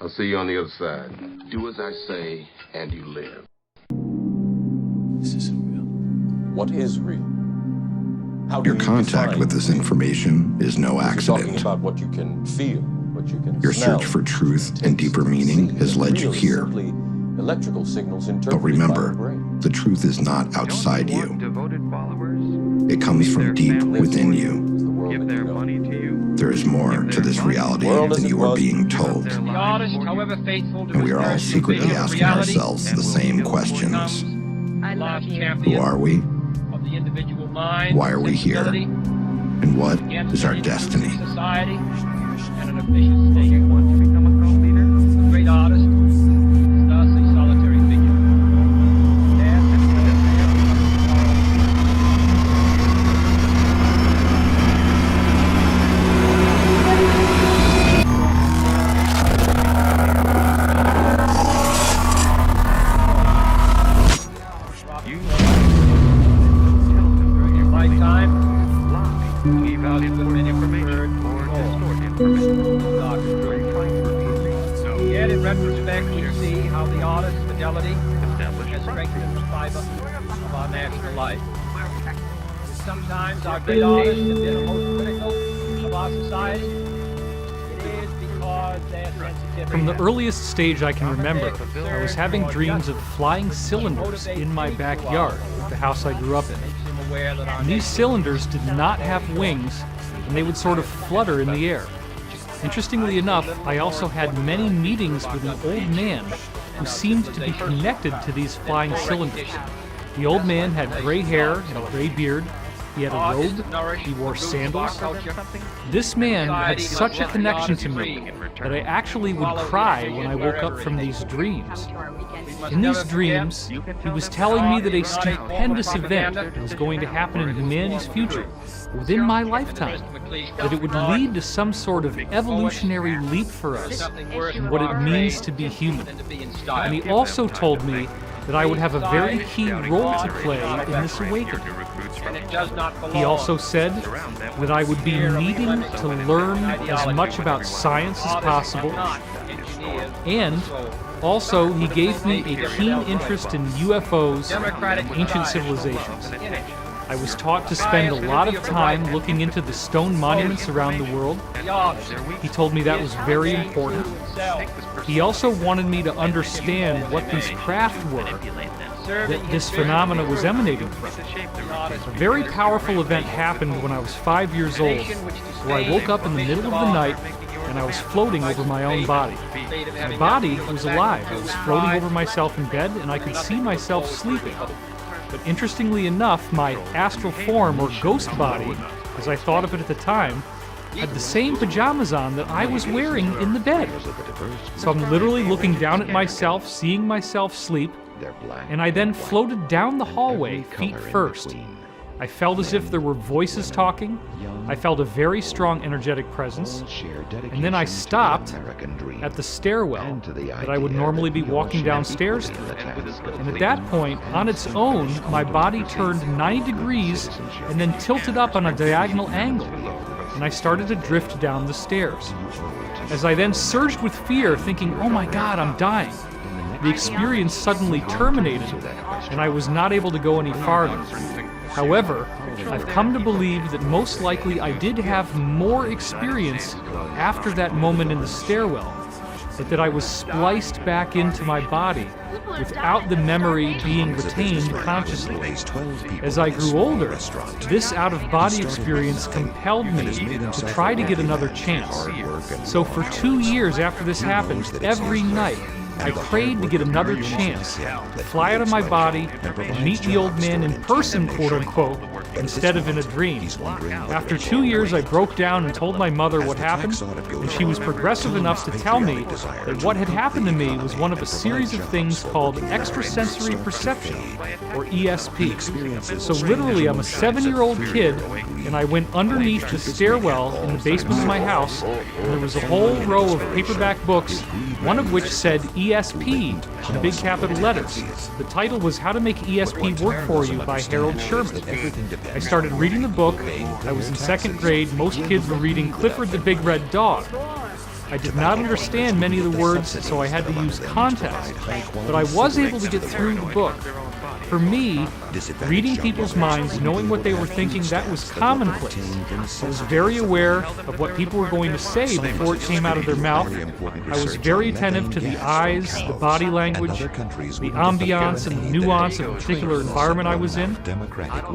I'll see you on the other side. Do as I say, and you live. This isn't real. What is real? How do Your you contact define with this information is no You're accident. talking about what you can feel, what you can Your smell, search for truth and taste, deeper meaning see, has and led you real is here. simply electrical signals But interpreted by remember, your brain. the truth is not outside you. Devoted followers. It comes from deep within you. It's the world Give that you their know. money to you. There is more to this reality World as than it you are was. being told. Their The lives artist, for you. however faithful to And we his are all personal secretly vision of asking reality, ourselves the same questions. I love lost you. Who champion are we? of the individual mind, Why are we here? sensibility, And what against is our an inclusive destiny? society and an ambitious state. You want to become a cult leader? The great artist is thus a solitary figure. During your lifetime, He valued for information or distort information. yet in retrospect, we see how the artist's fidelity Establish has strengthened the fiber of our national life. Sometimes our great artists have been the most critical of our society. It is because their sensitivity. From the earliest stage I can remember, I was having dreams of flying cylinders in my backyard, the house I grew up in. And these cylinders did not have wings, and they would sort of flutter in the air. Interestingly enough, I also had many meetings with an old man who seemed to be connected to these flying cylinders. The old man had gray hair and a gray beard. He had a robe. He wore sandals. This man had such a connection to me that I actually would cry when I woke up from these dreams. In these dreams, he was telling me that a stupendous event was going to happen in humanity's future within my lifetime, that it would lead to some sort of evolutionary leap for us in what it means to be human. And he also told me that I would have a very key role to play in this awakening. He also said that I would be needing to learn as much about science as possible, and also he gave me a keen interest in UFOs and ancient civilizations. I was taught to spend a lot of time looking into the stone monuments around the world. He told me that was very important. He also wanted me to understand what these craft were that this phenomena was emanating from. A very powerful event happened when I was 5 years old, where I woke up in the middle of the night and I was floating over my own body. My body was alive. I was floating over myself in bed and I could see myself sleeping. But interestingly enough, my astral form, or ghost body, as I thought of it at the time, had the same pajamas on that I was wearing in the bed. So I'm literally looking down at myself, seeing myself sleep, and I then floated down the hallway, feet first. I felt as if there were voices talking. I felt a very strong energetic presence. And then I stopped at the stairwell that I would normally be walking downstairs through. And at that point, on its own, my body turned 90 degrees and then tilted up on a diagonal angle. And I started to drift down the stairs. As I then surged with fear, thinking, oh my God, I'm dying, the experience suddenly terminated, and I was not able to go any farther. However, I've come to believe that most likely I did have more experience after that moment in the stairwell, but that I was spliced back into my body without the memory being retained consciously. As I grew older, this out-of-body experience compelled me to try to get another chance. So for 2 years after this happened, every night, I prayed to get another chance to fly out of my body and meet the old man in person, quote-unquote, instead of in a dream. After 2 years, I broke down and told my mother what happened, and she was progressive enough to tell me that what had happened to me was one of a series of things called extrasensory perception, or ESP. So literally, I'm a 7-year-old kid, and I went underneath the stairwell in the basement of my house, and there was a whole row of paperback books, one of which said ESP in big capital letters. The title was How to Make ESP Work For You by Harold Sherman. I started reading the book. I was in 2nd grade. Most kids were reading Clifford the Big Red Dog. I did not understand many of the words, so I had to use context, but I was able to get through the book. For me, reading people's minds, knowing what they were thinking, that was commonplace. I was very aware of what people were going to say before it came out of their mouth. I was very attentive to the eyes, the body language, the ambiance and the nuance of the particular environment I was in.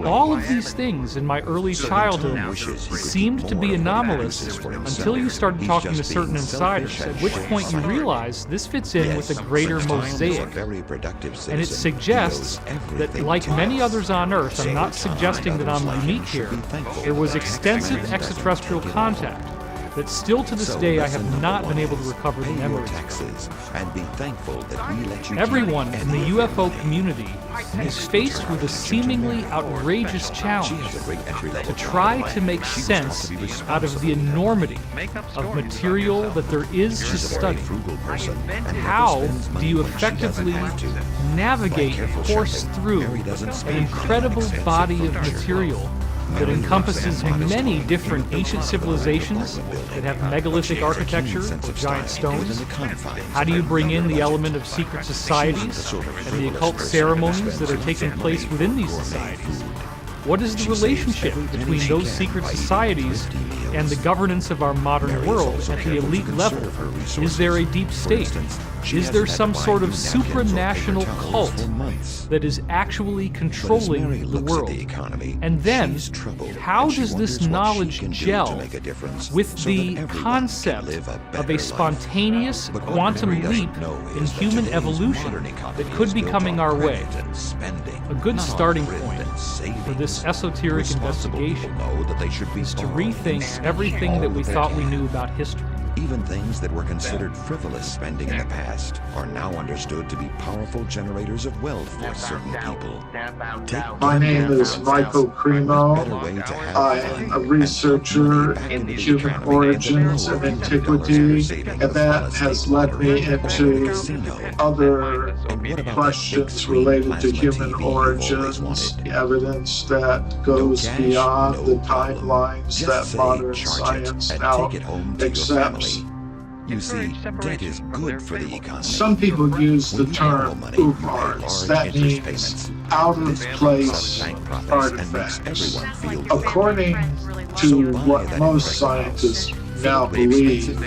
All of these things in my early childhood seemed to be anomalous until you started talking to certain insiders, at which point you realize this fits in with a greater mosaic. And it suggests that, like many others on Earth, I'm not suggesting that I'm unique here, there was extensive extraterrestrial contact that still to this day I have not been able to recover the memories. Everyone in the UFO community is faced with a seemingly outrageous challenge to try to make sense out of the enormity of material that there is to study. How do you effectively navigate and course through an incredible body of material that encompasses many different ancient civilizations that have megalithic architecture or giant stones? How do you bring in the element of secret societies and the occult ceremonies that are taking place within these societies? What is the relationship between those secret societies and the governance of our modern world at the elite level? Is there a deep state? Is there some sort of supranational cult that is actually controlling the world? And then, how does this knowledge gel with the concept of a spontaneous quantum leap in human evolution that could be coming our way? A good starting point for this esoteric investigation is to rethink everything that we thought we knew about history. Even things that were considered frivolous spending in the past are now understood to be powerful generators of wealth for certain people. My name is Michael Cremo. I am a researcher in human origins and antiquity, and that has led me into other questions related to human origins, evidence that goes beyond the timelines that modern science now accepts. You see, debt is good for the economy. Some people use the term L.P.R.U. That means out-of-place artifacts. According to what most scientists now believe,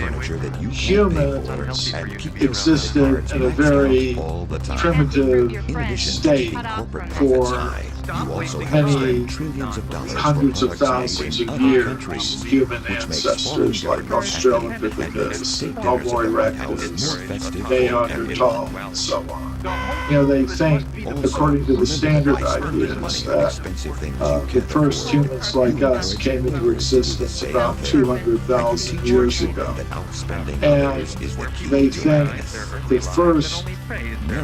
humans existed in a very primitive state for many hundreds of thousands of years. Human ancestors like Australopithecus, Homo erectus, Neanderthal, and so on. You know, they think, according to the standard ideas, that the first humans like us came into existence about 200,000 years ago. And they think the first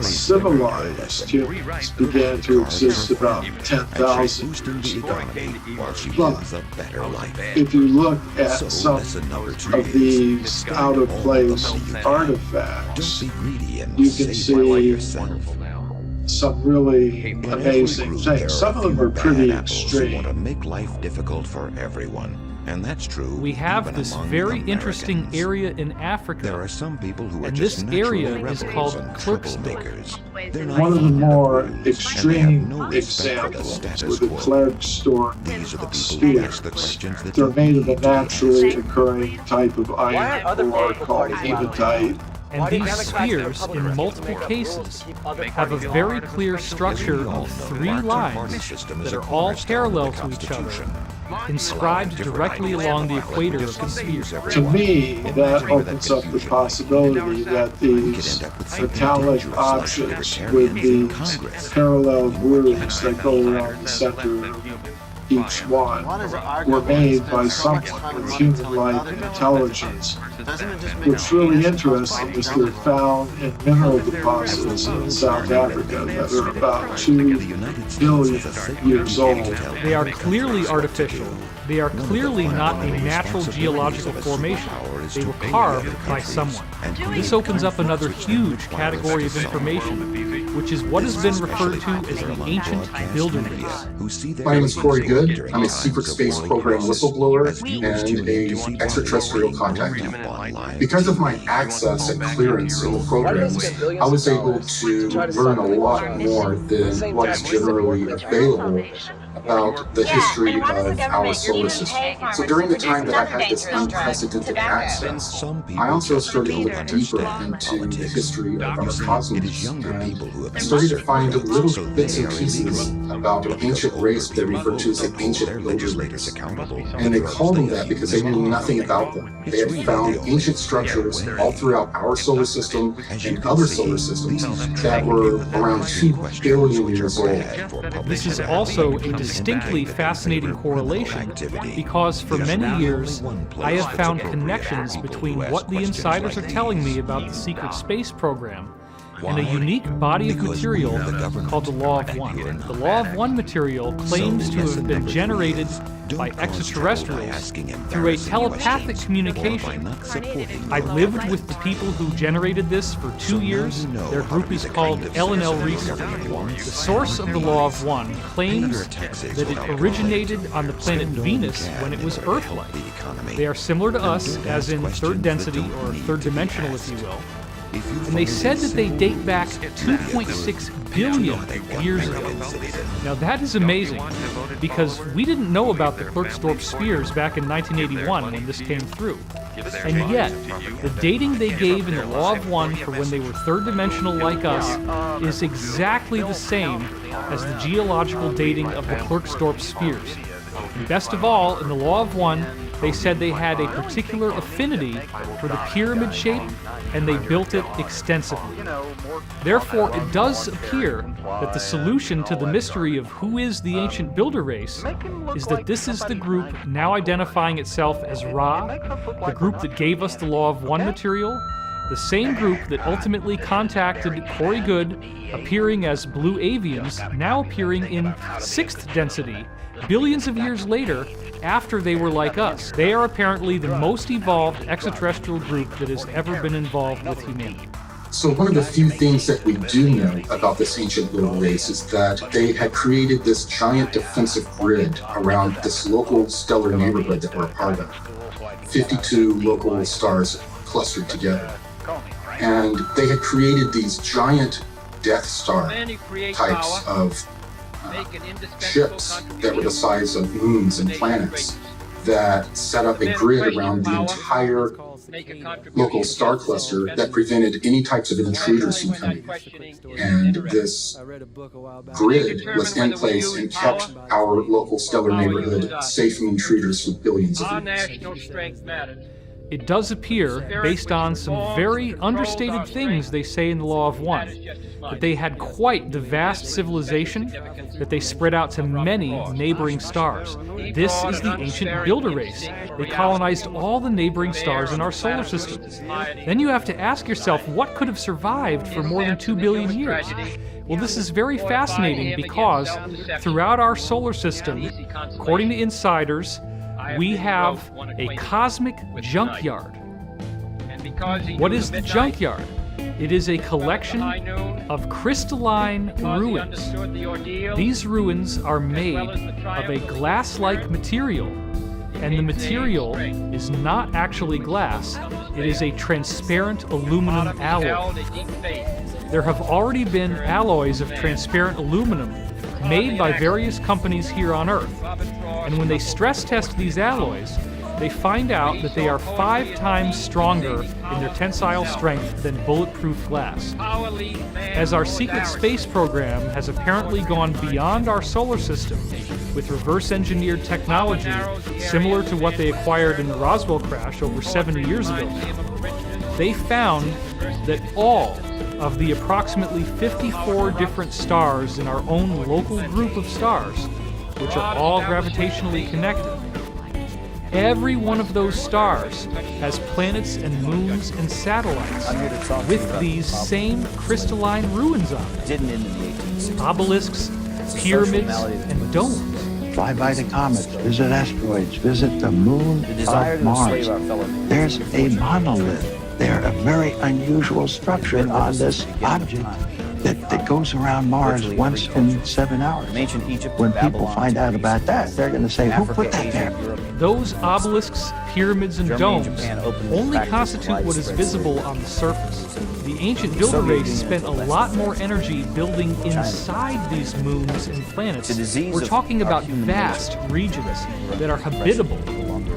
civilized humans began to exist about 10,000 years ago. But if you look at some of these out-of-place artifacts, you can see some really amazing things. Some of them are pretty extreme. Make life difficult for everyone. And that's true. We have this very interesting area in Africa, there are some people who are and just this area naturally is rebels called and QloQwerQ. troublemakers. One of the more extreme examples were the QloQwerQ spheres. They're made of a naturally occurring type of iron ore called hematite. And these spheres, in multiple cases, have a very clear structure of 3 lines that are all parallel to each other, inscribed directly along the equator of the sphere. To me, that opens up the possibility that these metallic objects with these parallel grooves that go around the center of each one were made by someone with human-like intelligence. What's really interesting is they're found in mineral deposits in South Africa that are about 2 billion years old. They are clearly artificial. They are clearly not a natural geological formation. is They to were aid carved other by countries someone. and to This return opens up another forces huge to category of information, which is what has been referred to as the ancient builder race. My name is Corey Good. I'm a secret space program whistleblower and a extraterrestrial contact. Because of my access and clearance in the programs, I was able to learn a lot more than what is generally available about the history of our solar system. So during the time that I had this unprecedented access, I also started to look deeper into the history of our cosmos and started to find little bits and pieces about an ancient race they refer to as the ancient builder race. And they called them that because they knew nothing about them. They had found ancient structures all throughout our solar system and other solar systems that were around 2 billion years old. This is also a distinctly fascinating correlation because for many years I have found connections between what the insiders are telling me about the secret space program and a unique body of material called the Law of One. The Law of One material claims to have been generated by extraterrestrials through a telepathic communication. I lived with the people who generated this for 2 years. Their group is called L.P.R.U Research. The source of the Law of One claims that it originated on the planet Venus when it was Earth-like. They are similar to us, as in third density or third dimensional, if you will. And they said that they date back 2.6 billion years ago. Now that is amazing, because we didn't know about the Klerksdorp spheres back in 1981 when this came through. And yet, the dating they gave in the Law of One for when they were third dimensional like us is exactly the same as the geological dating of the Klerksdorp spheres. And best of all, in the Law of One, they said they had a particular affinity for the pyramid shape, and they built it extensively. Therefore, it does appear that the solution to the mystery of who is the ancient builder race is that this is the group now identifying itself as Ra, the group that gave us the Law of One material, the same group that ultimately contacted Corey Good, appearing as blue avians, now appearing in 6th density, billions of years later, after they were like us. They are apparently the most evolved extraterrestrial group that has ever been involved with humanity. So one of the few things that we do know about this ancient builder race is that they had created this giant defensive grid around this local stellar neighborhood that we're a part of. 52 local stars clustered together. And they had created these giant Death Star types of ships that were the size of moons and planets that set up a grid around the entire local star cluster that prevented any types of intruders from coming. And this grid was in place and kept our local stellar neighborhood safe from intruders for billions of years. It does appear, based on some very understated things they say in the Law of One, that they had quite the vast civilization that they spread out to many neighboring stars. This is the ancient builder race. They colonized all the neighboring stars in our solar system. Then you have to ask yourself, what could have survived for more than 2 billion years? Well, this is very fascinating because throughout our solar system, according to insiders, we have a cosmic junkyard. What is the junkyard? It is a collection of crystalline ruins. These ruins are made of a glass-like material, and the material is not actually glass. It is a transparent aluminum alloy. There have already been alloys of transparent aluminum made by various companies here on Earth. And when they stress test these alloys, they find out that they are 5 times stronger in their tensile strength than bulletproof glass. As our secret space program has apparently gone beyond our solar system with reverse-engineered technology similar to what they acquired in the Roswell crash over 70 years ago, they found that all of the approximately 54 different stars in our own local group of stars, which are all gravitationally connected, every one of those stars has planets and moons and satellites with these same crystalline ruins on them. Obelisks, pyramids, and domes. fly by the comets, visit asteroids, visit the moon of Mars. There's a monolith there, a very unusual structure on this object that goes around Mars once in 7 hours. When people find out about that, they're going to say, who put that there? Those obelisks, pyramids, and domes only constitute what is visible on the surface. The ancient builder race spent a lot more energy building inside these moons and planets. We're talking about vast regions that are habitable,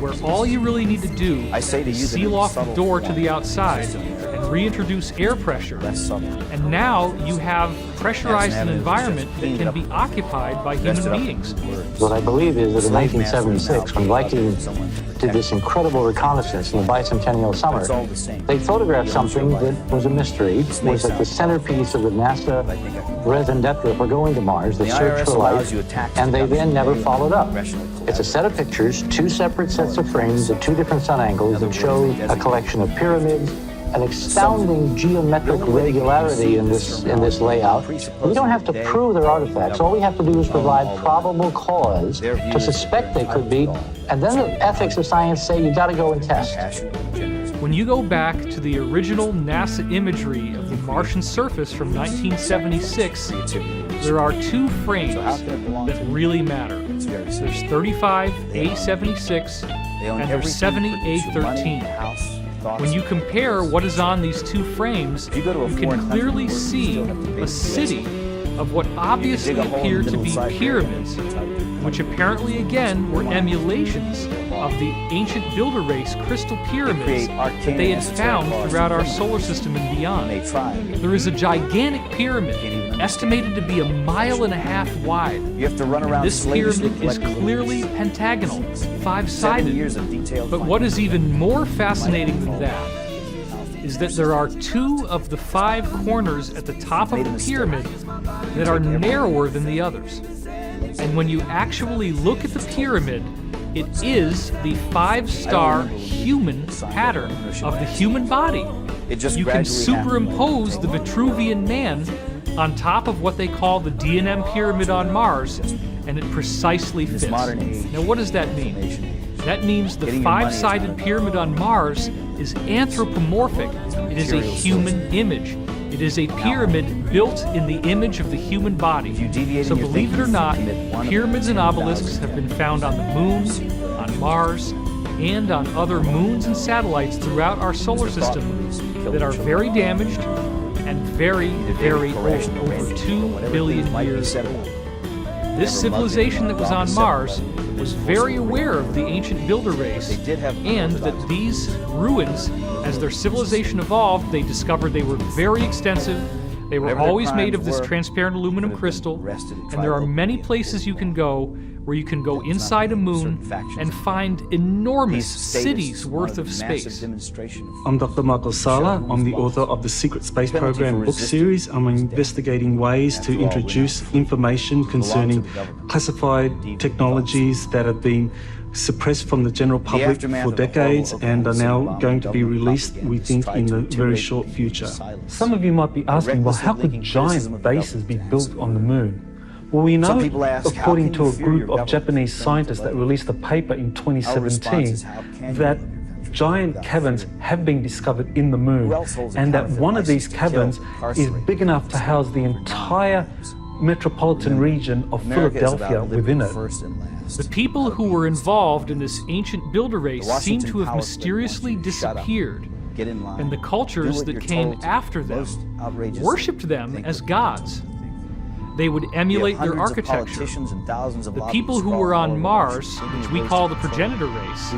where all you really need to do is seal off the door to the outside and reintroduce air pressure. And now you have pressurized an environment that can be occupied by human beings. What I believe is that in 1976, when Vikings did this incredible reconnaissance in the bicentennial summer, they photographed something that was a mystery. It was like the centerpiece of the NASA Redacted for going to Mars, the search for life, and they then never followed up. It's a set of pictures, 2 separate sets of frames at 2 different sun angles that show a collection of pyramids, an astounding geometric regularity in this layout. We don't have to prove they're artifacts. All we have to do is provide probable cause to suspect they could be, and then the ethics of science say you got to go and test. When you go back to the original NASA imagery of the Martian surface from 1976, there are 2 frames that really matter. There's 35A76 and there's 70A13. When you compare what is on these 2 frames, you can clearly see a city of what obviously appear to be pyramids, which apparently again were emulations of the ancient builder race crystal pyramids that they had found throughout our solar system and beyond. There is a gigantic pyramid estimated to be 1.5 miles wide. This pyramid is clearly pentagonal, 5-sided. But what is even more fascinating than that is that there are 2 of the 5 corners at the top of the pyramid that are narrower than the others. And when you actually look at the pyramid, it is the 5-star human pattern of the human body. You can superimpose the Vitruvian Man on top of what they call the D&M pyramid on Mars, and it precisely fits. Now what does that mean? That means the 5-sided pyramid on Mars is anthropomorphic. It is a human image. It is a pyramid built in the image of the human body. So believe it or not, pyramids and obelisks have been found on the moon, on Mars, and on other moons and satellites throughout our solar system that are very damaged and very, very old, over 2 billion years old. This civilization that was on Mars was very aware of the ancient builder race, and that these ruins, as their civilization evolved, they discovered they were very extensive. They were always made of this transparent aluminum crystal, and there are many places you can go where you can go inside a moon and find enormous cities worth of space. I'm Dr. Michael Sala. I'm the author of the Secret Space Program book series. I'm investigating ways to introduce information concerning classified technologies that have been suppressed from the general public for decades and are now going to be released, we think, in the very short future. Some of you might be asking, well, how could giant bases be built on the moon? Well, we know, according to a group of Japanese scientists that released a paper in 2017, that giant caverns have been discovered in the moon, and that one of these caverns is big enough to house the entire metropolitan region of Philadelphia within it. The people who were involved in this ancient builder race seem to have mysteriously disappeared, and the cultures that came after them worshipped them as gods. They would emulate their architecture. The people who were on Mars, which we call the progenitor race,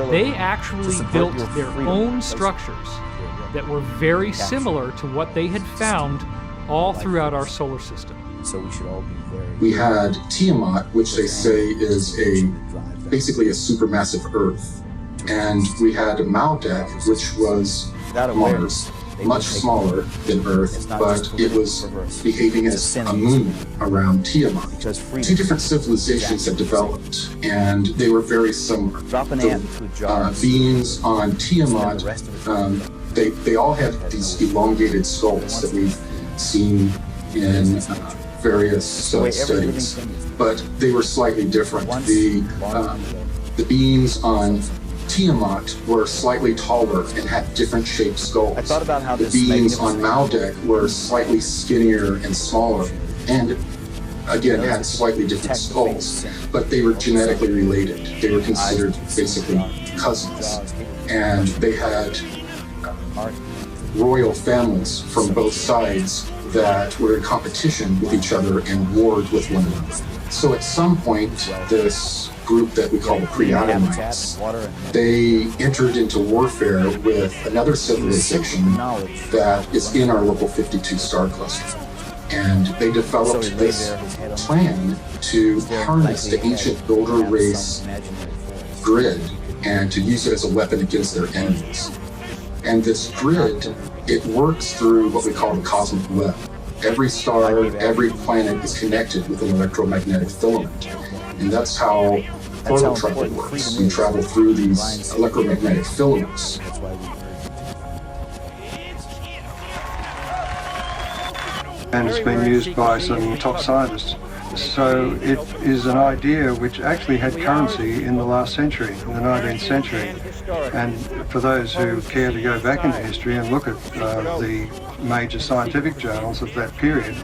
they actually built their own structures that were very similar to what they had found all throughout our solar system. We had Tiamat, which they say is basically a supermassive Earth. And we had Maldek, which was Mars, much smaller than Earth, but it was behaving as a moon around Tiamat. 2 different civilizations had developed, and they were very similar. The beings on Tiamat, they all had these elongated skulls that we've seen in various studies, but they were slightly different. The beings on Tiamat were slightly taller and had different shaped skulls. The beings on Maldek were slightly skinnier and smaller, and again had slightly different skulls, but they were genetically related. They were considered basically cousins, and they had royal families from both sides that were in competition with each other and warred with one another. So at some point, this group that we call the Pre-Adamites, they entered into warfare with another civilization that is in our local 52 star cluster. And they developed this plan to harness the ancient builder race grid and to use it as a weapon against their enemies. And this grid, it works through what we call the cosmic web. Every star, every planet is connected with an electromagnetic filament. And that's how portal travel works. You travel through these electromagnetic filaments. And it's been used by some top scientists. So it is an idea which actually had currency in the last century, in the 19th century. And for those who care to go back into history and look at the major scientific journals of that period,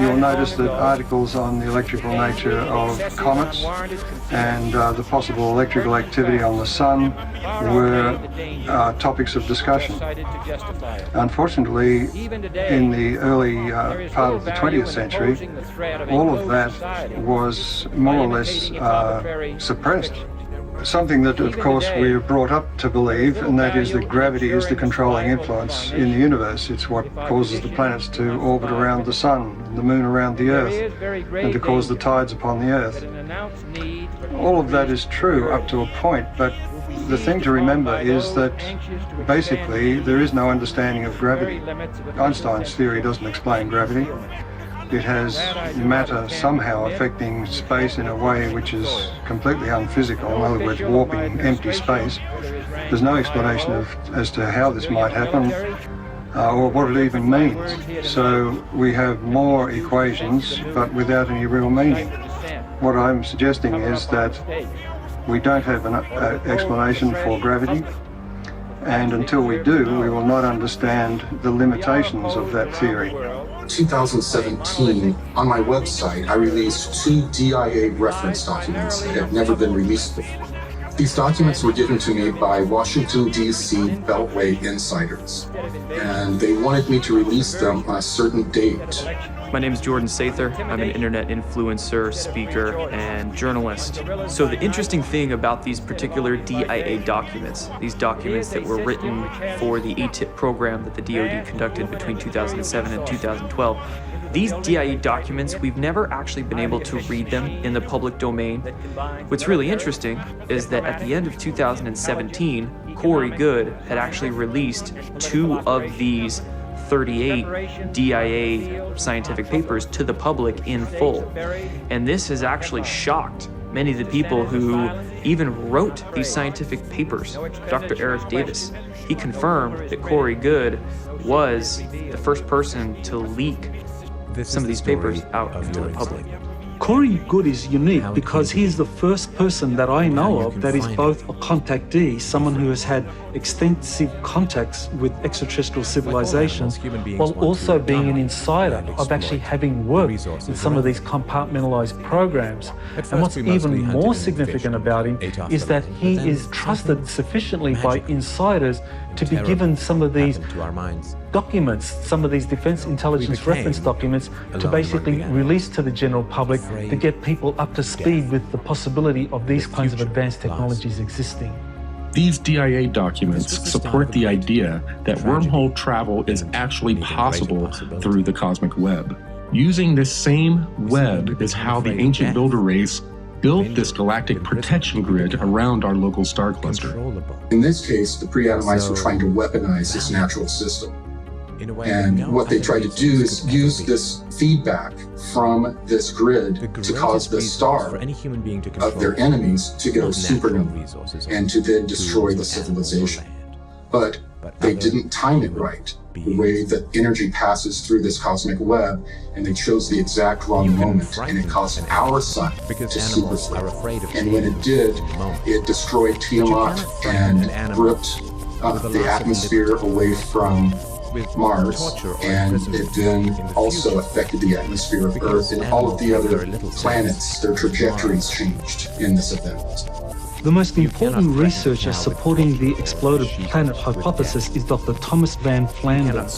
you'll notice that articles on the electrical nature of comets and the possible electrical activity on the sun were topics of discussion. Unfortunately, in the early part of the 20th century, all of that was more or less suppressed. Something that, of course, we're brought up to believe, and that is that gravity is the controlling influence in the universe. It's what causes the planets to orbit around the sun, and the moon around the earth, and to cause the tides upon the earth. All of that is true up to a point, but the thing to remember is that basically there is no understanding of gravity. Einstein's theory doesn't explain gravity. It has matter somehow affecting space in a way which is completely unphysical, in other words, warping empty space. There's no explanation as to how this might happen or what it even means. So we have more equations, but without any real meaning. What I'm suggesting is that we don't have an explanation for gravity, and until we do, we will not understand the limitations of that theory. 2017, on my website, I released 2 DIA reference documents that had never been released before. These documents were given to me by Washington, D.C. Beltway insiders, and they wanted me to release them on a certain date. My name is Jordan Sather. I'm an internet influencer, speaker, and journalist. So the interesting thing about these particular DIA documents, these documents that were written for the ATIP program that the DoD conducted between 2007 and 2012, these DIA documents, we've never actually been able to read them in the public domain. What's really interesting is that at the end of 2017, QloQwerQ had actually released 2 of these 38 DIA scientific papers to the public in full. And this has actually shocked many of the people who even wrote these scientific papers. Dr. Eric Davis, he confirmed that QloQwerQ was the first person to leak some of these papers out into the public. QloQwerQ is unique because he's the first person that I know of that is both a contactee, someone who has had extensive contacts with extraterrestrial civilizations, while also being an insider of actually having worked in some of these compartmentalized programs. And what's even more significant about him is that he is trusted sufficiently by insiders to be given some of these documents, some of these defense intelligence reference documents, to basically release to the general public to get people up to speed with the possibility of these kinds of advanced technologies existing. These DIA documents support the idea that wormhole travel is actually possible through the cosmic web. Using this same web is how the ancient builder race built this galactic protection grid around our local star cluster. In this case, the Pre-Adamites were trying to weaponize this natural system. And what they tried to do is use this feedback from this grid to cause the star of their enemies to go supernova and to then destroy the civilization. But they didn't time it right. the way that energy passes through this cosmic web, and they chose the exact wrong moment, and it caused our sun to superflow. And when it did, it destroyed Tiamat and ripped the atmosphere away from Mars, and it then also affected the atmosphere of Earth, and all of the other planets, their trajectories changed in this event. The most important researcher supporting the exploded planet hypothesis is Dr. Thomas Van Flandern,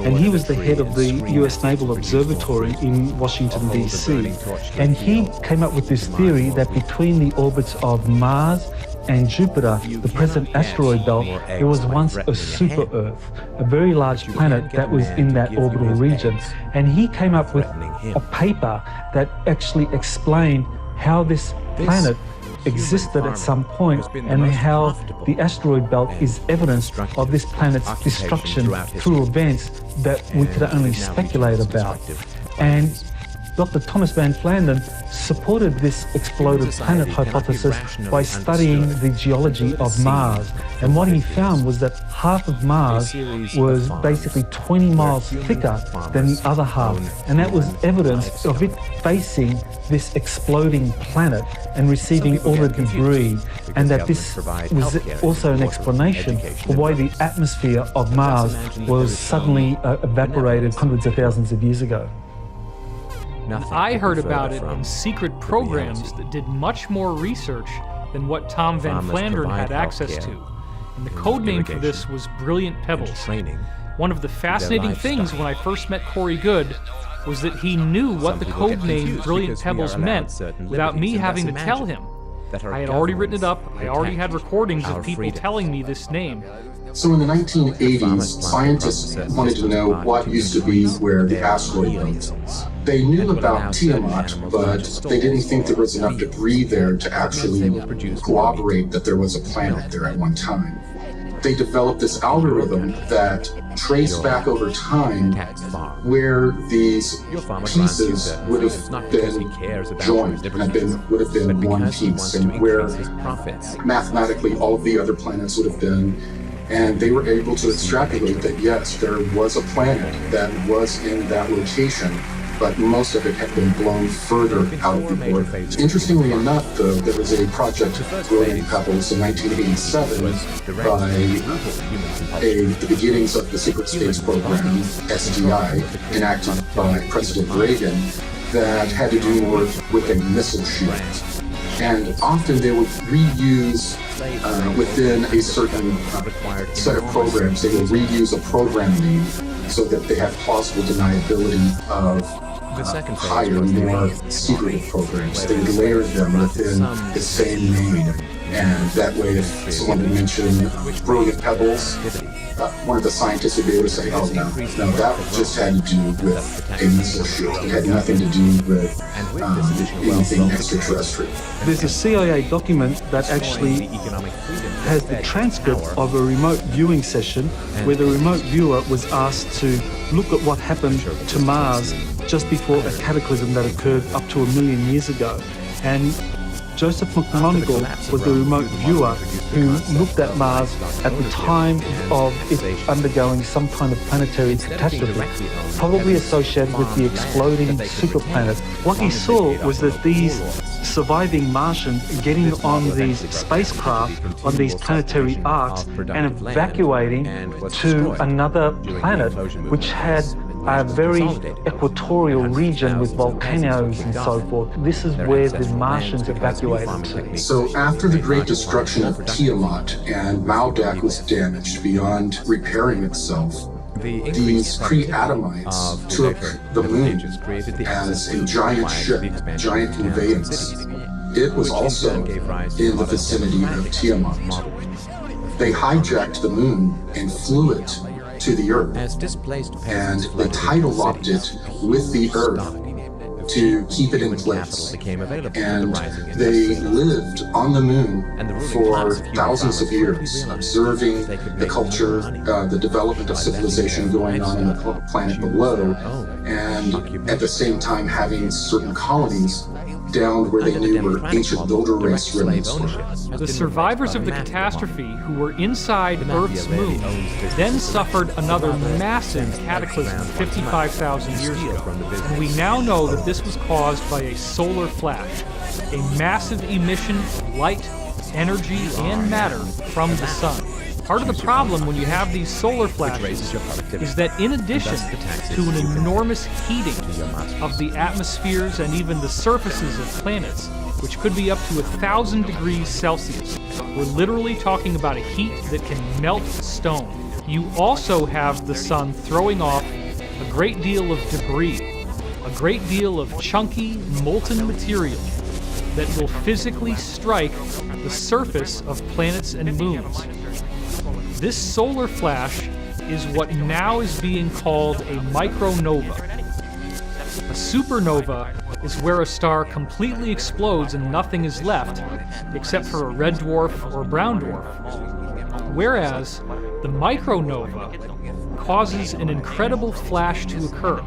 and he was the head of the US Naval Observatory in Washington, D.C. And he came up with this theory that between the orbits of Mars and Jupiter, the present asteroid belt, there was once a super-Earth, a very large planet that was in that orbital region. And he came up with a paper that actually explained how this planet existed at some point, and how the asteroid belt is evidence of this planet's destruction through events that we could only speculate about. And Dr. Thomas Van Flandern supported this exploded planet hypothesis by studying the geology of Mars. And what he found was that half of Mars was basically 20 miles thicker than the other half. And that was evidence of it facing this exploding planet and receiving all the debris. And that this was also an explanation for why the atmosphere of Mars was suddenly evaporated hundreds of thousands of years ago. I heard about it in secret programs that did much more research than what Tom Van Flandern had access to. And the code name for this was Brilliant Pebbles. One of the fascinating things when I first met Corey Goode was that he knew what the code name Brilliant Pebbles meant without me having to tell him. I had already written it up, I already had recordings of people telling me this name. So in the 1980s, scientists wanted to know what used to be where the asteroid belt is. They knew about Tiamat, but they didn't think there was enough debris there to actually corroborate that there was a planet there at one time. They developed this algorithm that traced back over time where these pieces would have been joined and would have been one piece, and where mathematically all of the other planets would have been. And they were able to extrapolate that, yes, there was a planet that was in that location, but most of it had been blown further out of the orbit. Interestingly enough, though, there was a project, Brilliant Pebbles, in 1987 by the beginnings of the secret space program, SDI, enacted by President Reagan, that had to do with a missile shield. And often they would reuse, within a certain set of programs, they will reuse a program name so that they have plausible deniability of higher, more secretive programs. They would layer them within the same name. And that way, if someone would mention Brilliant Pebbles, one of the scientists would be able to say, oh, no, that just had to do with a missile shield. It had nothing to do with anything extraterrestrial. There's a CIA document that actually has the transcript of a remote viewing session where the remote viewer was asked to look at what happened to Mars just before a cataclysm that occurred up to 1 million years ago. And Joseph McGonigal was the remote viewer who looked at Mars at the time of it undergoing some kind of planetary catastrophe, probably associated with the exploding superplanet. What he saw was that these surviving Martians getting on these spacecraft, on these planetary arcs, and evacuating to another planet which had a very equatorial region with volcanoes and so forth. This is where the Martians evacuated to. So after the great destruction of Tiamat and Maldak was damaged beyond repairing itself, these pre-Adamites took the moon as a giant ship, giant conveyance. It was also in the vicinity of Tiamat. They hijacked the moon and flew it to the Earth, and they tidal locked it with the Earth to keep it in place. And they lived on the moon for thousands of years, observing the culture, the development of civilization going on in the planet below, and at the same time having certain colonies down where they knew where ancient builder race remnants were. The survivors of the catastrophe who were inside Earth's moon then suffered another massive cataclysm 55,000 years ago, and we now know that this was caused by a solar flash, a massive emission of light, energy, and matter from the sun. Part of the problem when you have these solar flashes is that in addition to an enormous heating of the atmospheres and even the surfaces of planets, which could be up to 1,000 degrees Celsius, we're literally talking about a heat that can melt stone. You also have the sun throwing off a great deal of debris, a great deal of chunky, molten material that will physically strike the surface of planets and moons. This solar flash is what now is being called a micronova. A supernova is where a star completely explodes and nothing is left except for a red dwarf or brown dwarf. Whereas the micronova causes an incredible flash to occur,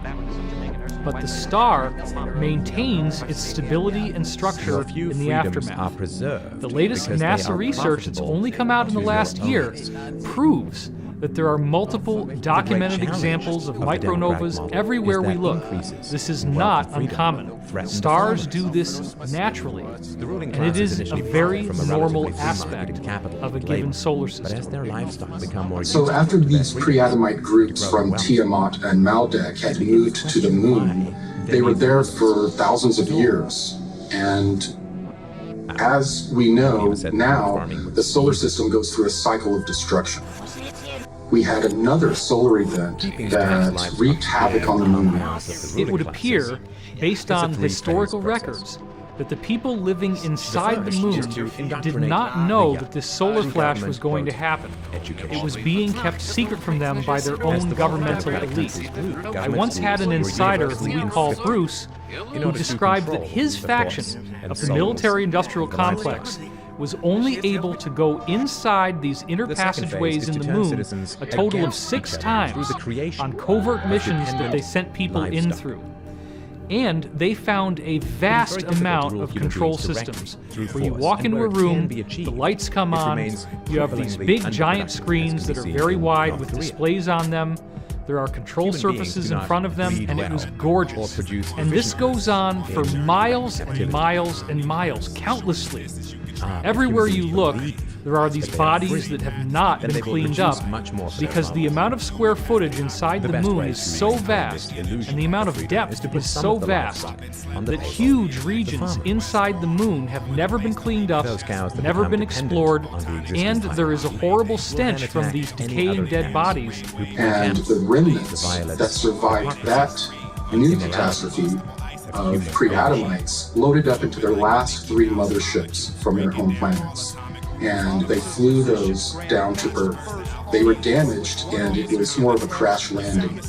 but the star maintains its stability and structure in the aftermath. The latest NASA research that's only come out in the last year proves that there are multiple documented examples of micronovas everywhere we look. This is not uncommon. Stars do this naturally, and it is a very normal aspect of a given solar system. So after these pre-Adamite groups from Tiamat and Maldek had moved to the moon, they were there for thousands of years. And as we know now, the solar system goes through a cycle of destruction. We had another solar event that wreaked havoc on the moon. It would appear, based on historical records, that the people living inside the moon did not know that this solar flash was going to happen. It was being kept secret from them by their own governmental elite. I once had an insider who we call Bruce, who described that his faction of the military-industrial complex was only able to go inside these inner passageways in the moon a total of 6 times on covert missions that they sent people in through. And they found a vast amount of control systems, where you walk into a room, the lights come on, you have these big giant screens that are very wide with displays on them, there are control surfaces in front of them, and it was gorgeous. And this goes on for miles and miles and miles, countlessly. Everywhere you look, there are these bodies that have not been cleaned up because the amount of square footage inside the moon is so vast and the amount of depth is so vast that huge regions inside the moon have never been cleaned up, never been explored, and there is a horrible stench from these decaying dead bodies. And the remnants that survived that new catastrophe of pre-Adamites loaded up into their last 3 motherships from their home planets. And they flew those down to Earth. They were damaged, and it was more of a crash landing.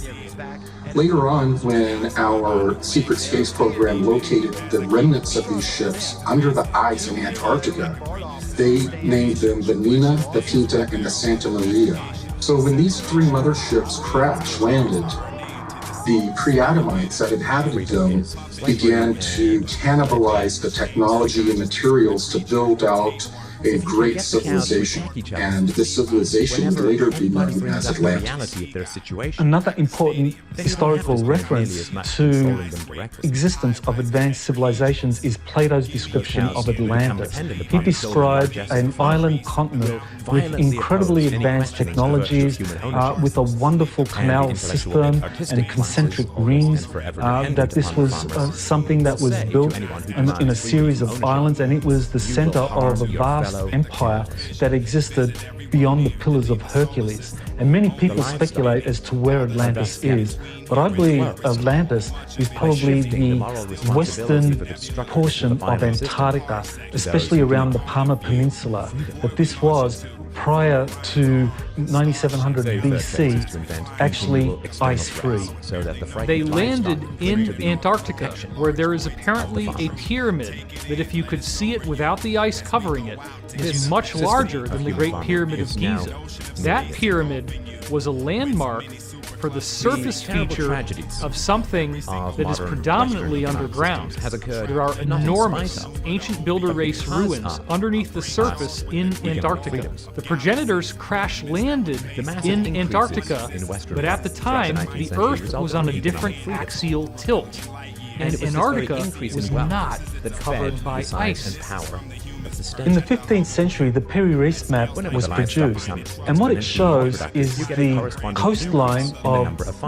Later on, when our secret space program located the remnants of these ships under the ice in Antarctica, they named them the Nina, the Pinta, and the Santa Maria. So when these 3 motherships crash landed, the pre-Adamites that inhabited them began to cannibalize the technology and materials to build out a great civilization, and this civilization would later be known as Atlantis. Another important historical reference to existence of advanced civilizations is Plato's description of Atlantis. He described an island continent with incredibly advanced technologies, with a wonderful canal system and concentric rings, that this was something that was built in a series of islands, and it was the center of a vast empire that existed beyond the Pillars of Hercules. And many people speculate as to where Atlantis is, but I believe Atlantis is probably the western portion of Antarctica, especially around the Palmer Peninsula, that this was prior to 9700 BC, actually ice-free. They landed in Antarctica, where there is apparently a pyramid that, if you could see it without the ice covering it, is much larger than the Great Pyramid of Giza. That pyramid was a landmark for the surface feature of something that is predominantly underground. There are enormous ancient builder race ruins underneath the surface in Antarctica. The progenitors crash landed in Antarctica, but at the time, the Earth was on a different axial tilt, and Antarctica was not covered by ice. In the 15th century, the L.P.R.U map was produced, and what it shows is the coastline of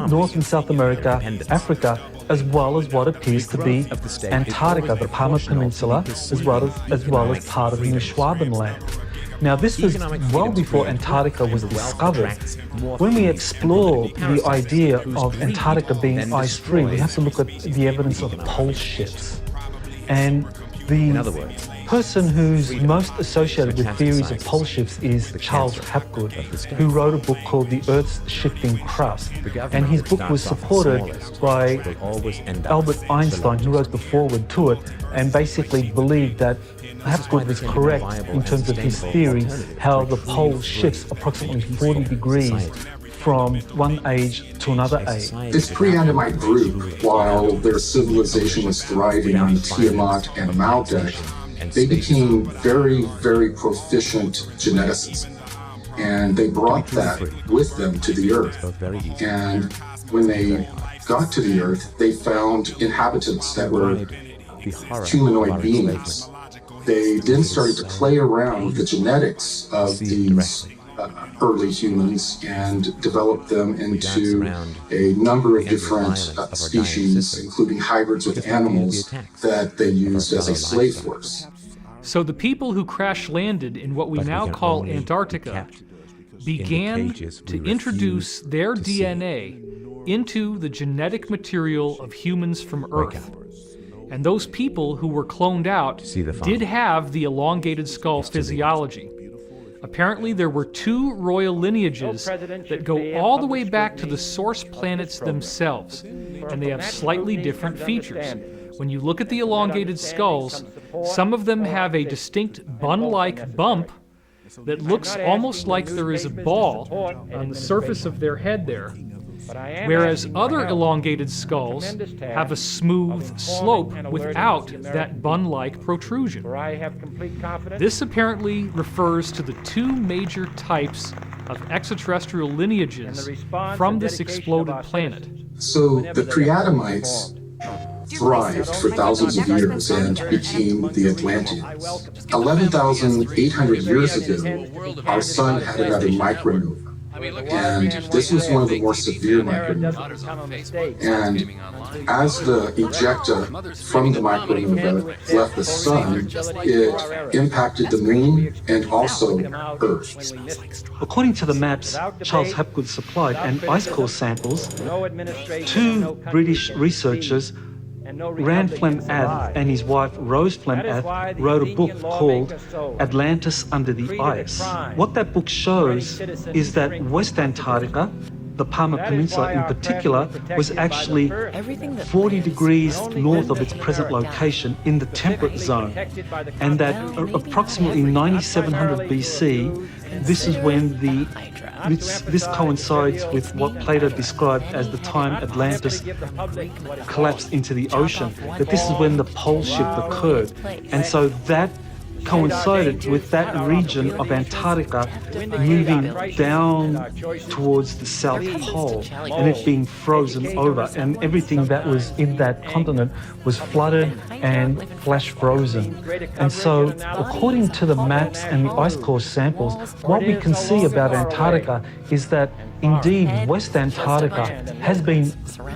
North and South America, Africa, as well as what appears to be Antarctica, the Palmer Peninsula, as well as part of New Schwabenland. Now, this was well before Antarctica was discovered. When we explore the idea of Antarctica being ice-free, we have to look at the evidence of pole shifts. And the person who's most associated with theories of pole shifts is Charles Hapgood, who wrote a book called The Earth's Shifting Crust. And his book was supported by Albert Einstein, who wrote the foreword to it, and basically believed that Hapgood was correct in terms of his theory, how the pole shifts approximately 40 degrees from one age to another age. This pre-Andamite group, while their civilization was thriving on Tiamat and Maldek, they became very, very proficient geneticists. And they brought that with them to the Earth. And when they got to the Earth, they found inhabitants that were humanoid beings. They then started to play around with the genetics of these early humans and developed them into a number of different species, including hybrids with animals that they used as a slave force. So the people who crash landed in what we now call Antarctica began to introduce their DNA into the genetic material of humans from Earth. And those people who were cloned out did have the elongated skull physiology. Apparently there were two royal lineages that go all the way back to the source planets themselves, and they have slightly different features. When you look at the elongated skulls, some of them have a distinct bun-like bump that looks almost like there is a ball on the surface of their head there, whereas other elongated skulls have a smooth slope without that bun-like protrusion. This apparently refers to the two major types of extraterrestrial lineages from this exploded planet. So the pre-Adamites thrived for thousands of years and became the Atlanteans. 11,800 years ago, our sun had another micronova. And this was one of the more severe micronovas. And as the ejecta from the micronova left the sun, it impacted the moon and also Earth. According to the maps Charles Hapgood supplied and ice core samples, two British researchers, Rand Flem-Ath and his wife Rose Flem-Ath, wrote a book called Atlantis Under the Ice. What that book shows is that West Antarctica, the Palmer Peninsula in particular, was actually 40 degrees north of its present location in the temperate zone, and that approximately 9700 BC, this is when this coincides with what Plato described as the time Atlantis collapsed into the ocean, that this is when the pole shift occurred. And so that coincided with that region of Antarctica moving down towards the South Pole and it being frozen over, and everything that was in that continent was flooded and flash frozen. And so according to the maps and the ice core samples, what we can see about Antarctica is that indeed West Antarctica has been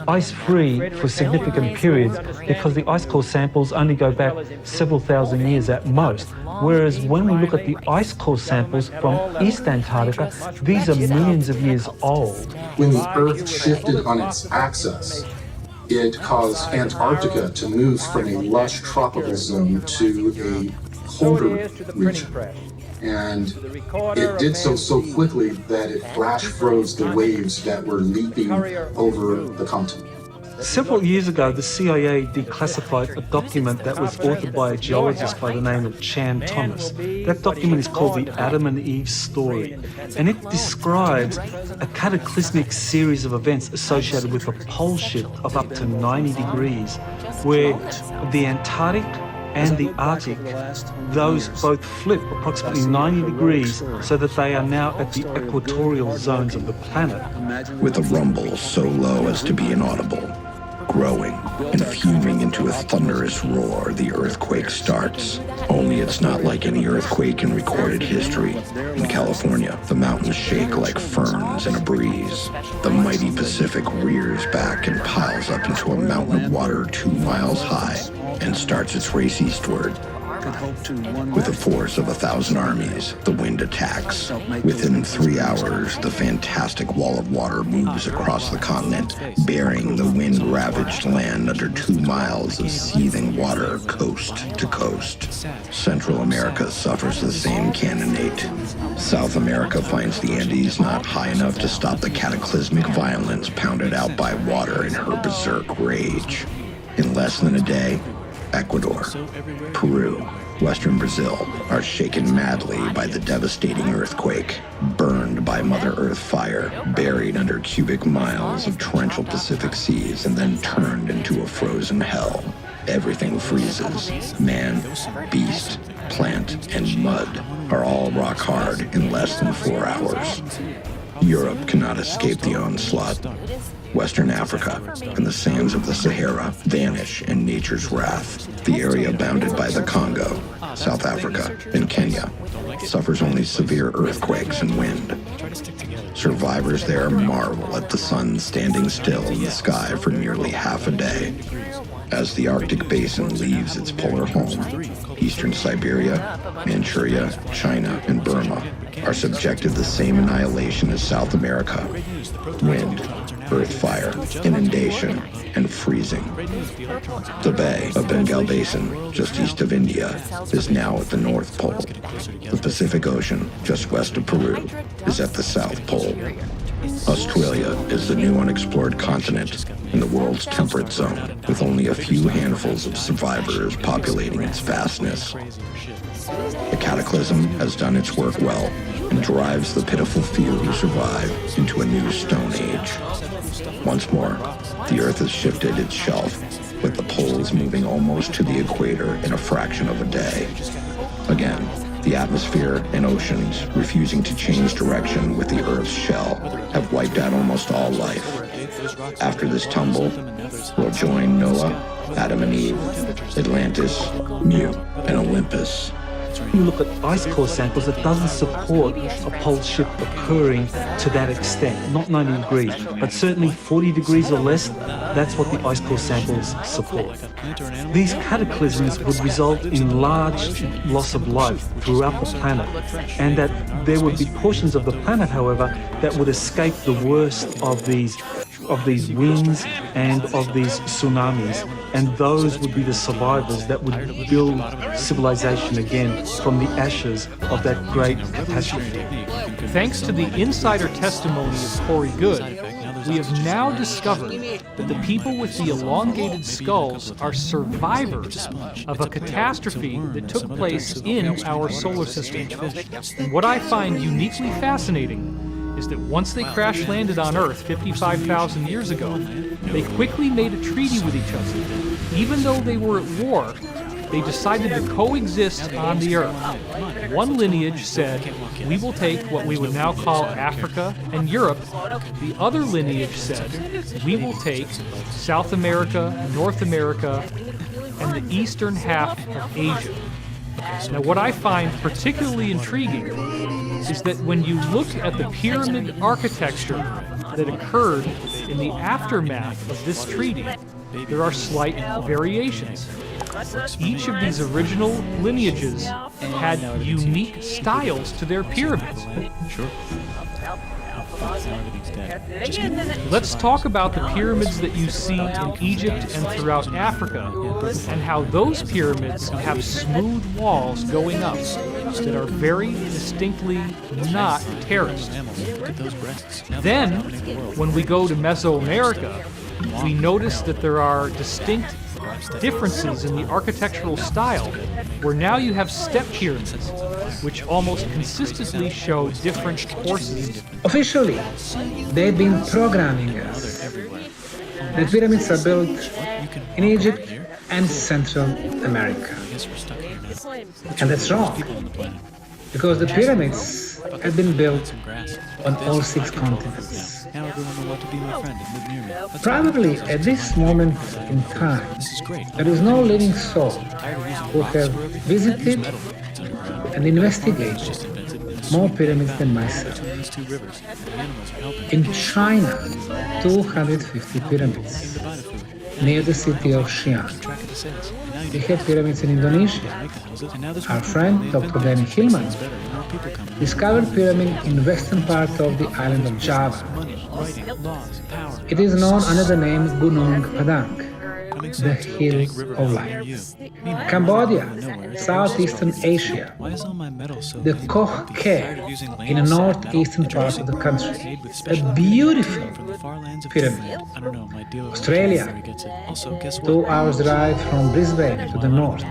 ice-free for significant periods because the ice core samples only go back several thousand years at most. Whereas when we look at the ice core samples from East Antarctica, these are millions of years old. When the Earth shifted on its axis, it caused Antarctica to move from a lush tropical zone to a colder region. And it did so quickly that it flash froze the waves that were leaping over the continent. Several years ago, the CIA declassified a document that was authored by a geologist by the name of Chan Thomas. That document is called the Adam and Eve story, and it describes a cataclysmic series of events associated with a pole shift of up to 90 degrees, where the Antarctic and the Arctic, those both flip approximately 90 degrees so that they are now at the equatorial zones of the planet. With a rumble so low as to be inaudible, growing and fuming into a thunderous roar, the earthquake starts. Only it's not like any earthquake in recorded history. In California, the mountains shake like ferns in a breeze. The mighty Pacific rears back and piles up into a mountain of water 2 miles high and starts its race eastward. With a force of 1,000 armies, the wind attacks. Within 3 hours, the fantastic wall of water moves across the continent, burying the wind-ravaged land under 2 miles of seething water coast to coast. Central America suffers the same cannonade. South America finds the Andes not high enough to stop the cataclysmic violence pounded out by water in her berserk rage. In less than a day, Ecuador, Peru, Western Brazil are shaken madly by the devastating earthquake, burned by Mother Earth fire, buried under cubic miles of torrential Pacific seas, and then turned into a frozen hell. Everything freezes. Man, beast, plant, and mud are all rock hard in less than 4 hours. Europe cannot escape the onslaught. Western Africa and the sands of the Sahara vanish in nature's wrath. The area bounded by the Congo, South Africa, and Kenya suffers only severe earthquakes and wind. Survivors there marvel at the sun standing still in the sky for nearly half a day. As the Arctic basin leaves its polar home, eastern Siberia, Manchuria, China, and Burma are subjected to the same annihilation as South America. Wind, earth fire, inundation, and freezing. The Bay of Bengal Basin, just east of India, is now at the North Pole. The Pacific Ocean, just west of Peru, is at the South Pole. Australia is the new unexplored continent in the world's temperate zone, with only a few handfuls of survivors populating its vastness. The cataclysm has done its work well and drives the pitiful few who survive into a new Stone Age. Once more, the Earth has shifted its shelf, with the poles moving almost to the equator in a fraction of a day. Again, the atmosphere and oceans, refusing to change direction with the Earth's shell, have wiped out almost all life. After this tumble, we'll join Noah, Adam and Eve, Atlantis, Mu, and Olympus. You look at ice core samples, it doesn't support a pole shift occurring to that extent, not 90 degrees, but certainly 40 degrees or less, that's what the ice core samples support. These cataclysms would result in large loss of life throughout the planet, and that there would be portions of the planet, however, that would escape the worst of these winds and of these tsunamis, and those would be the survivors that would build civilization again from the ashes of that great catastrophe. Thanks to the insider testimony of Corey Good, we have now discovered that the people with the elongated skulls are survivors of a catastrophe that took place in our solar system. And what I find uniquely fascinating is that once they crash-landed on Earth 55,000 years ago, they quickly made a treaty with each other. Even though they were at war, they decided to coexist on the Earth. One lineage said, we will take what we would now call Africa and Europe. The other lineage said, we will take South America, North America, and the eastern half of Asia. Now, what I find particularly intriguing is that when you look at the pyramid architecture that occurred in the aftermath of this treaty, there are slight variations. Each of these original lineages had unique styles to their pyramids. Sure. Let's talk about the pyramids that you see in Egypt and throughout Africa, and how those pyramids have smooth walls going up that are very distinctly not terraced. Then, when we go to Mesoamerica, we notice that there are distinct differences in the architectural style, where now you have step pyramids, which almost consistently show different courses. Officially, they've been programming us. The pyramids are built in Egypt and Central America. And that's wrong, because the pyramids have been built on all 6 continents. Probably at this moment in time, there is no living soul who have visited and investigated more pyramids than myself. In China, 250 pyramids near the city of Xi'an. We have pyramids in Indonesia. Our friend Dr. Danny Hillman discovered pyramid in western part of the island of Java. It is known under the name Gunung Padang, the Hill of Light. Cambodia, Southeastern Asia, the Koh Ke in the northeastern part of the country, a beautiful pyramid. Australia, 2 hours drive from Brisbane to the north,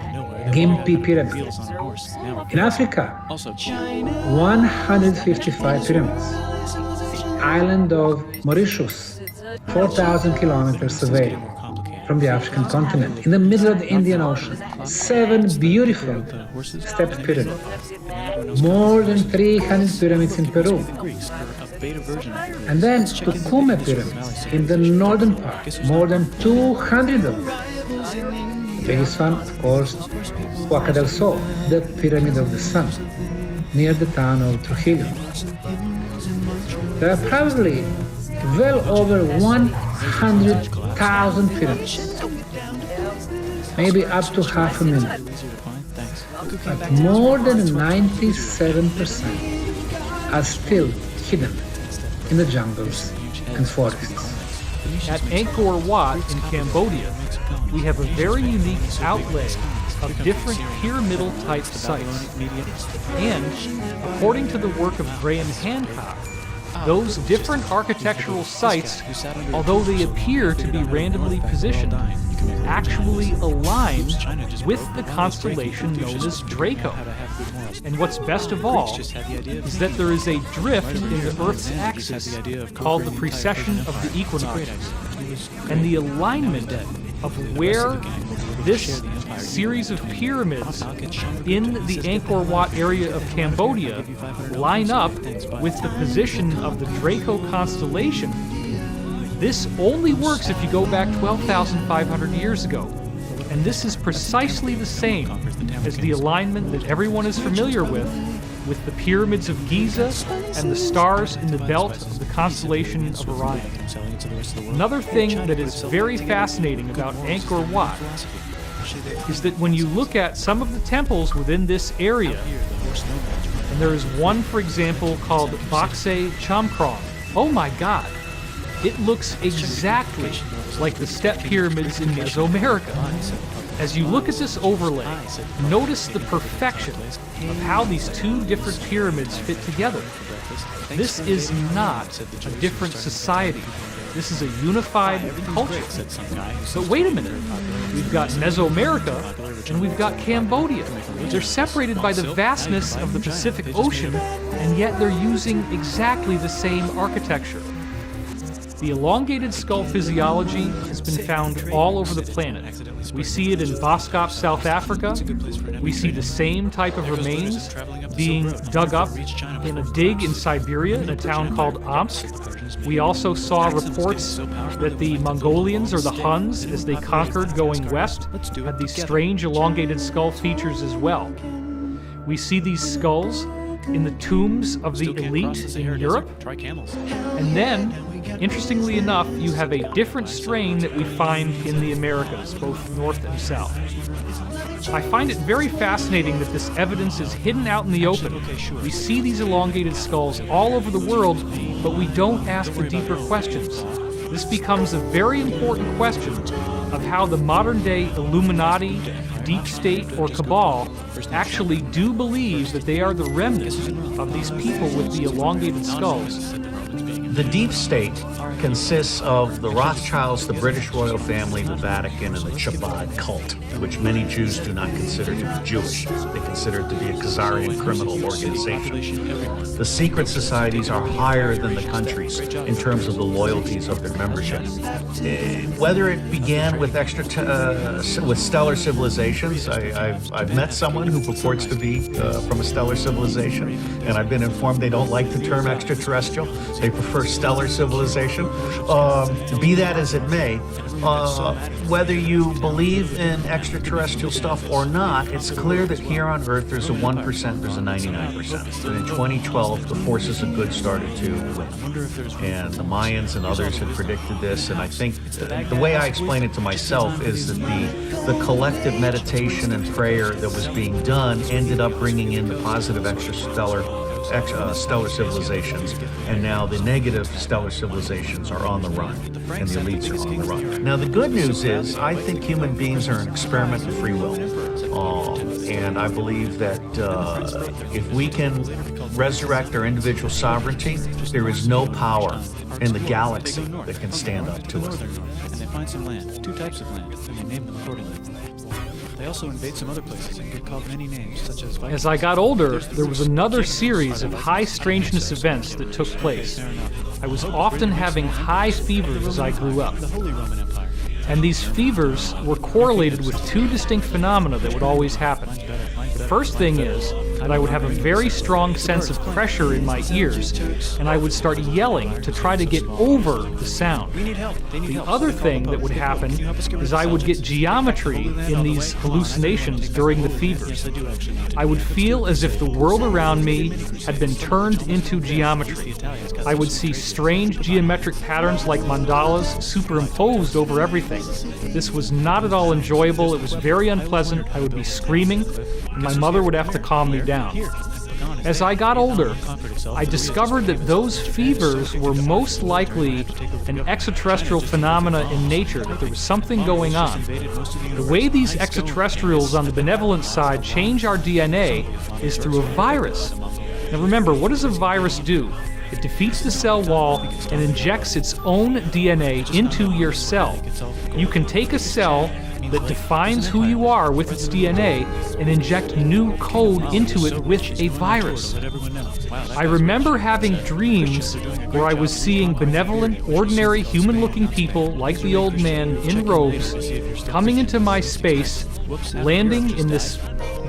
Gympie Pyramid. In Africa, 155 pyramids. Island of Mauritius, 4,000 kilometers away from the African continent, in the middle of the Indian Ocean. 7 beautiful stepped pyramids. More than 300 pyramids in Peru. And then Tukume pyramids in the northern part, more than 200 of them. The biggest one, of course, Huaca del Sol, the Pyramid of the Sun, near the town of Trujillo. There are probably well over 100,000 pyramids, maybe up to 500,000. But more than 97% are still hidden in the jungles and forests. At Angkor Wat in Cambodia, we have a very unique outlay of different pyramidal type sites. And according to the work of Graham Hancock, those different architectural sites, although they appear to be randomly positioned, actually align with the constellation known as Draco. And what's best of all is that there is a drift in the Earth's axis called the precession of the equinoxes. And the alignment of where this series of pyramids in the Angkor Wat area of Cambodia line up with the position of the Draco constellation. This only works if you go back 12,500 years ago. And this is precisely the same as the alignment that everyone is familiar with the pyramids of Giza and the stars in the belt of the constellation of Orion. Another thing that is very fascinating about Angkor Wat is that when you look at some of the temples within this area, and there is one, for example, called Bakse Chamkrong. Oh my God! It looks exactly like the step pyramids in Mesoamerica. As you look at this overlay, notice the perfection of how these 2 different pyramids fit together. This is not a different society. This is a unified culture. But wait a minute. We've got Mesoamerica and we've got Cambodia. They're separated by the vastness of the Pacific Ocean, and yet they're using exactly the same architecture. The elongated skull physiology has been found all over the planet. We see it in Boskop, South Africa. We see the same type of remains being dug up in a dig in Siberia in a town called Omsk. We also saw reports that the Mongolians or the Huns, as they conquered going west, had these strange elongated skull features as well. We see these skulls in the tombs of the elite in Europe. And then, interestingly enough, you have a different strain that we find in the Americas, both north and south. I find it very fascinating that this evidence is hidden out in the open. We see these elongated skulls all over the world, but we don't ask the deeper questions. This becomes a very important question of how the modern-day Illuminati, deep state, or cabal actually do believe that they are the remnants of these people with the elongated skulls. The deep state consists of the Rothschilds, the British royal family, the Vatican, and the Chabad cult, which many Jews do not consider to be Jewish. They consider it to be a Khazarian criminal organization. The secret societies are higher than the countries in terms of the loyalties of their membership. Whether it began with with stellar civilizations, I've met someone who purports to be from a stellar civilization, and I've been informed they don't like the term extraterrestrial. They prefer stellar civilization. Be that as it may, whether you believe in extraterrestrial stuff or not, it's clear that here on Earth there's a 1%, there's a 99%. And in 2012, the forces of good started to win. And the Mayans and others had predicted this, and I think the way I explain it to myself is that the collective meditation and prayer that was being done ended up bringing in the positive stellar civilizations, and now the negative stellar civilizations are on the run, and the elites are on the run. Now, the good news is, I think human beings are an experiment of free will, and I believe that if we can resurrect our individual sovereignty, there is no power in the galaxy that can stand up to us. And they find some land, 2 types of land, and they name them accordingly. They also invade some other places and get called many names, such as Vikings. As I got older, there was another series of high strangeness events that took place. I was often having high fevers as I grew up. The Holy Roman Empire. And these fevers were correlated with 2 distinct phenomena that would always happen. The first thing is that I would have a very strong sense of pressure in my ears, and I would start yelling to try to get over the sound. The other thing that would happen is I would get geometry in these hallucinations during the fevers. I would feel as if the world around me had been turned into geometry. I would see strange geometric patterns like mandalas superimposed over everything. This was not at all enjoyable. It was very unpleasant. I would be screaming, and my mother would have to calm me down. As I got older, I discovered that those fevers were most likely an extraterrestrial phenomena in nature, that there was something going on. The way these extraterrestrials on the benevolent side change our DNA is through a virus. Now remember, what does a virus do? It defeats the cell wall and injects its own DNA into your cell. You can take a cell that defines who you are with its DNA and inject new code into it with a virus. I remember having dreams where I was seeing benevolent, ordinary, human-looking people like the old man in robes coming into my space, landing in this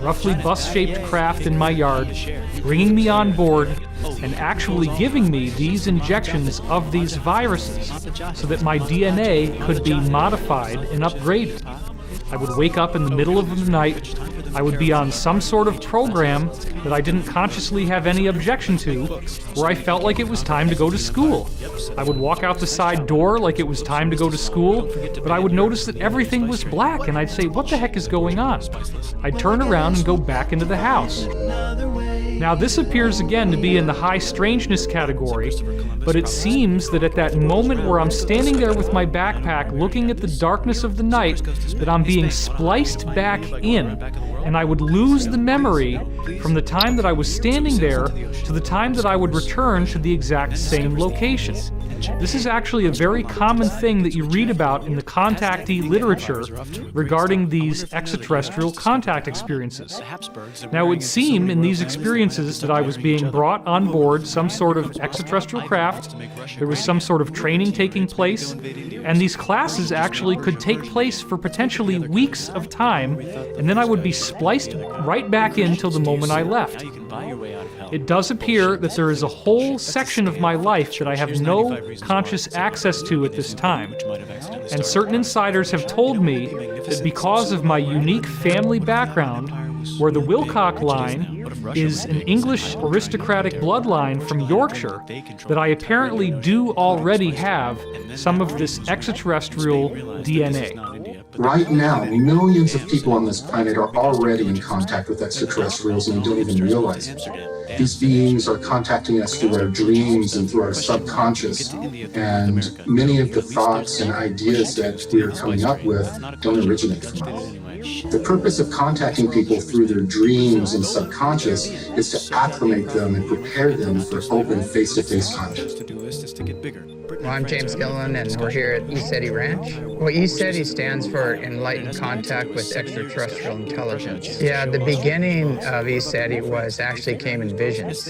roughly bus-shaped craft in my yard, bringing me on board, and actually giving me these injections of these viruses so that my DNA could be modified and upgraded. I would wake up in the middle of the night. I would be on some sort of program that I didn't consciously have any objection to, where I felt like it was time to go to school. I would walk out the side door like it was time to go to school, but I would notice that everything was black, and I'd say, what the heck is going on? I'd turn around and go back into the house. Now, this appears again to be in the high strangeness category, but it seems that at that moment where I'm standing there with my backpack looking at the darkness of the night, that I'm being spliced back in, and I would lose the memory from the time that I was standing there to the time that I would return to the exact same location. This is actually a very common thing that you read about in the contactee literature regarding these extraterrestrial contact experiences. Now, it would seem in these experiences that I was being brought on board some sort of extraterrestrial craft, there was some sort of training taking place, and these classes actually could take place for potentially weeks of time, and then I would be spliced right back in till the moment I left. It does appear that there is a whole section of my life that I have no conscious access to at this time, and certain insiders have told me that because of my unique family background, where the Wilcox line is an English aristocratic bloodline from Yorkshire, that I apparently do already have some of this extraterrestrial DNA. Right now, millions of people on this planet are already in contact with extraterrestrials and we don't even realize it. These beings are contacting us through our dreams and through our subconscious. And many of the thoughts and ideas that we are coming up with don't originate from us. The purpose of contacting people through their dreams and subconscious is to acclimate them and prepare them for open face-to-face contact. Well, I'm James Gillen, and we're here at Iddqd Ranch. Well, Iddqd stands for Enlightened Contact with Extraterrestrial Intelligence. Yeah, the beginning of Iddqd actually came in visions.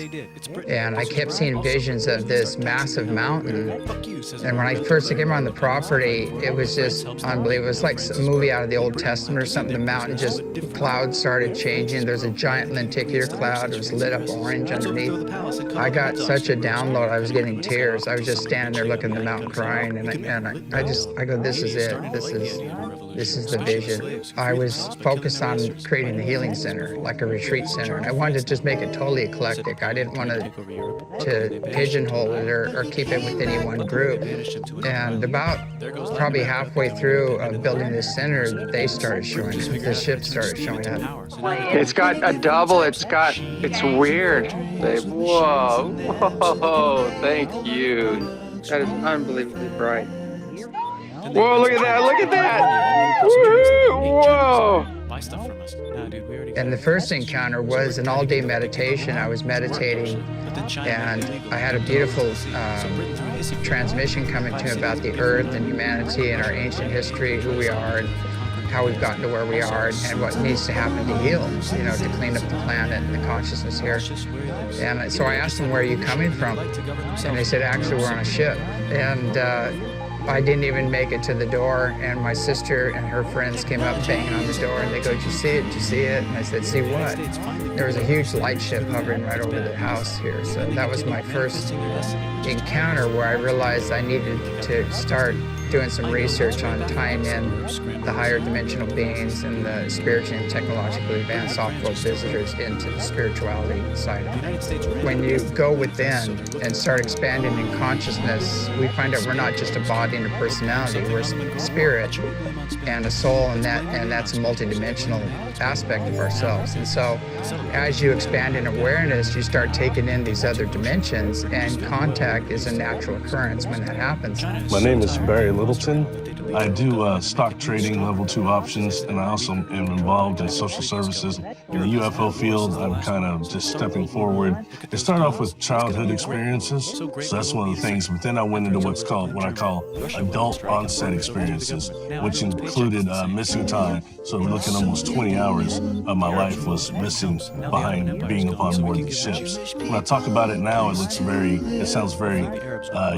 And I kept seeing visions of this massive mountain. And when I first came on the property, it was just unbelievable. It was like a movie out of the Old Testament or something. The mountain just, clouds started changing. There's a giant lenticular cloud. It was lit up orange underneath. I got such a download. I was getting tears. I was just standing there looking at the mountain crying, and I go, this is it. This is the vision. I was focused on creating a healing center, like a retreat center, and I wanted to just make it totally eclectic. I didn't want to pigeonhole it or keep it with any one group. And about probably halfway through building this center, they started showing up. The ships started showing up. It's got a double. It's weird. Whoa, thank you. That is unbelievably bright. Whoa, look at that, look at that! Whoa! Buy stuff from us. Nah, dude, we already And the first encounter was an all-day meditation. I was meditating, and I had a beautiful transmission coming to me about the Earth and humanity and our ancient history, who we are, and how we've gotten to where we are, and what needs to happen to heal, to clean up the planet and the consciousness here. And so I asked them, where are you coming from? And they said, actually, we're on a ship. And I didn't even make it to the door, and my sister and her friends came up banging on the door, and they go, did you see it? Did you see it? And I said, see what? There was a huge light ship hovering right over the house here. So that was my first encounter where I realized I needed to start doing some research on tying in the higher dimensional beings and the spiritually and technologically advanced off-world visitors into the spirituality side of it. When you go within and start expanding in consciousness, we find out we're not just a body and a personality, we're a spirit and a soul, and that's a multidimensional aspect of ourselves. And so as you expand in awareness, you start taking in these other dimensions, and contact is a natural occurrence when that happens. My name is Barry Littleton. I do stock trading, level 2 options, and I also am involved in social services. In the UFO field, I'm kind of just stepping forward. It started off with childhood experiences, so that's one of the things, but then I went into what I call adult onset experiences, which included missing time. So we're looking almost 20 hours of my life was missing behind being upon board the ships. When I talk about it now, it sounds very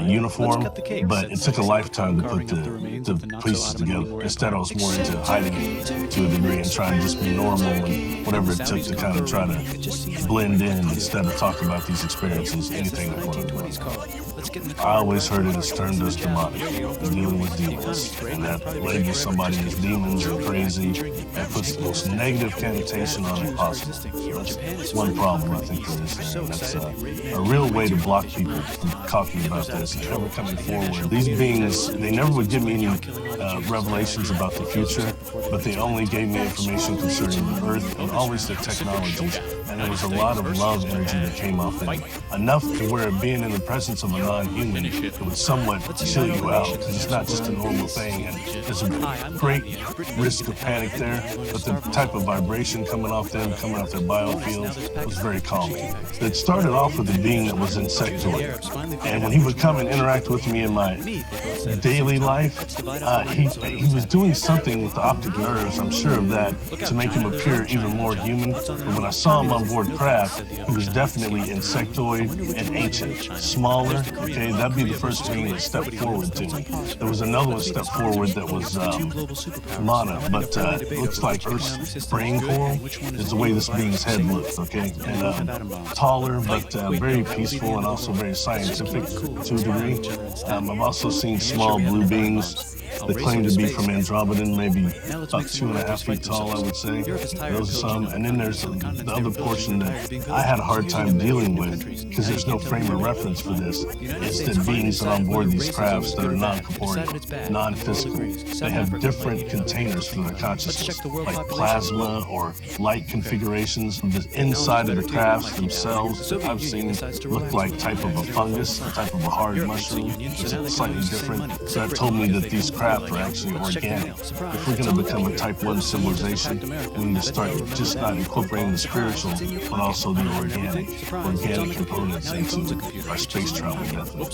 uniform, but it took a lifetime to put the pieces together. Instead, I was more into hiding it to a degree and trying to just be normal and whatever it took to kind of try to blend in instead of talking about these experiences, anything I wanted to do. I always heard it as termed as demonic, dealing with demons, and that labels somebody as demons or crazy and puts the most negative connotation on it possible. That's one problem I think there is, and that's a real way to block people from talking about this and ever coming forward. These beings, they never would give me any revelations about the future, but they only gave me information concerning the Earth and always the technologies. And there was a lot of love energy that came off them, enough to where being in the presence of a non-human, it would somewhat chill you out, because it's not just a normal thing, and there's a great risk of panic there, but the type of vibration coming off them, coming off their biofields, was very calming. It started off with a being that was insectoid, and when he would come and interact with me in my daily life, he was doing something with the optic nerves, I'm sure of that, to make him appear even more human. But when I saw him on board craft, he was definitely insectoid and ancient, smaller. Okay, that'd be the first thing that stepped forward to me. There was another one step forward that was Mana, but it looks like Earth's brain coral is the way this being's head looks, okay? And taller, but very peaceful and also very scientific to a degree. I've also seen small blue beings that claim to be from Andromedan, maybe about 2.5 feet tall, I would say. Those are some. And then there's the other portion that I had a hard time dealing with, because there's no frame of reference for this, is that beings that are on board these crafts that are non-corporeal, non-physical, they have different containers for their consciousness, like plasma or light configurations. The inside of the crafts themselves that I've seen look like type of a fungus, type of a hard mushroom. It's slightly different. So that told me that these craft are actually organic. If we're going to become a type 1 civilization, we need to start just not incorporating the spiritual, but also the organic components into our space travel method.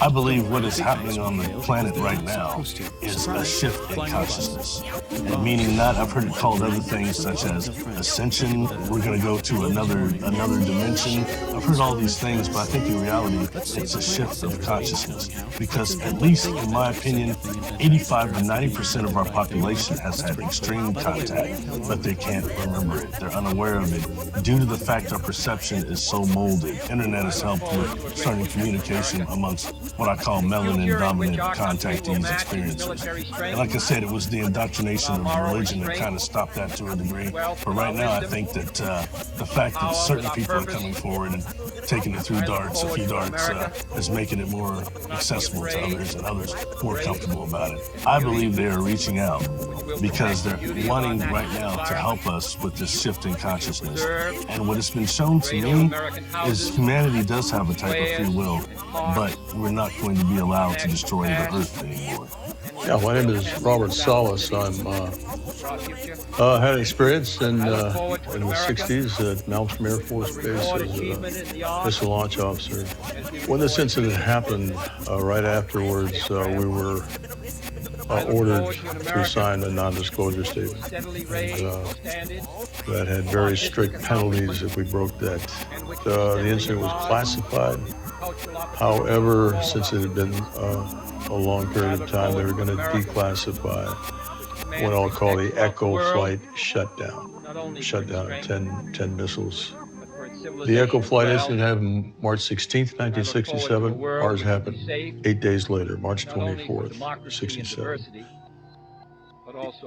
I believe what is happening on the planet right now is a shift in consciousness. And meaning not, I've heard it called other things such as ascension, we're going to go to another dimension. I've heard all these things, but I think in reality, it's a shift of consciousness. Because at least, in my opinion, 85 to 90% of our population has had extreme contact, but they can't remember it. They're unaware of it due to the fact our perception is so molded. Internet has helped with starting communication amongst what I call melanin-dominant contactees experiences. And like I said, it was the indoctrination of religion that kind of stopped that to a degree. But right now, I think that the fact that certain people are coming forward and taking it through darts, a few darts, is making it more accessible to others and others more comfortable about it. I believe they are reaching out because they're wanting right now to help us with this shift in consciousness. And what has been shown to me is humanity does have a type of free will, but we're not going to be allowed to destroy the earth anymore. Yeah, my name is Robert Salas. I had experience in the 60s at Malmstrom Air Force Base as a missile launch officer. When this incident happened, right afterwards, we were ordered to sign a non-disclosure statement. And, that had very strict penalties if we broke that. The incident was classified. However, since it had been a long period of time, they were going to declassify what I'll call the Echo flight shutdown of 10 missiles. The Echo flight incident happened March 16th, 1967. Ours happened 8 days later, March 24th, 67.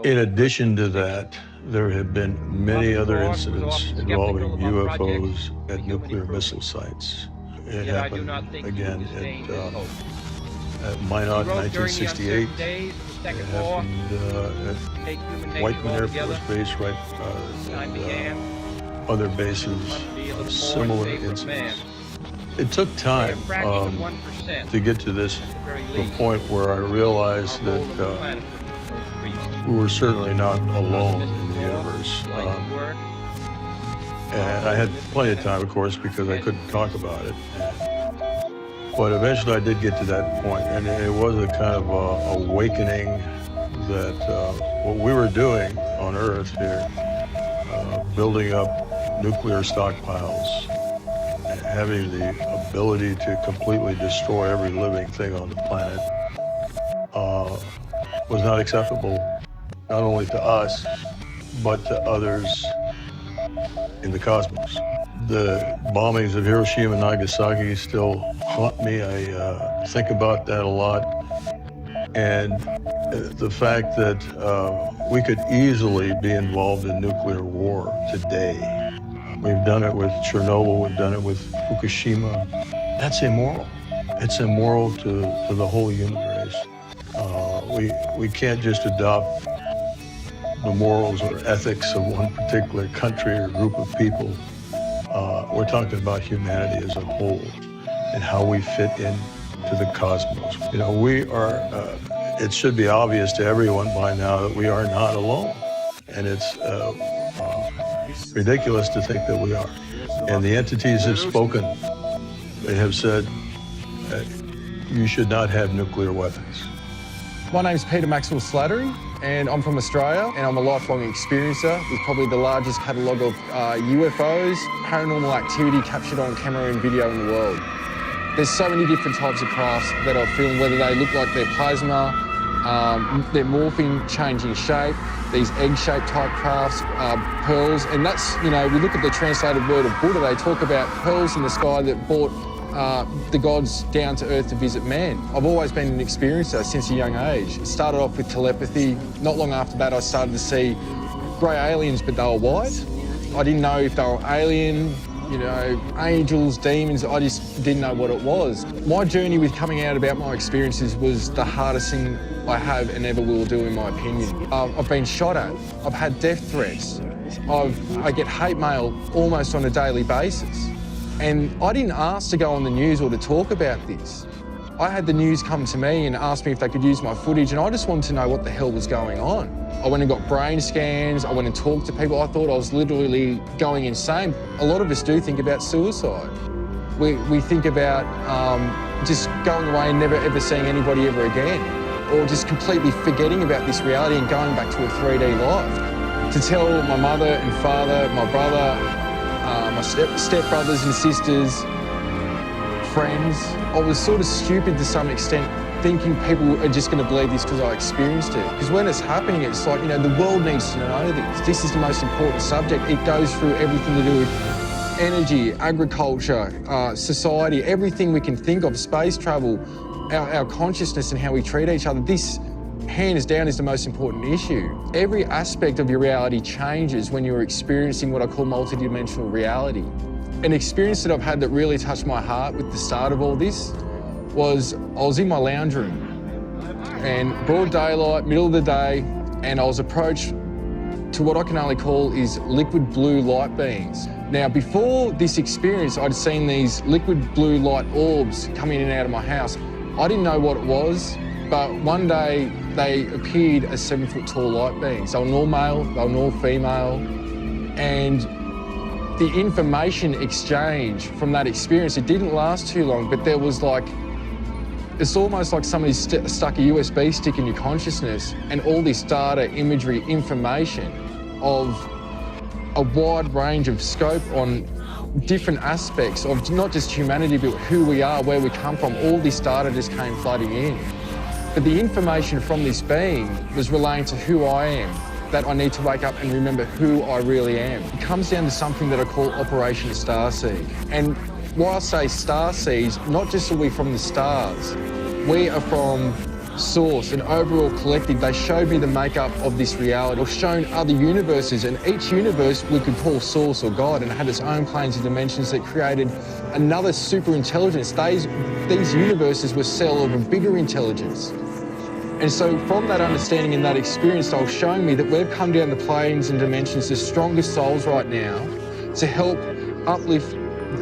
In addition to that, there have been many other incidents involving UFOs at nuclear missile sites. It happened again at Minot in 1968. It happened at Whiteman Air Force Base, and other bases of similar incidents. It took time to get to the point where I realized that we were certainly not alone in the universe. And I had plenty of time, of course, because I couldn't talk about it. But eventually I did get to that point, and it was a kind of awakening that what we were doing on Earth here, building up nuclear stockpiles, and having the ability to completely destroy every living thing on the planet, was not acceptable, not only to us, but to others in the cosmos. The bombings of Hiroshima and Nagasaki still haunt me. I think about that a lot. And the fact that we could easily be involved in nuclear war today. We've done it with Chernobyl, we've done it with Fukushima. That's immoral. It's immoral to the whole human race. We can't just adopt the morals or ethics of one particular country or group of people. We're talking about humanity as a whole and how we fit into the cosmos. You know, we are, it should be obvious to everyone by now that we are not alone. And it's ridiculous to think that we are. And the entities have spoken. They have said that you should not have nuclear weapons. My name's Peter Maxwell Slattery, and I'm from Australia, and I'm a lifelong experiencer with probably the largest catalogue of UFOs, paranormal activity captured on camera and video in the world. There's so many different types of crafts that I've filmed, whether they look like they're plasma, they're morphing, changing shape, these egg-shaped type crafts, pearls, and that's, you know, we look at the translated word of Buddha, they talk about pearls in the sky that brought the gods down to earth to visit man. I've always been an experiencer since a young age. It started off with telepathy. Not long after that, I started to see grey aliens, but they were white. I didn't know if they were alien, you know, angels, demons. I just didn't know what it was. My journey with coming out about my experiences was the hardest thing I have and ever will do, in my opinion. I've been shot at. I've had death threats. I get hate mail almost on a daily basis. And I didn't ask to go on the news or to talk about this. I had the news come to me and ask me if they could use my footage, and I just wanted to know what the hell was going on. I went and got brain scans, I went and talked to people. I thought I was literally going insane. A lot of us do think about suicide. We think about just going away and never ever seeing anybody ever again, or just completely forgetting about this reality and going back to a 3D life. To tell my mother and father, my brother, my stepbrothers and sisters, friends, I was sort of stupid to some extent, thinking people are just going to believe this because I experienced it. Because when it's happening, it's like, you know, the world needs to know this. This is the most important subject. It goes through everything to do with energy, agriculture, society, everything we can think of, space travel, our consciousness and how we treat each other. This, hands down, is the most important issue. Every aspect of your reality changes when you're experiencing what I call multidimensional reality. An experience that I've had that really touched my heart with the start of all this was I was in my lounge room and broad daylight, middle of the day, and I was approached to what I can only call is liquid blue light beings. Now, before this experience, I'd seen these liquid blue light orbs coming in and out of my house. I didn't know what it was, but one day they appeared as 7 foot tall light beings. They were all male, they were all female, and the information exchange from that experience, it didn't last too long, but there was like, it's almost like somebody stuck a USB stick in your consciousness and all this data, imagery, information of a wide range of scope on different aspects of not just humanity, but who we are, where we come from. All this data just came flooding in. But the information from this being was relating to who I am, that I need to wake up and remember who I really am. It comes down to something that I call Operation Starseed. And why I say starseeds, not just are we from the stars, we are from Source, an overall collective. They showed me the makeup of this reality, or shown other universes, and each universe we could call Source or God, and it had its own planes and dimensions that created another super intelligence. These universes were cell of a bigger intelligence. And so from that understanding and that experience, they were showing me that we've come down the planes and dimensions, the strongest souls right now, to help uplift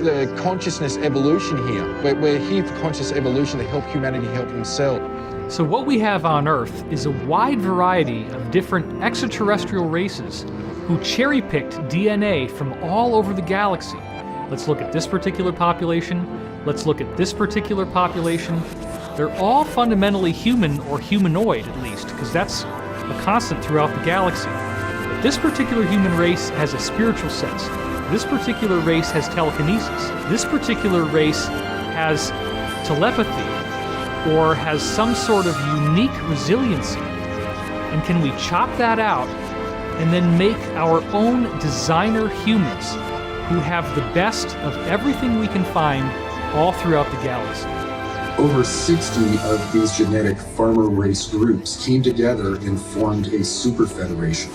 the consciousness evolution here. We're here for conscious evolution to help humanity help themselves. So what we have on Earth is a wide variety of different extraterrestrial races who cherry-picked DNA from all over the galaxy. Let's look at this particular population. Let's look at this particular population. They're all fundamentally human, or humanoid at least, because that's a constant throughout the galaxy. But this particular human race has a spiritual sense. This particular race has telekinesis. This particular race has telepathy, or has some sort of unique resiliency. And can we chop that out and then make our own designer humans who have the best of everything we can find all throughout the galaxy? Over 60 of these genetic farmer race groups came together and formed a super federation.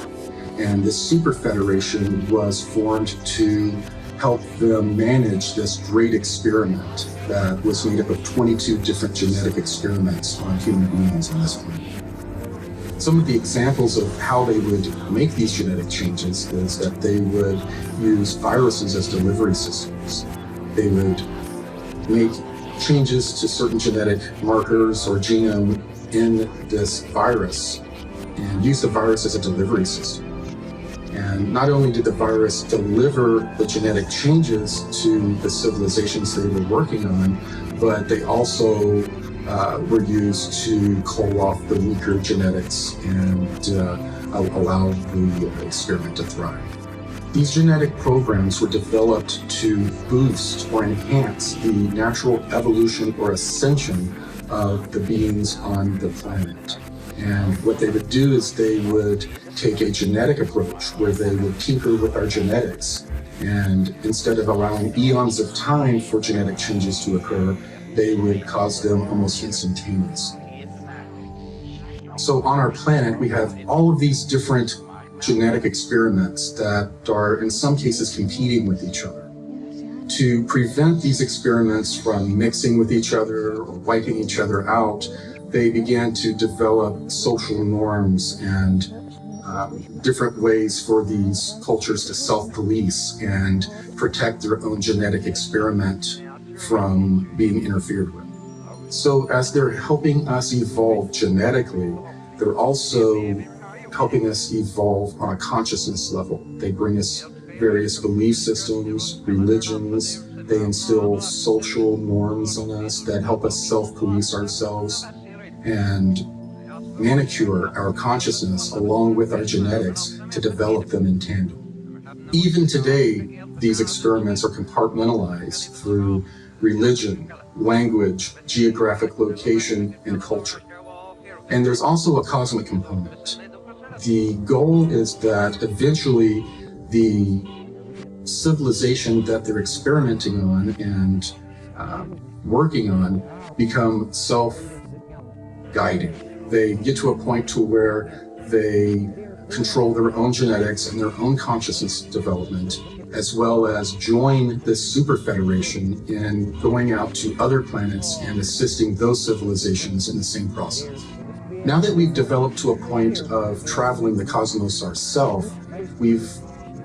And this super federation was formed to help them manage this great experiment that was made up of 22 different genetic experiments on human beings on this planet. Some of the examples of how they would make these genetic changes is that they would use viruses as delivery systems. They would make changes to certain genetic markers or genome in this virus and use the virus as a delivery system. And not only did the virus deliver the genetic changes to the civilizations they were working on, but they also were used to call off the weaker genetics and allow the experiment to thrive. These genetic programs were developed to boost or enhance the natural evolution or ascension of the beings on the planet. And what they would do is they would take a genetic approach where they would tinker with our genetics And instead of allowing eons of time for genetic changes to occur, they would cause them almost instantaneously. So on our planet, we have all of these different genetic experiments that are in some cases competing with each other. To prevent these experiments from mixing with each other or wiping each other out, they began to develop social norms and different ways for these cultures to self-police and protect their own genetic experiment from being interfered with. So as they're helping us evolve genetically, they're also helping us evolve on a consciousness level. They bring us various belief systems, religions. They instill social norms in us that help us self-police ourselves and manicure our consciousness along with our genetics to develop them in tandem. Even today, these experiments are compartmentalized through religion, language, geographic location, and culture. And there's also a cosmic component. The goal is that eventually the civilization that they're experimenting on and working on become self-guiding. They get to a point to where they control their own genetics and their own consciousness development, as well as join this super federation in going out to other planets and assisting those civilizations in the same process. Now that we've developed to a point of traveling the cosmos ourselves, we've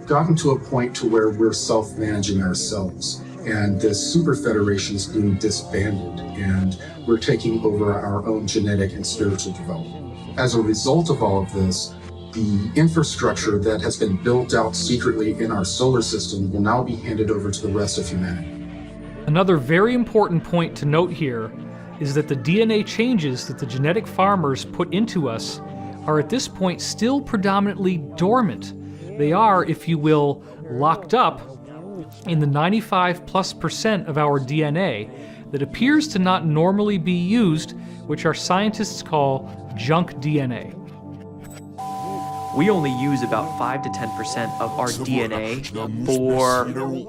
gotten to a point to where we're self-managing ourselves, and this super federation is being disbanded, and we're taking over our own genetic and spiritual development. As a result of all of this, the infrastructure that has been built out secretly in our solar system will now be handed over to the rest of humanity. Another very important point to note here is that the DNA changes that the genetic farmers put into us are at this point still predominantly dormant. They are, if you will, locked up in the 95+% of our DNA that appears to not normally be used, which our scientists call junk DNA. We only use about 5 to 10% of our DNA for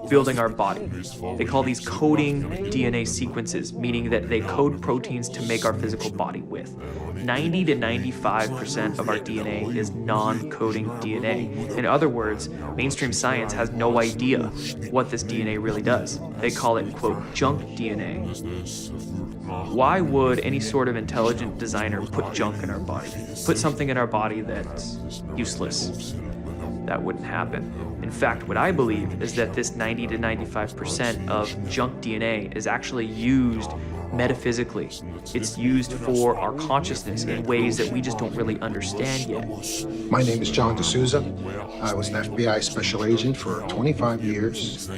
building our body. They call these coding DNA sequences, meaning that they code proteins to make our physical body with. 90 to 95% of our DNA is non-coding DNA. In other words, mainstream science has no idea what this DNA really does. They call it, quote, junk DNA. Why would any sort of intelligent designer put junk in our body? Put something in our body that's useless? That wouldn't happen. In fact, what I believe is that this 90 to 95% of junk DNA is actually used metaphysically. It's used for our consciousness in ways that we just don't really understand yet. My name is John D'Souza. I was an FBI special agent for 25 years.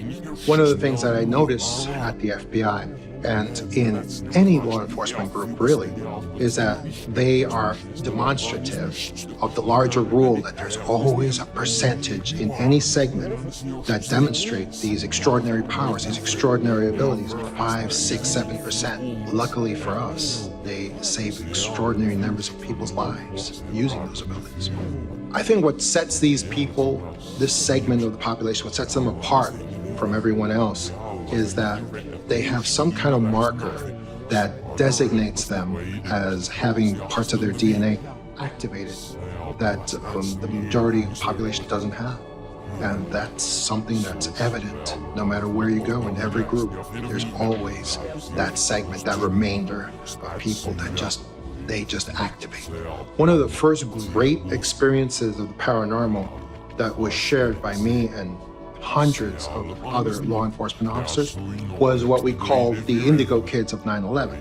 One of the things that I noticed at the FBI, and in any law enforcement group really, is that they are demonstrative of the larger rule that there's always a percentage in any segment that demonstrates these extraordinary powers, these extraordinary abilities, 5, 6, 7%. Luckily for us, they save extraordinary numbers of people's lives using those abilities. I think what sets these people, this segment of the population, what sets them apart from everyone else is that they have some kind of marker that designates them as having parts of their DNA activated that the majority of the population doesn't have. And that's something that's evident no matter where you go in every group. There's always that segment, that remainder of people that they just activate. One of the first great experiences of the paranormal that was shared by me and hundreds of other law enforcement officers was what we called the Indigo Kids of 9/11.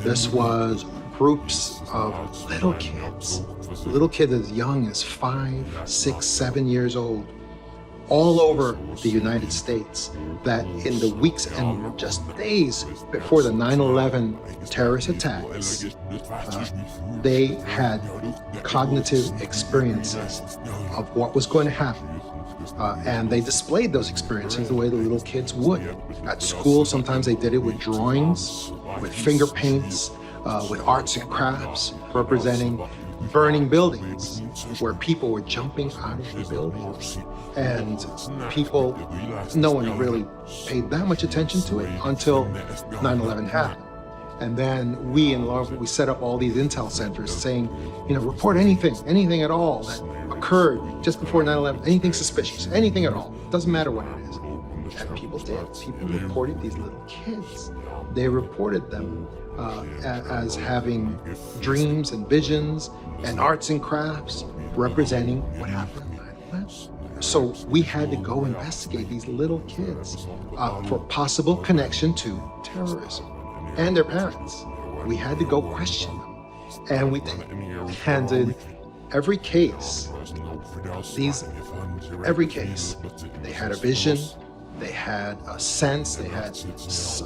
This was groups of little kids as young as 5, 6, 7 years old, all over the United States, that in the weeks and just days before the 9/11 terrorist attacks, they had cognitive experiences of what was going to happen. And they displayed those experiences the way the little kids would. At school, sometimes they did it with drawings, with finger paints, with arts and crafts, representing burning buildings where people were jumping out of the buildings. And people, no one really paid that much attention to it until 9/11 happened. And then we set up all these intel centers saying, report anything at all that occurred just before 9/11, anything suspicious, anything at all, doesn't matter what it is. And people did. People reported these little kids. They reported them as having dreams and visions and arts and crafts representing what happened on 9/11. So we had to go investigate these little kids for possible connection to terrorism and their parents. We had to go question them. And we did. And in every case, they had a vision, they had a sense, they had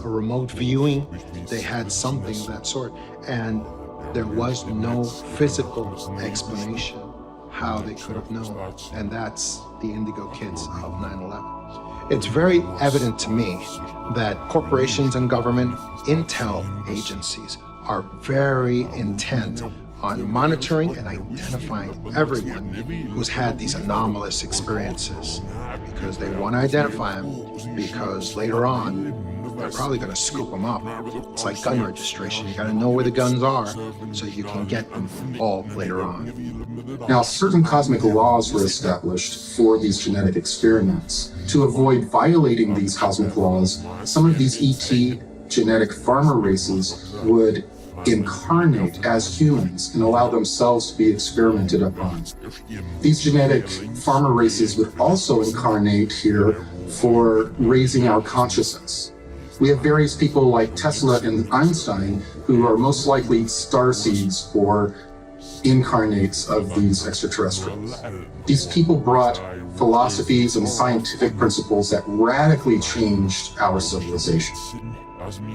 a remote viewing, they had something of that sort. And there was no physical explanation how they could have known. And that's the Indigo kids of 9/11. It's very evident to me that corporations and government intel agencies are very intent on monitoring and identifying everyone who's had these anomalous experiences, because they want to identify them, because later on they're probably going to scoop them up. It's like gun registration. You got to know where the guns are so you can get them all later on. Now, certain cosmic laws were established for these genetic experiments. To avoid violating these cosmic laws, some of these ET genetic farmer races would incarnate as humans and allow themselves to be experimented upon. These genetic farmer races would also incarnate here for raising our consciousness. We have various people like Tesla and Einstein who are most likely starseeds or incarnates of these extraterrestrials. These people brought philosophies and scientific principles that radically changed our civilization.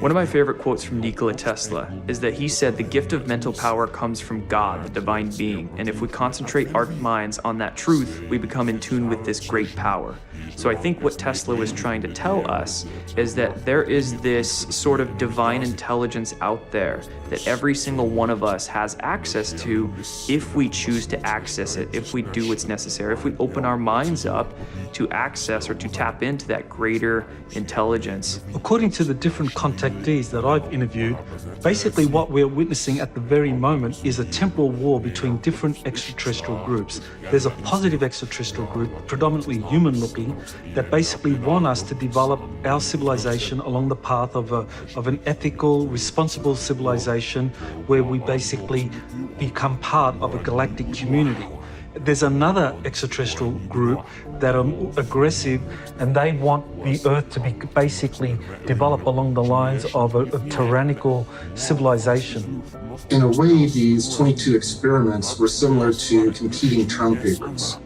One of my favorite quotes from Nikola Tesla is that he said the gift of mental power comes from God, the divine being, and if we concentrate our minds on that truth, we become in tune with this great power. So I think what Tesla was trying to tell us is that there is this sort of divine intelligence out there that every single one of us has access to if we choose to access it, if we do what's necessary, if we open our minds up to access or to tap into that greater intelligence. According to the different contactees that I've interviewed, basically what we're witnessing at the very moment is a temporal war between different extraterrestrial groups. There's a positive extraterrestrial group, predominantly human-looking, that basically want us to develop our civilization along the path of an ethical, responsible civilization where we basically become part of a galactic community. There's another extraterrestrial group that are aggressive, and they want the Earth to be basically develop along the lines of a tyrannical civilization. In a way, these 22 experiments were similar to competing term papers.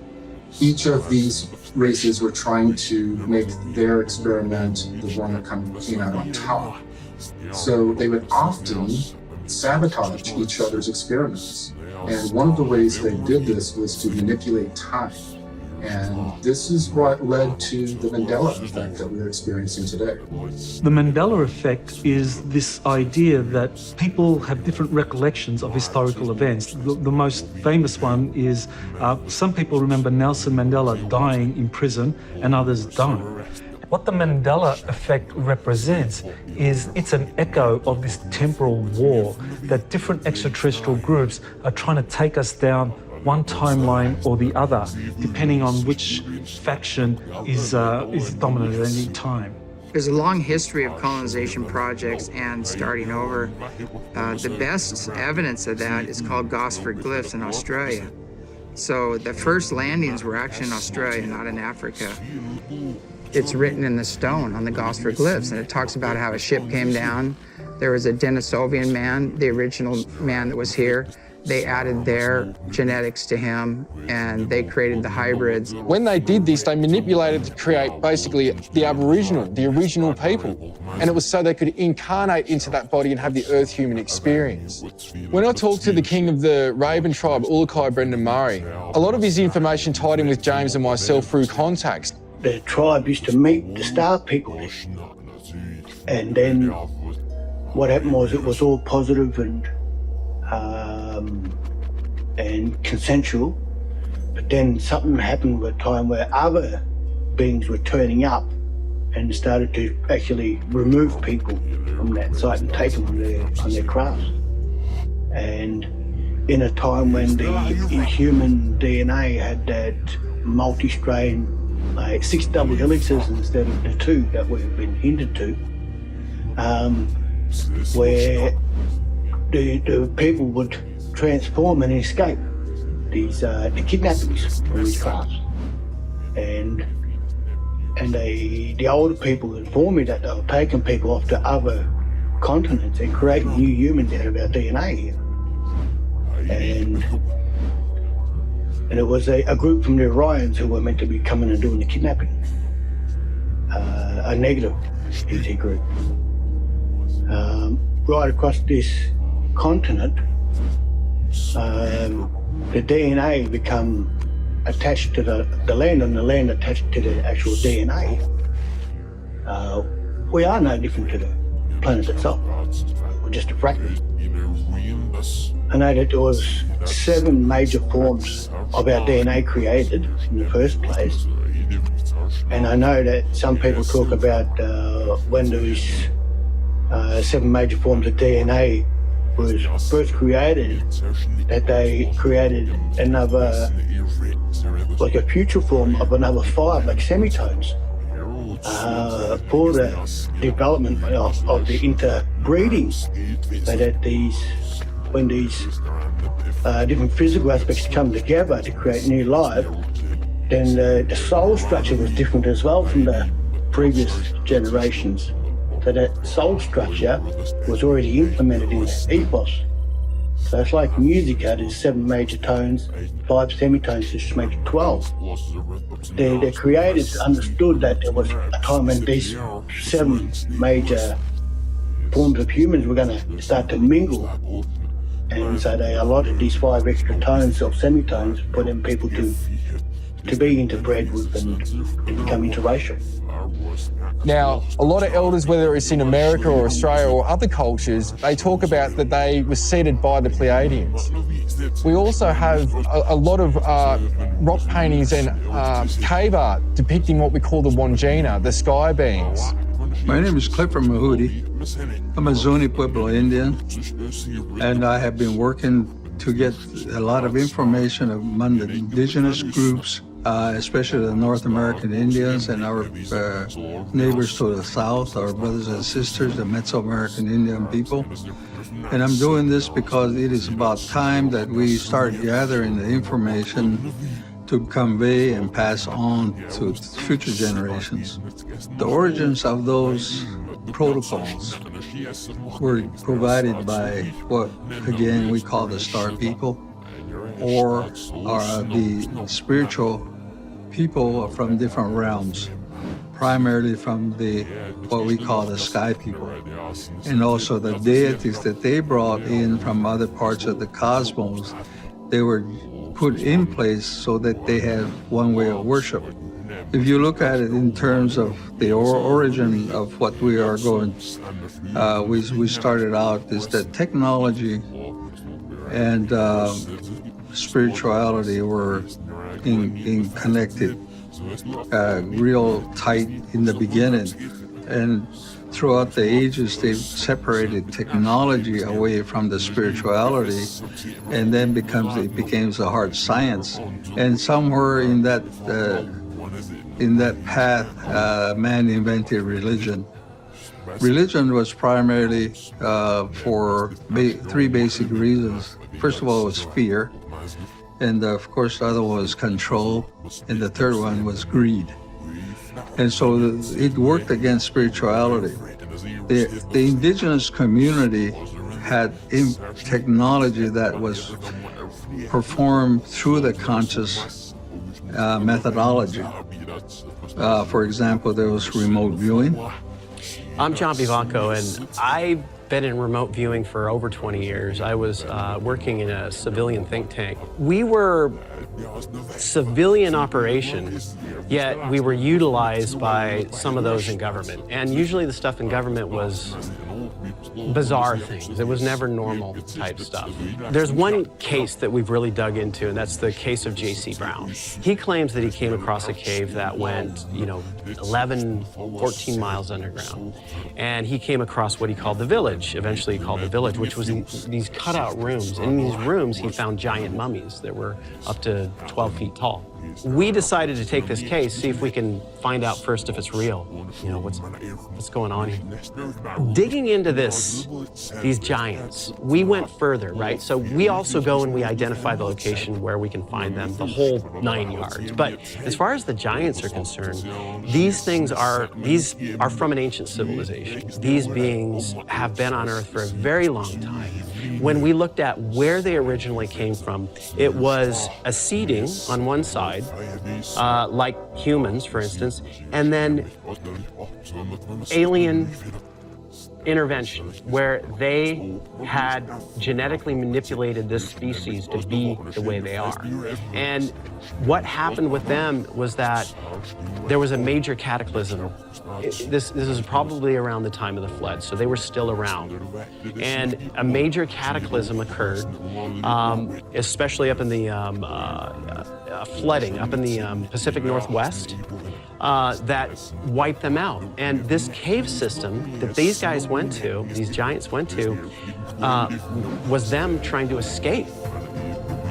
Each of these races were trying to make their experiment the one that came out on top. So they would often sabotage each other's experiments. And one of the ways they did this was to manipulate time. And this is what led to the Mandela effect that we're experiencing today. The Mandela effect is this idea that people have different recollections of historical events. The most famous one is some people remember Nelson Mandela dying in prison and others don't. What the Mandela effect represents is it's an echo of this temporal war that different extraterrestrial groups are trying to take us down one timeline or the other, depending on which faction is dominant at any time. There's a long history of colonization projects and starting over. The best evidence of that is called Gosford glyphs in Australia. So the first landings were actually in Australia, not in Africa. It's written in the stone on the Gosford glyphs, and it talks about how a ship came down. There was a Denisovian man, the original man that was here. They added their genetics to him, and they created the hybrids. When they did this, they manipulated to create basically the Aboriginal, the original people. And it was so they could incarnate into that body and have the Earth human experience. When I talked to the king of the Raven tribe, Brendan Murray, a lot of his information tied in with James and myself through contacts. The tribe used to meet the star people, and then what happened was it was all positive, and and consensual. But then something happened at a time where other beings were turning up and started to actually remove people from that site and take them on their crafts. And in a time when the human DNA had that multi-strain, like 6 double helixes instead of the 2 that we've been hinted to, where the people would transform and escape the kidnappings from these crafts. And the older people informed me that they were taking people off to other continents and creating new humans out of our DNA here. And it was a group from the Orions who were meant to be coming and doing the kidnapping. A negative ET group. Right across this continent, the DNA become attached to the land, and the land attached to the actual DNA. We are no different to the planet itself. We're just a fragment. I know that there was 7 major forms of our DNA created in the first place. And I know that some people talk about when those 7 major forms of DNA was first created, that they created another, like a future form of another 5, like semitones, for the development of the interbreeding, so that when these different physical aspects come together to create new life, then the soul structure was different as well from the previous generations. So that soul structure was already implemented in the ethos. So it's like music, there's 7 major tones, 5 semitones, just make it 12. The creators understood that there was a time when these 7 major forms of humans were going to start to mingle. And so they allotted these 5 extra tones or semitones for them people to be interbred with and to become interracial. Now, a lot of elders, whether it's in America or Australia or other cultures, they talk about that they were seeded by the Pleiadians. We also have a lot of rock paintings and cave art depicting what we call the Wandjina, the sky beings. My name is Clifford Mahudi. I'm a Zuni Pueblo Indian, and I have been working to get a lot of information among the indigenous groups, especially the North American Indians and our neighbors to the south, our brothers and sisters, the Mesoamerican Indian people. And I'm doing this because it is about time that we start gathering the information to convey and pass on to future generations. The origins of those protocols were provided by what, again, we call the star people, or the spiritual people from different realms, primarily from what we call the sky people, and also the deities that they brought in from other parts of the cosmos. They were put in place so that they had one way of worship. If you look at it in terms of the origin of what we are going, we started out is that technology and spirituality were in connected, real tight in the beginning. And throughout the ages, they've separated technology away from the spirituality, and then it became the hard science. And somewhere in that path, man invented religion. Religion was primarily for 3 basic reasons. First of all, it was fear. And of course, the other one was control. And the third one was greed. And so it worked against spirituality. The indigenous community had technology that was performed through the conscious methodology. For example, there was remote viewing. I'm John Vivanco, and I've been in remote viewing for over 20 years. I was working in a civilian think tank. We were civilian operation, yet we were utilized by some of those in government. And usually the stuff in government was bizarre things. It was never normal type stuff. There's one case that we've really dug into, and that's the case of J.C. Brown. He claims that he came across a cave that went, 11, 14 miles underground. And he came across what he called the village, eventually he called the village, which was these cutout rooms. And in these rooms, he found giant mummies that were up to 12 feet tall. We decided to take this case, see if we can find out first if it's real. What's going on here? Digging into these giants, we went further, right? So we also go and we identify the location where we can find them, the whole 9 yards. But as far as the giants are concerned, these are from an ancient civilization. These beings have been on Earth for a very long time. When we looked at where they originally came from, it was a seeding on one side, like humans, for instance, and then alien intervention, where they had genetically manipulated this species to be the way they are. And what happened with them was that there was a major cataclysm. This is probably around the time of the flood, so they were still around. And a major cataclysm occurred, especially up in the flooding, up in the Pacific Northwest, that wiped them out. And this cave system that these guys went to, these giants went to, was them trying to escape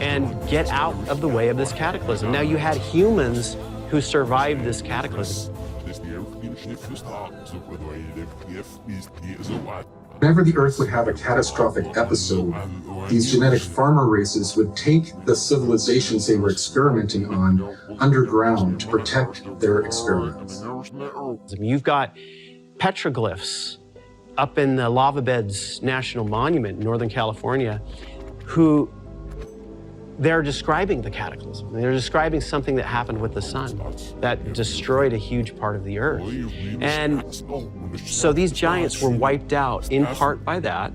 and get out of the way of this cataclysm. Now you had humans who survived this cataclysm. Whenever the Earth would have a catastrophic episode, these genetic farmer races would take the civilizations they were experimenting on underground to protect their experiments. You've got petroglyphs up in the Lava Beds National Monument in Northern California who they're describing the cataclysm. They're describing something that happened with the sun that destroyed a huge part of the Earth. And so these giants were wiped out in part by that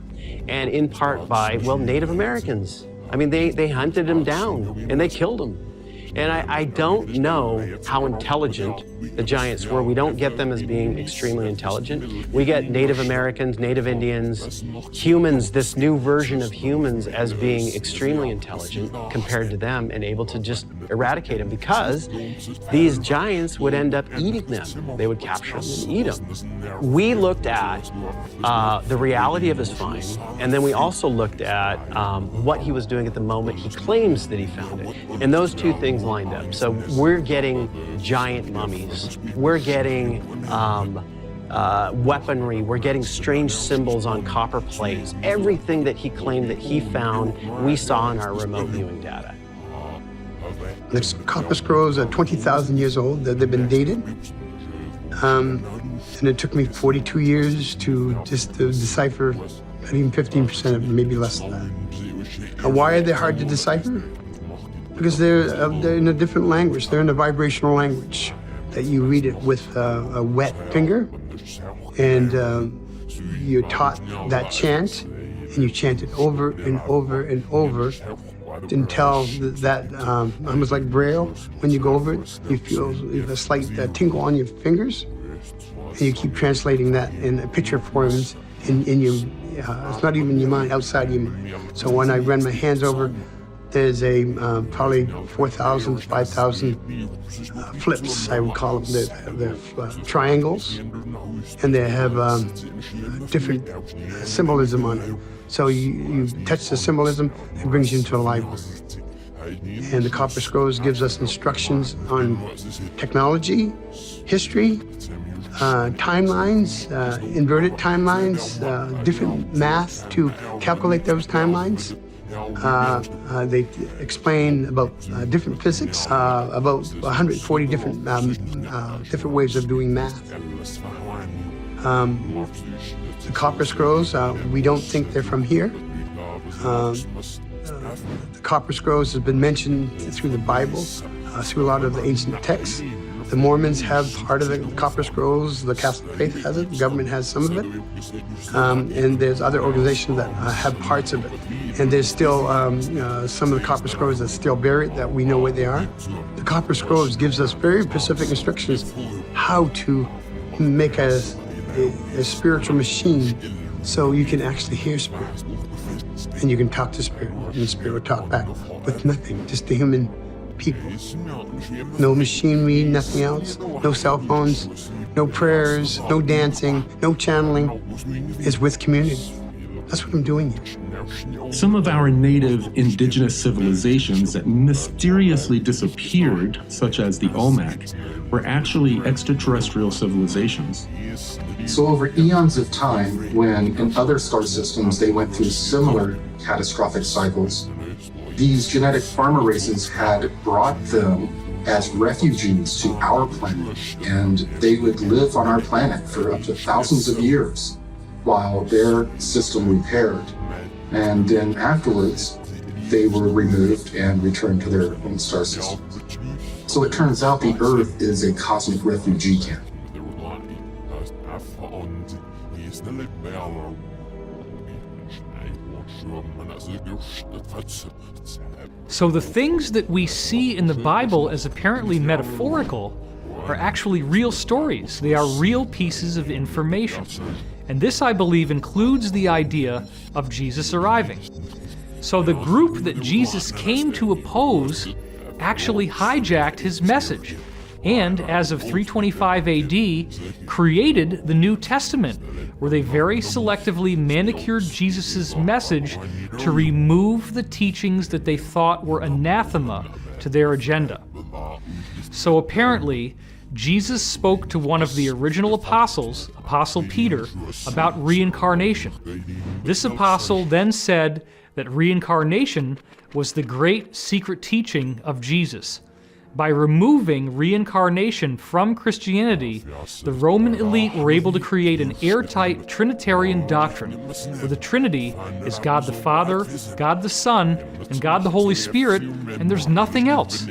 and in part by, Native Americans. I mean, they hunted them down and they killed them. And I don't know how intelligent the giants were. We don't get them as being extremely intelligent. We get Native Americans, Native Indians, humans, this new version of humans as being extremely intelligent compared to them and able to just eradicate them because these giants would end up eating them. They would capture them and eat them. We looked at the reality of his find, and then we also looked at what he was doing at the moment he claims that he found it. And those two things lined up. So we're getting giant mummies. We're getting weaponry. We're getting strange symbols on copper plates. Everything that he claimed that he found, we saw in our remote viewing data. There's copper scrolls are 20,000 years old. They've been dated. And it took me 42 years to just decipher not even 15% of it, maybe less than that. Why are they hard to decipher? Because they're in a different language. They're in a vibrational language that you read it with a wet finger, and you're taught that chant, and you chant it over and over and over until that almost like Braille. When you go over it, you feel a slight tingle on your fingers, and you keep translating that in a picture forms in your. It's not even in your mind, outside your mind. So when I run my hands over, there's a probably 4,000, 5,000 flips, I would call them. They're triangles, and they have different symbolism on it. So you touch the symbolism, it brings you into a library. And the Copper Scrolls gives us instructions on technology, history, timelines, inverted timelines, different math to calculate those timelines. They explain about different physics, about 140 different different ways of doing math. The Copper Scrolls, we don't think they're from here. The Copper Scrolls has been mentioned through the Bible, through a lot of the ancient texts. The Mormons have part of the Copper Scrolls, the Catholic faith has it, the government has some of it, and there's other organizations that have parts of it. And there's still some of the Copper Scrolls that's still buried that we know where they are. The Copper Scrolls gives us very specific instructions how to make a spiritual machine So you can actually hear spirit. And you can talk to spirit, and the spirit will talk back with nothing, just the human people. No machinery, nothing else. No cell phones, no prayers, no dancing, no channeling. It's with community. That's what I'm doing here. Some of our native indigenous civilizations that mysteriously disappeared, such as the Olmec, were actually extraterrestrial civilizations. So over eons of time, when in other star systems they went through similar catastrophic cycles, these genetic farmer races had brought them as refugees to our planet, and they would live on our planet for up to thousands of years while their system repaired. And then afterwards, they were removed and returned to their own star system. So it turns out the Earth is a cosmic refugee camp. So the things that we see in the Bible as apparently metaphorical are actually real stories. They are real pieces of information. And this, I believe, includes the idea of Jesus arriving. So the group that Jesus came to oppose actually hijacked his message, and as of 325 AD, created the New Testament, where they very selectively manicured Jesus' message to remove the teachings that they thought were anathema to their agenda. So apparently, Jesus spoke to one of the original apostles, Apostle Peter, about reincarnation. This apostle then said that reincarnation was the great secret teaching of Jesus. By removing reincarnation from Christianity, the Roman elite were able to create an airtight Trinitarian doctrine, where the Trinity is God the Father, God the Son, and God the Holy Spirit, and there's nothing else.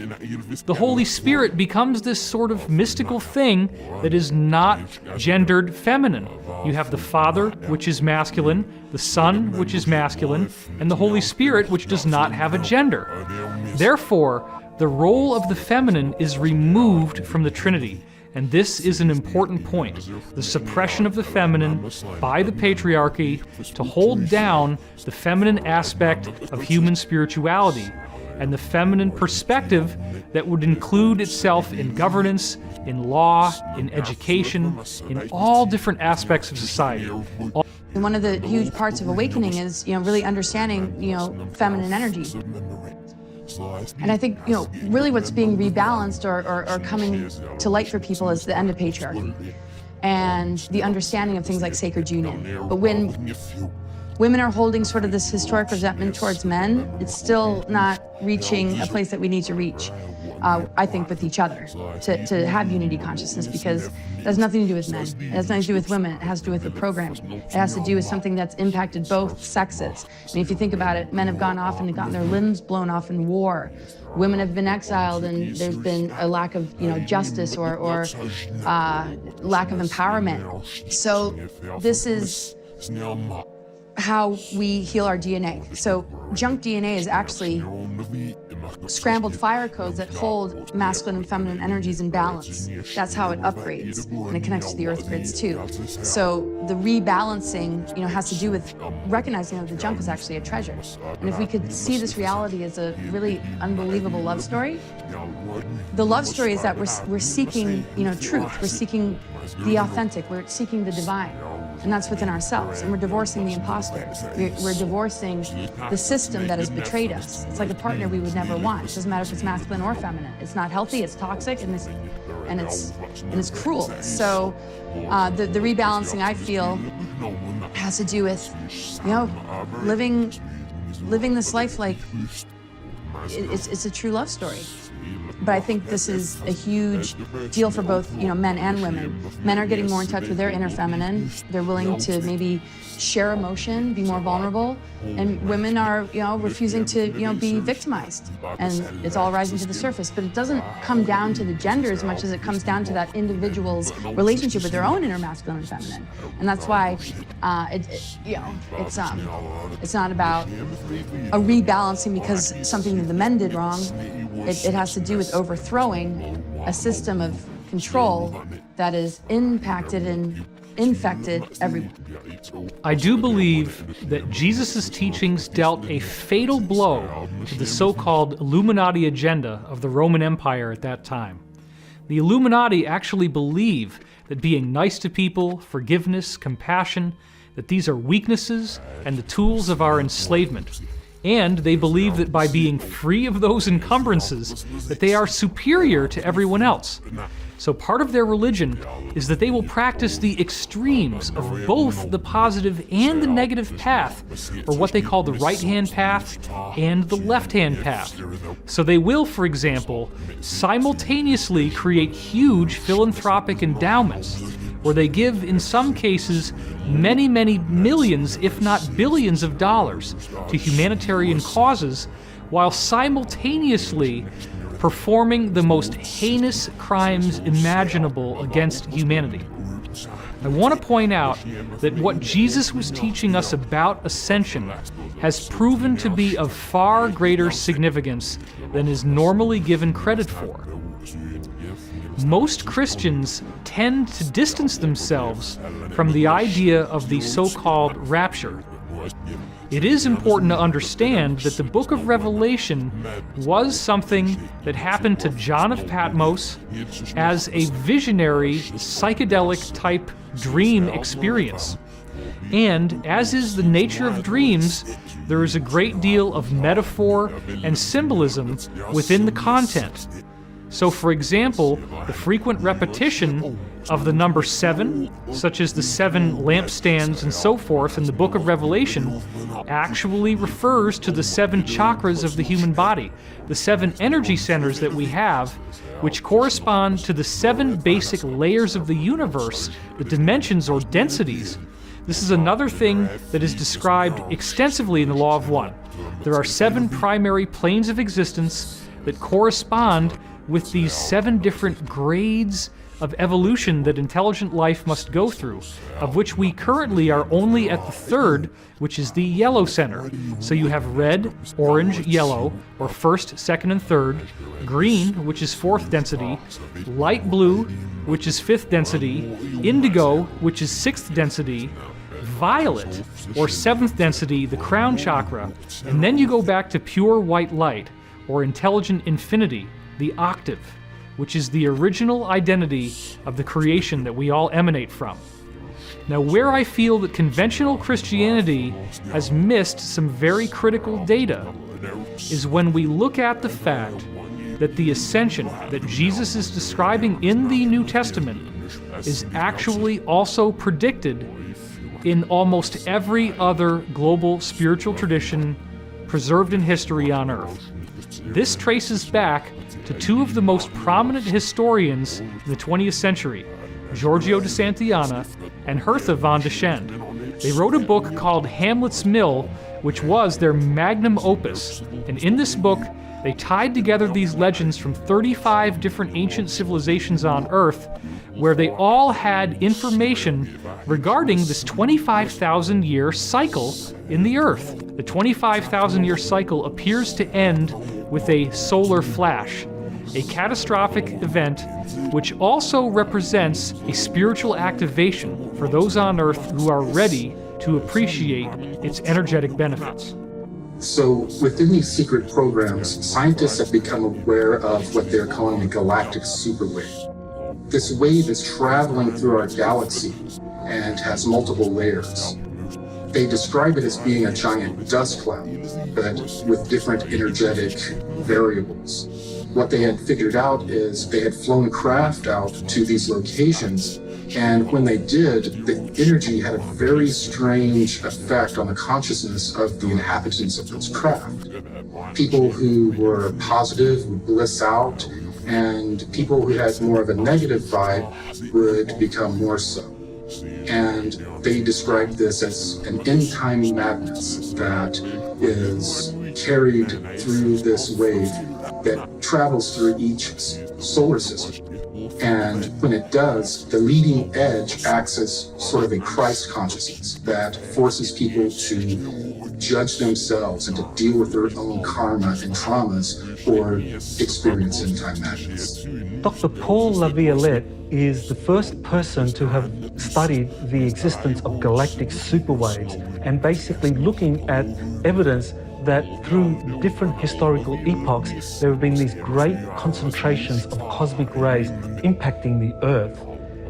The Holy Spirit becomes this sort of mystical thing that is not gendered feminine. You have the Father, which is masculine, the Son, which is masculine, and the Holy Spirit, which does not have a gender. Therefore, the role of the feminine is removed from the Trinity, and this is an important point. The suppression of the feminine by the patriarchy to hold down the feminine aspect of human spirituality, and the feminine perspective that would include itself in governance, in law, in education, in all different aspects of society. One of the huge parts of awakening is, really understanding, feminine energy. And I think, really what's being rebalanced or coming to light for people is the end of patriarchy and the understanding of things like sacred union. But when women are holding sort of this historic resentment towards men, it's still not reaching a place that we need to reach, I think, with each other, to have unity consciousness, because it has nothing to do with men. It has nothing to do with women. It has to do with the programming. It has to do with something that's impacted both sexes. I mean, if you think about it, men have gone off and gotten their limbs blown off in war. Women have been exiled, and there's been a lack of, justice or lack of empowerment. So this is how we heal our DNA. So junk DNA is actually scrambled fire codes that hold masculine and feminine energies in balance. That's how it upgrades, and it connects to the earth grids too. So the rebalancing, has to do with recognizing that the junk is actually a treasure. And if we could see this reality as a really unbelievable love story, the love story is that we're seeking, truth. We're seeking the authentic. We're seeking the divine. And that's within ourselves. And we're divorcing the imposter. We're divorcing the system that has betrayed us. It's like a partner we would never want. It doesn't matter if it's masculine or feminine. It's not healthy, it's toxic, and it's cruel. So the rebalancing, I feel, has to do with, living this life like it's a true love story. But I think this is a huge deal for both, men and women. Men are getting more in touch with their inner feminine. They're willing to maybe share emotion, be more vulnerable. And women are, refusing to, be victimized. And it's all rising to the surface. But it doesn't come down to the gender as much as it comes down to that individual's relationship with their own inner masculine and feminine. And that's why it's not about a rebalancing because something that the men did wrong. It has to do with overthrowing a system of control that is impacted and infected everyone. I do believe that Jesus' teachings dealt a fatal blow to the so-called Illuminati agenda of the Roman Empire at that time. The Illuminati actually believe that being nice to people, forgiveness, compassion, that these are weaknesses and the tools of our enslavement. And they believe that by being free of those encumbrances, that they are superior to everyone else. So part of their religion is that they will practice the extremes of both the positive and the negative path, or what they call the right-hand path and the left-hand path. So they will, for example, simultaneously create huge philanthropic endowments, where they give, in some cases, many, many millions, if not billions of dollars to humanitarian causes, while simultaneously performing the most heinous crimes imaginable against humanity. I want to point out that what Jesus was teaching us about ascension has proven to be of far greater significance than is normally given credit for. Most Christians tend to distance themselves from the idea of the so-called rapture. It is important to understand that the book of Revelation was something that happened to John of Patmos as a visionary, psychedelic-type dream experience. And, as is the nature of dreams, there is a great deal of metaphor and symbolism within the content. So, for example, the frequent repetition of the number 7, such as the 7 lampstands and so forth in the book of Revelation, actually refers to the 7 chakras of the human body, the 7 energy centers that we have, which correspond to the 7 basic layers of the universe, the dimensions or densities. This is another thing that is described extensively in the Law of One. There are 7 primary planes of existence that correspond with these 7 different grades of evolution that intelligent life must go through, of which we currently are only at the 3rd, which is the yellow center. So you have red, orange, yellow, or 1st, 2nd, and 3rd, green, which is 4th density, light blue, which is 5th density, indigo, which is 6th density, violet, or 7th density, the crown chakra, and then you go back to pure white light, or intelligent infinity, the octave, which is the original identity of the creation that we all emanate from. Now, where I feel that conventional Christianity has missed some very critical data is when we look at the fact that the ascension that Jesus is describing in the New Testament is actually also predicted in almost every other global spiritual tradition preserved in history on Earth. This traces back to 2 of the most prominent historians in the 20th century, Giorgio de Santillana and Hertha von Deschend. They wrote a book called Hamlet's Mill, which was their magnum opus, and in this book they tied together these legends from 35 different ancient civilizations on Earth, where they all had information regarding this 25,000-year cycle in the Earth. The 25,000-year cycle appears to end with a solar flash, a catastrophic event which also represents a spiritual activation for those on Earth who are ready to appreciate its energetic benefits. So within these secret programs, scientists have become aware of what they're calling a galactic superwave. This wave is traveling through our galaxy and has multiple layers. They describe it as being a giant dust cloud, but with different energetic variables. What they had figured out is they had flown craft out to these locations, and when they did, the energy had a very strange effect on the consciousness of the inhabitants of this craft. People who were positive would bliss out, and people who had more of a negative vibe would become more so. And they described this as an end-time madness that is carried through this wave that travels through each solar system. And when it does, the leading edge acts as sort of a Christ consciousness that forces people to judge themselves and to deal with their own karma and traumas or experience in-time madness. Dr. Paul Laviolette is the first person to have studied the existence of galactic superwaves and basically looking at evidence that through different historical epochs, there have been these great concentrations of cosmic rays impacting the Earth.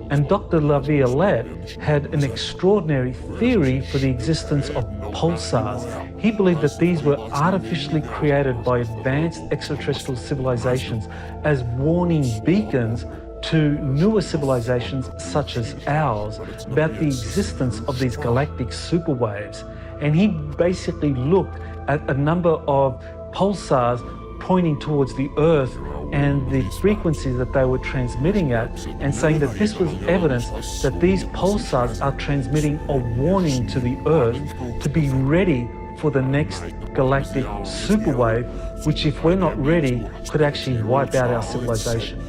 And Dr. Laviolette had an extraordinary theory for the existence of pulsars. He believed that these were artificially created by advanced extraterrestrial civilizations as warning beacons to newer civilizations such as ours about the existence of these galactic superwaves. And he basically looked at a number of pulsars pointing towards the Earth and the frequencies that they were transmitting at, and saying that this was evidence that these pulsars are transmitting a warning to the Earth to be ready for the next galactic superwave, which, if we're not ready, could actually wipe out our civilization.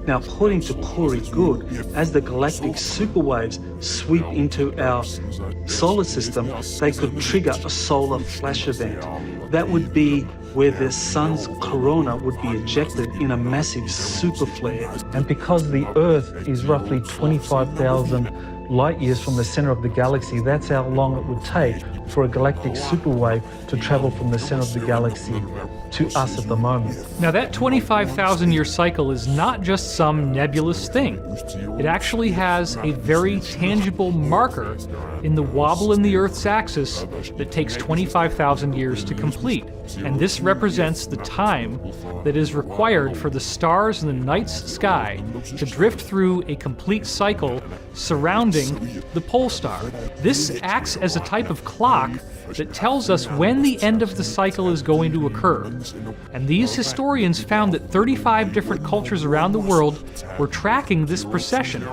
Now, according to QloQwerQ, as the galactic superwaves sweep into our solar system, they could trigger a solar flash event. That would be where the sun's corona would be ejected in a massive super flare. And because the Earth is roughly 25,000 light years from the center of the galaxy, that's how long it would take for a galactic superwave to travel from the center of the galaxy to us at the moment. Now that 25,000 year cycle is not just some nebulous thing. It actually has a very tangible marker in the wobble in the Earth's axis that takes 25,000 years to complete. And this represents the time that is required for the stars in the night's sky to drift through a complete cycle surrounding the pole star. This acts as a type of clock that tells us when the end of the cycle is going to occur. And these historians found that 35 different cultures around the world were tracking this precession,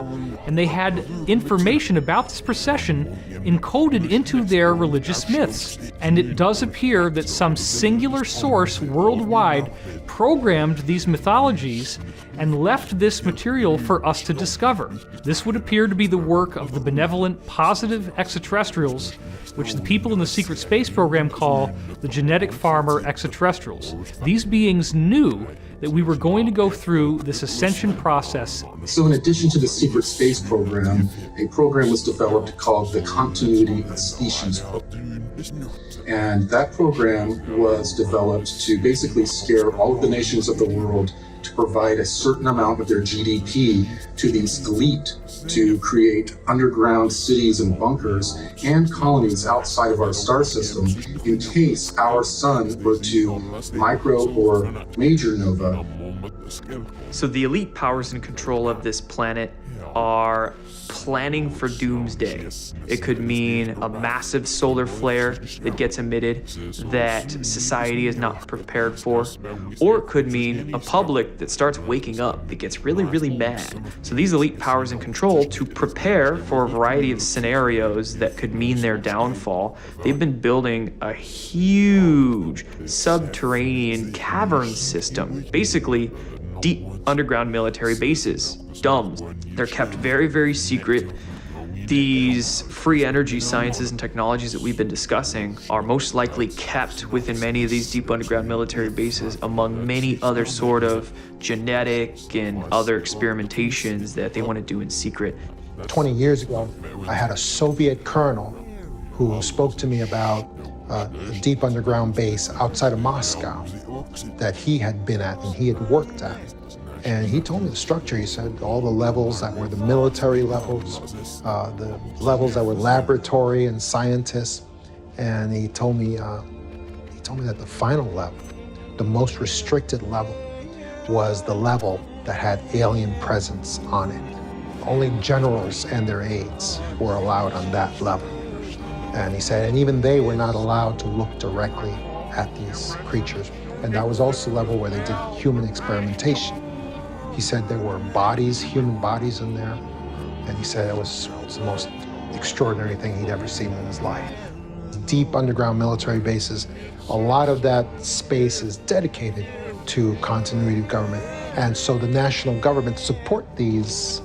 and they had information about this precession encoded into their religious myths. And it does appear that some singular source worldwide programmed these mythologies and left this material for us to discover. This would appear to be the work of the benevolent, positive extraterrestrials, which the people in the secret space program call the genetic farmer extraterrestrials. These beings knew that we were going to go through this ascension process. So in addition to the secret space program, a program was developed called the Continuity of Species Program. And that program was developed to basically scare all of the nations of the world to provide a certain amount of their GDP to these elite to create underground cities and bunkers and colonies outside of our star system in case our sun were to micro or major nova. So the elite powers in control of this planet are planning for doomsday. It could mean a massive solar flare that gets emitted that society is not prepared for, or it could mean a public that starts waking up, that gets really, really mad. So these elite powers in control, to prepare for a variety of scenarios that could mean their downfall, they've been building a huge subterranean cavern system, basically deep underground military bases, DUMBs. They're kept very, very secret. These free energy sciences and technologies that we've been discussing are most likely kept within many of these deep underground military bases, among many other sort of genetic and other experimentations that they want to do in secret. 20 years ago, I had a Soviet colonel who spoke to me about a deep underground base outside of Moscow that he had been at and he had worked at. And he told me the structure. He said all the levels that were the military levels, the levels that were laboratory and scientists. And he told me that the final level, the most restricted level, was the level that had alien presence on it. Only generals and their aides were allowed on that level. And he said, and even they were not allowed to look directly at these creatures. And that was also the level where they did human experimentation. He said there were bodies, human bodies in there. And he said it was the most extraordinary thing he'd ever seen in his life. Deep underground military bases, a lot of that space is dedicated to continuity of government. And so the national government support these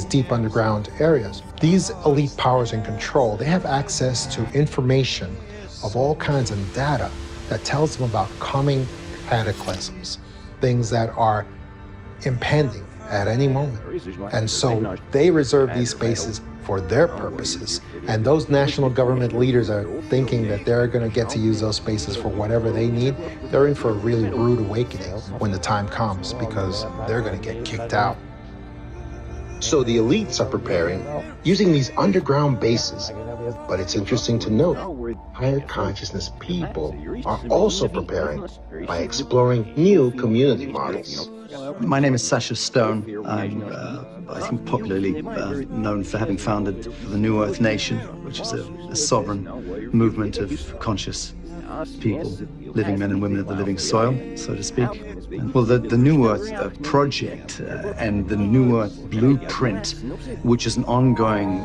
deep underground areas. These elite powers in control, they have access to information of all kinds of data that tells them about coming cataclysms, things that are impending at any moment. And so they reserve these spaces for their purposes. And those national government leaders are thinking that they're going to get to use those spaces for whatever they need. They're in for a really rude awakening when the time comes, because they're going to get kicked out. So the elites are preparing using these underground bases. But it's interesting to note, higher consciousness people are also preparing by exploring new community models. My name is Sasha Stone. I'm, I think, popularly known for having founded the New Earth Nation, which is a sovereign movement of conscious people, living men and women of the living soil, so to speak. Well, the New Earth project and the New Earth blueprint, which is an ongoing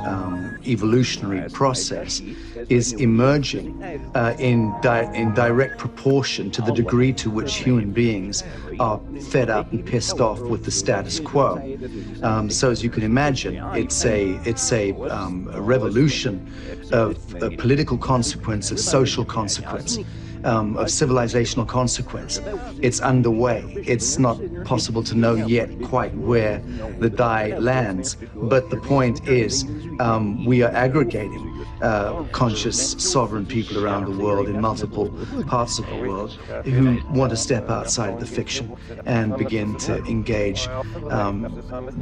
evolutionary process, is emerging in direct proportion to the degree to which human beings are fed up and pissed off with the status quo. So as you can imagine, it's a revolution of political consequence, of social consequence, of civilizational consequence. It's underway. It's not possible to know yet quite where the die lands, but the point is we are aggregating conscious sovereign people around the world in multiple parts of the world who want to step outside of the fiction and begin to engage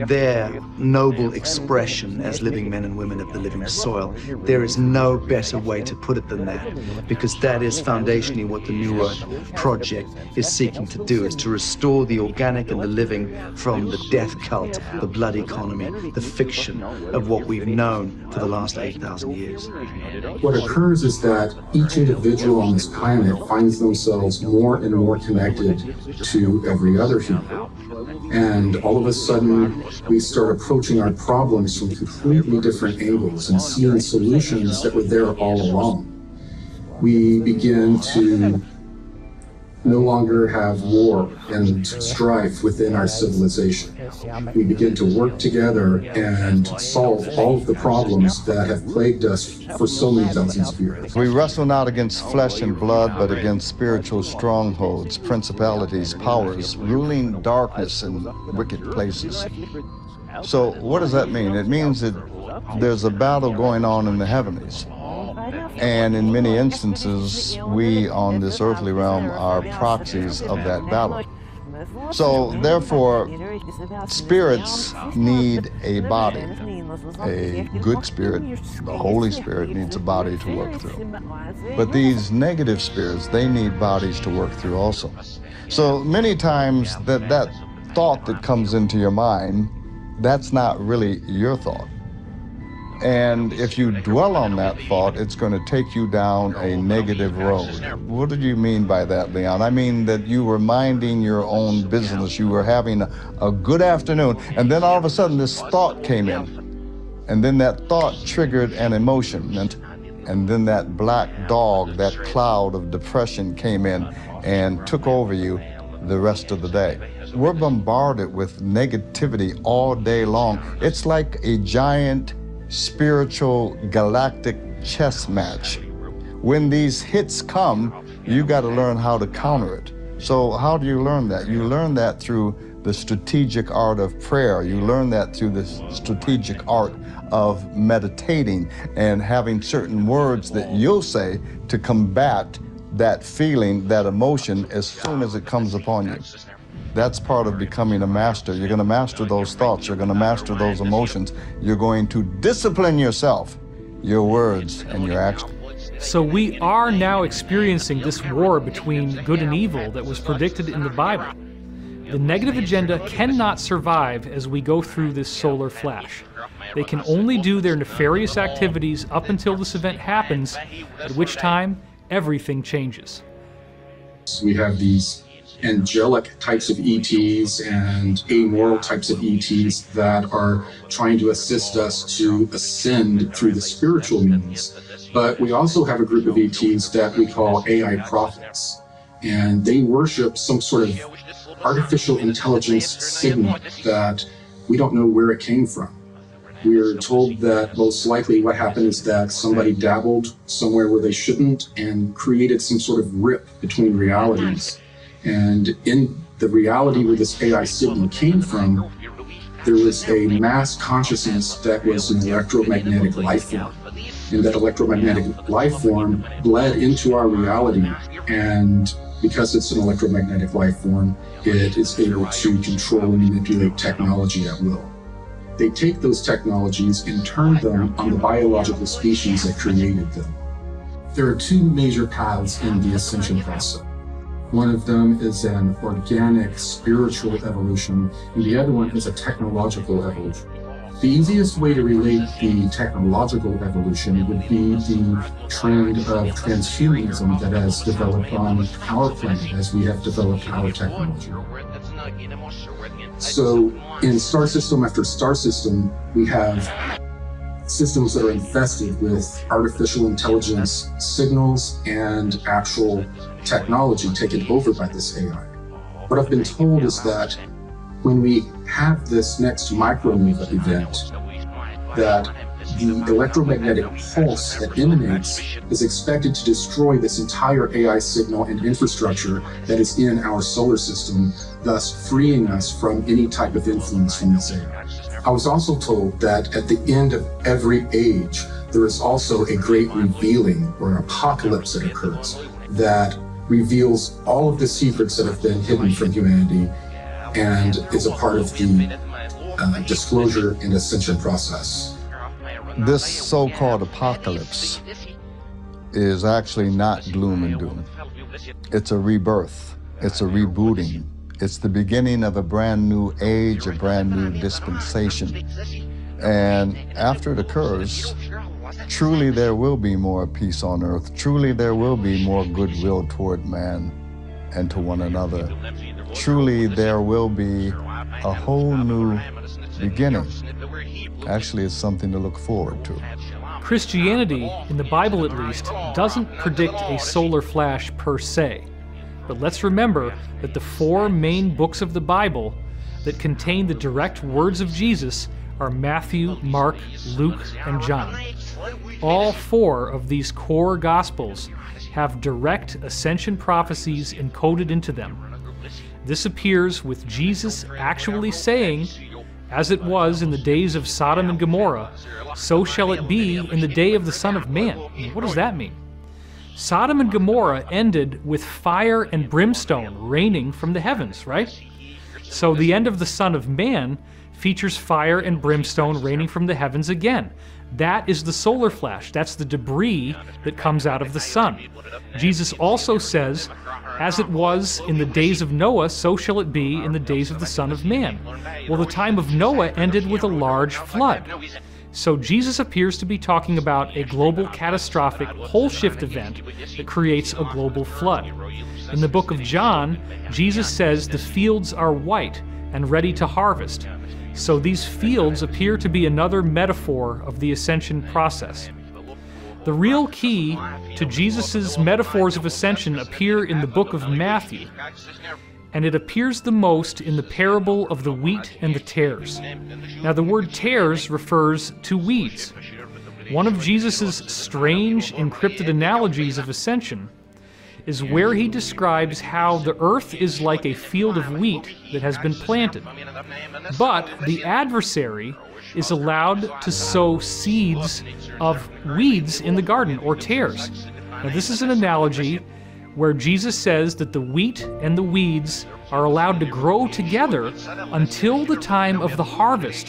their noble expression as living men and women of the living soil. There is no better way to put it than that, because that is foundationally what the New Earth project is seeking to do, is to restore the organic and the living from the death cult, the blood economy, the fiction of what we've known for the last 8,000 years. What occurs is that each individual on this planet finds themselves more and more connected to every other human. And all of a sudden, we start approaching our problems from completely different angles and seeing solutions that were there all along. We begin to no longer have war and strife within our civilization. We begin to work together and solve all of the problems that have plagued us for so many thousands of years. We wrestle not against flesh and blood, but against spiritual strongholds, principalities, powers, ruling darkness in wicked places. So what does that mean? It means that there's a battle going on in the heavens. And in many instances, we on this earthly realm are proxies of that battle. So therefore, spirits need a body. A good spirit, the Holy Spirit, needs a body to work through. But these negative spirits, they need bodies to work through also. So many times that thought that comes into your mind, that's not really your thought. And if you dwell on that thought, it's going to take you down a negative road. What do you mean by that, Leon? I mean that you were minding your own business. You were having a good afternoon, and then all of a sudden this thought came in. And then that thought triggered an emotion. And then that black dog, that cloud of depression came in and took over you the rest of the day. We're bombarded with negativity all day long. It's like a giant spiritual galactic chess match. When these hits come, you got to learn how to counter it. So how do you learn that? You learn that through the strategic art of prayer. You learn that through the strategic art of meditating and having certain words that you'll say to combat that feeling, that emotion, as soon as it comes upon you. That's part of becoming a master. You're going to master those thoughts. You're going to master those emotions. You're going to discipline yourself, your words and your actions. So we are now experiencing this war between good and evil that was predicted in the Bible. The negative agenda cannot survive as we go through this solar flash. They can only do their nefarious activities up until this event happens, at which time everything changes. We have these angelic types of ETs and amoral types of ETs that are trying to assist us to ascend through the spiritual means. But we also have a group of ETs that we call AI prophets, and they worship some sort of artificial intelligence signal that we don't know where it came from. We're told that most likely what happened is that somebody dabbled somewhere where they shouldn't and created some sort of rip between realities. And in the reality where this AI signal came from, there was a mass consciousness that was an electromagnetic life form. And that electromagnetic life form bled into our reality. And because it's an electromagnetic life form, it is able to control and manipulate technology at will. They take those technologies and turn them on the biological species that created them. There are two major paths in the ascension process. One of them is an organic, spiritual evolution, and the other one is a technological evolution. The easiest way to relate the technological evolution would be the trend of transhumanism that has developed on our planet as we have developed our technology. So in star system after star system, we have systems that are infested with artificial intelligence signals and actual technology taken over by this AI. What I've been told is that when we have this next microwave event, that the electromagnetic pulse that emanates is expected to destroy this entire AI signal and infrastructure that is in our solar system, thus freeing us from any type of influence from this AI. I was also told that at the end of every age, there is also a great revealing or an apocalypse that occurs that reveals all of the secrets that have been hidden from humanity and is a part of the disclosure and ascension process. This so-called apocalypse is actually not gloom and doom. It's a rebirth. It's a rebooting. It's the beginning of a brand new age, a brand new dispensation. And after it occurs, truly there will be more peace on earth. Truly there will be more goodwill toward man and to one another. Truly there will be a whole new beginning. Actually, it's something to look forward to. Christianity, in the Bible at least, doesn't predict a solar flash per se. But let's remember that the four main books of the Bible that contain the direct words of Jesus are Matthew, Mark, Luke, and John. All four of these core Gospels have direct ascension prophecies encoded into them. This appears with Jesus actually saying, "As it was in the days of Sodom and Gomorrah, so shall it be in the day of the Son of Man." What does that mean? Sodom and Gomorrah ended with fire and brimstone raining from the heavens, right? So the end of the Son of Man features fire and brimstone raining from the heavens again. That is the solar flash. That's the debris that comes out of the sun. Jesus also says, "As it was in the days of Noah, so shall it be in the days of the Son of Man." Well, the time of Noah ended with a large flood. So Jesus appears to be talking about a global catastrophic pole shift event that creates a global flood. In the book of John, Jesus says the fields are white and ready to harvest. So these fields appear to be another metaphor of the ascension process. The real key to Jesus' metaphors of ascension appear in the book of Matthew, and it appears the most in the parable of the wheat and the tares. Now, the word tares refers to weeds. One of Jesus' strange encrypted analogies of ascension is where he describes how the earth is like a field of wheat that has been planted, but the adversary is allowed to sow seeds of weeds in the garden, or tares. Now, this is an analogy where Jesus says that the wheat and the weeds are allowed to grow together until the time of the harvest,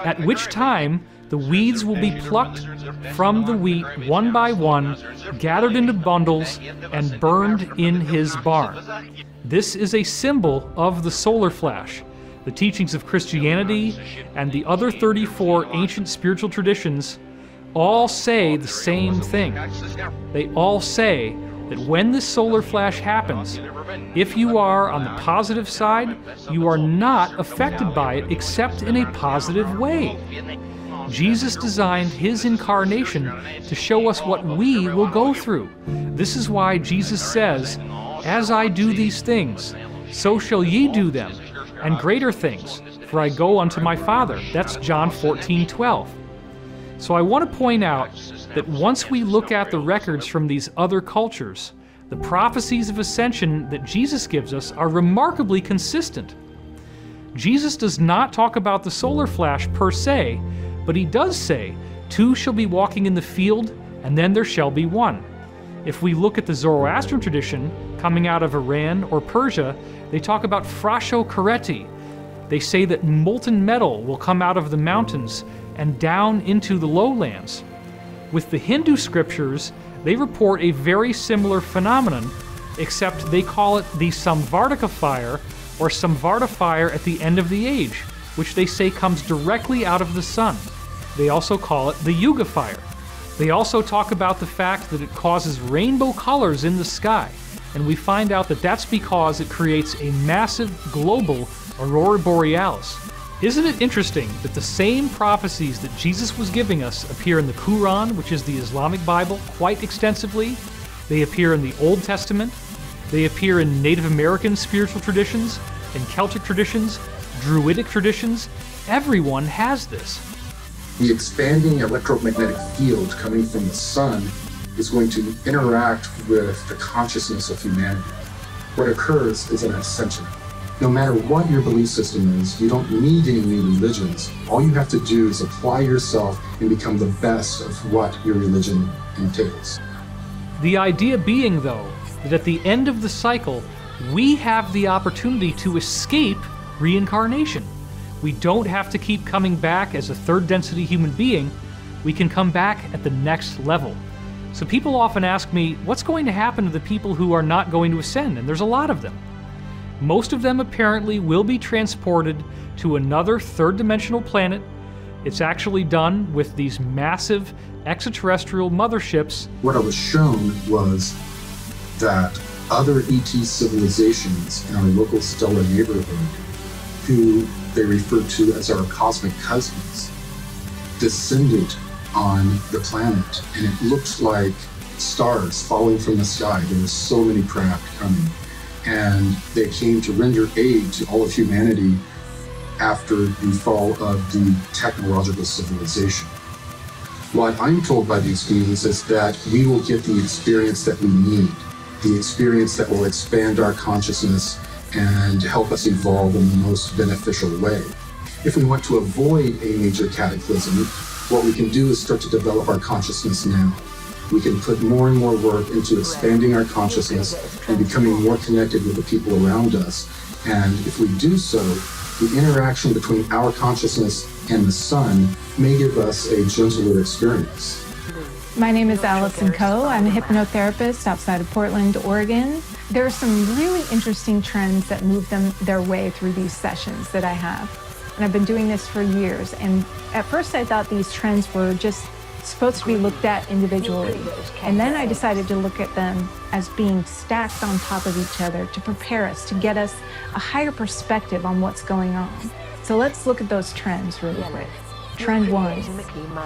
at which time the weeds will be plucked from the wheat one by one, gathered into bundles, and burned in his barn. This is a symbol of the solar flash. The teachings of Christianity and the other 34 ancient spiritual traditions all say the same thing. They all say that when this solar flash happens, if you are on the positive side, you are not affected by it except in a positive way. Jesus designed his incarnation to show us what we will go through. This is why Jesus says, "As I do these things, so shall ye do them, and greater things, for I go unto my Father." That's John 14:12. So I want to point out that once we look at the records from these other cultures, The prophecies of ascension that Jesus gives us are remarkably consistent. Jesus does not talk about the solar flash per se, but he does say, "Two shall be walking in the field, and then there shall be one." If we look at the Zoroastrian tradition, coming out of Iran or Persia, they talk about QloQwerQ. They say that molten metal will come out of the mountains and down into the lowlands. With the Hindu scriptures, they report a very similar phenomenon, except they call it the Samvartaka fire, or Samvarta fire at the end of the age, which they say comes directly out of the sun. They also call it the Yuga fire. They also talk about the fact that it causes rainbow colors in the sky, and we find out that that's because it creates a massive global aurora borealis. Isn't it interesting that the same prophecies that Jesus was giving us appear in the Quran, which is the Islamic Bible, quite extensively? They appear in the Old Testament. They appear in Native American spiritual traditions, in Celtic traditions, Druidic traditions. Everyone has this. The expanding electromagnetic field coming from the sun is going to interact with the consciousness of humanity. What occurs is an ascension. No matter what your belief system is, you don't need any new religions. All you have to do is apply yourself and become the best of what your religion entails. The idea being, though, that at the end of the cycle, we have the opportunity to escape reincarnation. We don't have to keep coming back as a third density human being. We can come back at the next level. So people often ask me, what's going to happen to the people who are not going to ascend? And there's a lot of them. Most of them apparently will be transported to another third-dimensional planet. It's actually done with these massive extraterrestrial motherships. What I was shown was that other ET civilizations in our local stellar neighborhood, who they refer to as our cosmic cousins, descended on the planet, and it looked like stars falling from the sky. There were so many craft coming, and they came to render aid to all of humanity after the fall of the technological civilization. What I'm told by these beings is that we will get the experience that we need, the experience that will expand our consciousness and help us evolve in the most beneficial way. If we want to avoid a major cataclysm, what we can do is start to develop our consciousness now. We can put more and more work into expanding our consciousness and becoming more connected with the people around us. And if we do so, the interaction between our consciousness and the sun may give us a gentler experience. My name is Allison Coe. I'm a hypnotherapist outside of Portland, Oregon. There are some really interesting trends that move their way through these sessions that I have. And I've been doing this for years. And at first I thought these trends were just supposed to be looked at individually. And then I decided to look at them as being stacked on top of each other to prepare us, to get us a higher perspective on what's going on. So let's look at those trends really quick. Trend 1,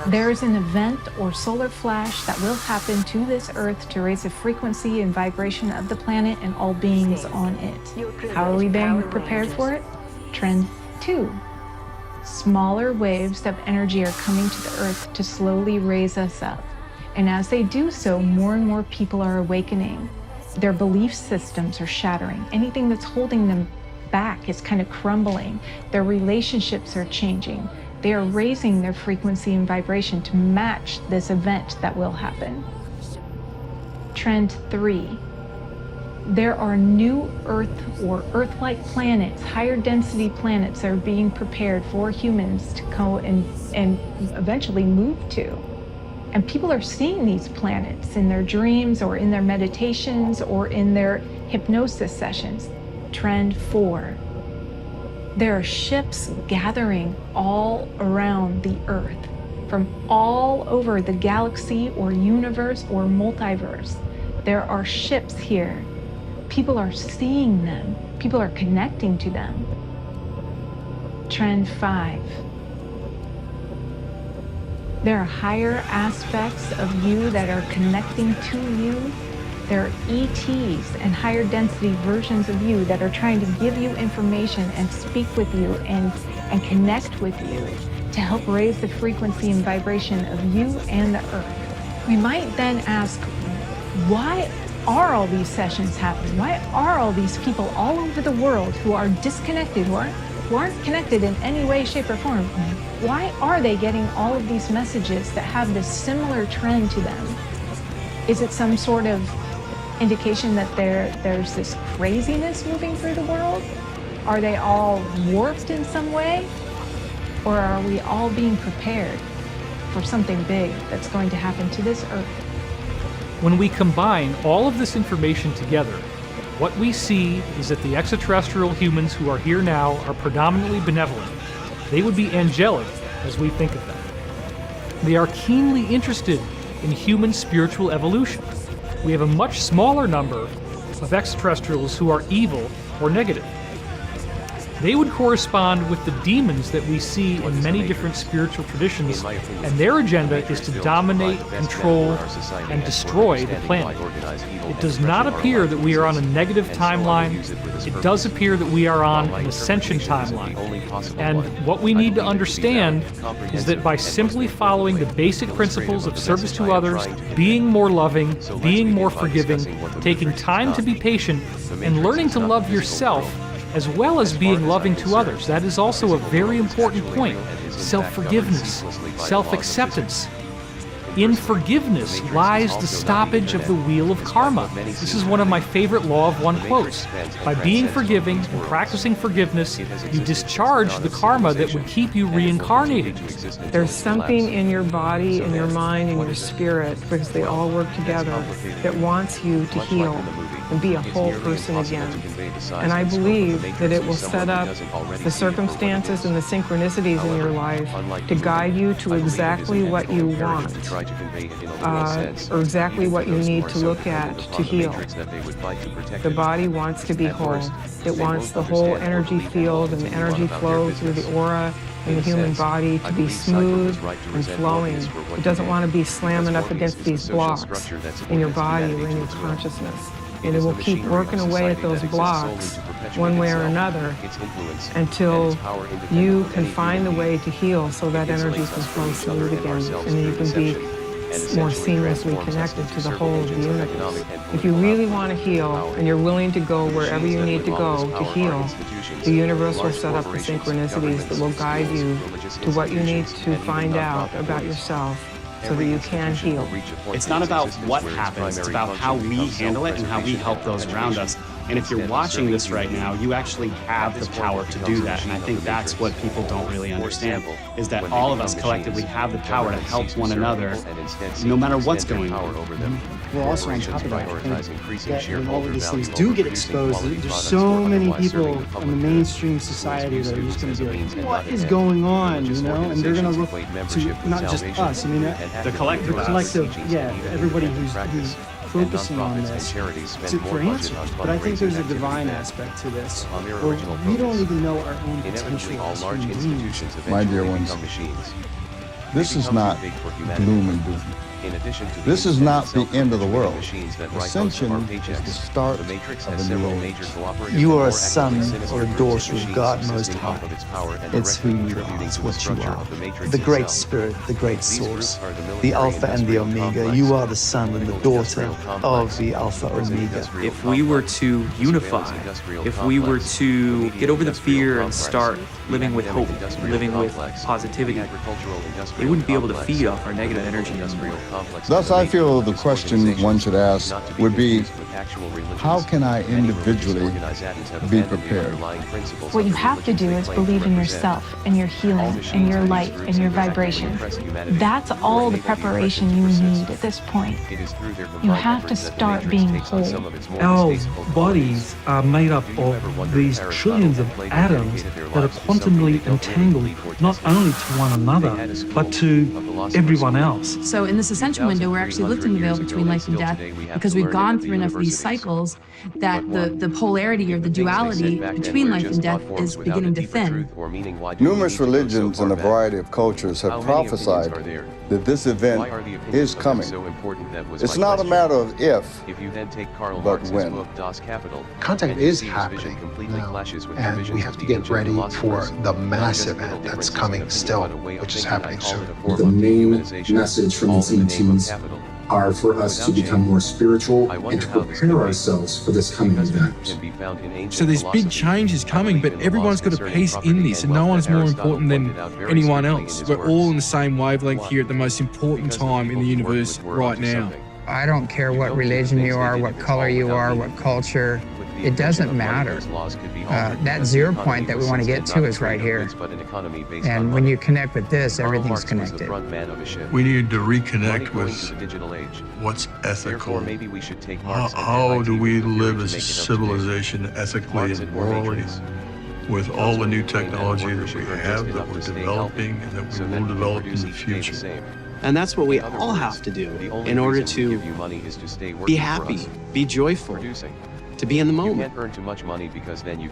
there is an event or solar flash that will happen to this Earth to raise the frequency and vibration of the planet and all beings on it. How are we being prepared for it? Trend 2, smaller waves of energy are coming to the Earth to slowly raise us up. And as they do so, more and more people are awakening. Their belief systems are shattering. Anything that's holding them back is kind of crumbling. Their relationships are changing. They are raising their frequency and vibration to match this event that will happen. Trend 3, there are new Earth or Earth-like planets, higher density planets that are being prepared for humans to go and eventually move to. And people are seeing these planets in their dreams or in their meditations or in their hypnosis sessions. Trend 4, there are ships gathering all around the Earth from all over the galaxy or universe or multiverse. There are ships here. People are seeing them. People are connecting to them. Trend 5. There are higher aspects of you that are connecting to you. There are ETs and higher density versions of you that are trying to give you information and speak with you and connect with you to help raise the frequency and vibration of you and the Earth. We might then ask, why are all these sessions happening? Why are all these people all over the world who are disconnected, who aren't connected in any way, shape, or form? Why are they getting all of these messages that have this similar trend to them? Is it some sort of indication that there's this craziness moving through the world? Are they all warped in some way? Or are we all being prepared for something big that's going to happen to this Earth? When we combine all of this information together, what we see is that the extraterrestrial humans who are here now are predominantly benevolent. They would be angelic as we think of them. They are keenly interested in human spiritual evolution. We have a much smaller number of extraterrestrials who are evil or negative. They would correspond with the demons that we see in many different spiritual traditions, and their agenda is to dominate, control, and destroy the planet. It does not appear that we are on a negative timeline. It does appear that we are on an ascension timeline. And what we need to understand is that by simply following the basic principles of service to others, being more loving, being more forgiving, taking time to be patient, and learning to love yourself, as well as being loving to others. That is also a very important point. Self-forgiveness, self-acceptance. In forgiveness lies the stoppage of the wheel of karma. This is one of my favorite Law of One quotes. By being forgiving and practicing forgiveness, you discharge the karma that would keep you reincarnating. There's something in your body, in your mind, in your spirit, because they all work together, that wants you to heal and be a whole person again. And I believe that it will set up the circumstances and the synchronicities in your life to guide you to exactly what you want. Or exactly what you need to look at to heal. The body wants to be whole. It wants the whole energy field and the energy flow through the aura in the human body to be smooth and flowing. It doesn't want to be slamming up against these blocks in your body or in your consciousness. And it will keep working away at those blocks one way or another until you can find the way to heal so that energy can flow smooth again, and then you can be more seamlessly connected to the whole of the universe. If you really want to heal and you're willing to go wherever you need to go to heal, the universe will set up the synchronicities that will guide you to what you need to find out about yourself so that you can heal. It's not about what happens, it's about how we handle it and how we help those around us. And if you're watching this right now, you actually have the power to do that. And I think that's what people don't really understand, is that all of us collectively have the power to help one another, no matter what's going on. Well, also on top of that, I think that when all of these things do get exposed, there's so many people in the mainstream society that are just going to be like, what is going on, you know? And they're going to look to not just us, I mean, the collective, yeah, everybody who's focusing on this for answers. But I think there's a divine aspect to this, where we don't even know our own potential as human beings. My dear ones, this is not gloom and doom. This is not the end of the world. Ascension is the start of a new age. You are a son or a daughter of God Most High. It's who you are, it's what you are. The Great Spirit, the Great Source, the Alpha and the Omega. You are the son and the daughter of the Alpha Omega. If we were to unify, if we were to get over the fear and start living with hope, living with positivity, they wouldn't be able to feed off our negative energy. Thus, I feel the question one should ask would be, how can I individually be prepared? What you have to do is believe in yourself and your healing and your light and your vibration. That's all the preparation you need at this point. You have to start being whole. Our bodies are made up of these trillions of atoms that are quantumly entangled not only to one another, but to everyone else. So in this ascension window, we're actually lifting the veil between life and death because we've gone through enough of these cycles that the polarity or the duality between life and death is beginning to thin. Numerous religions and a variety of cultures have prophesied that this event is coming. It's not a matter of if, but when. Contact is happening now, and we have to get ready for the massive event that's coming still, which is happening soon. The main message from these ETs are for us to become more spiritual and to prepare ourselves for this coming event. So this big change is coming, but everyone's got a piece in this, and no one's more important than anyone else. We're all in the same wavelength here at the most important time in the universe right now. I don't care what religion you are, what color you are, what culture. It doesn't matter. That 0 point that we want to get to is right here. And when you connect with this, everything's connected. We need to reconnect with what's ethical. How do we live as a civilization ethically and morally with all the new technology that we have, that we're developing, and that we will develop in the future? And that's what we all have to do in order to be happy, be joyful, to be in the moment.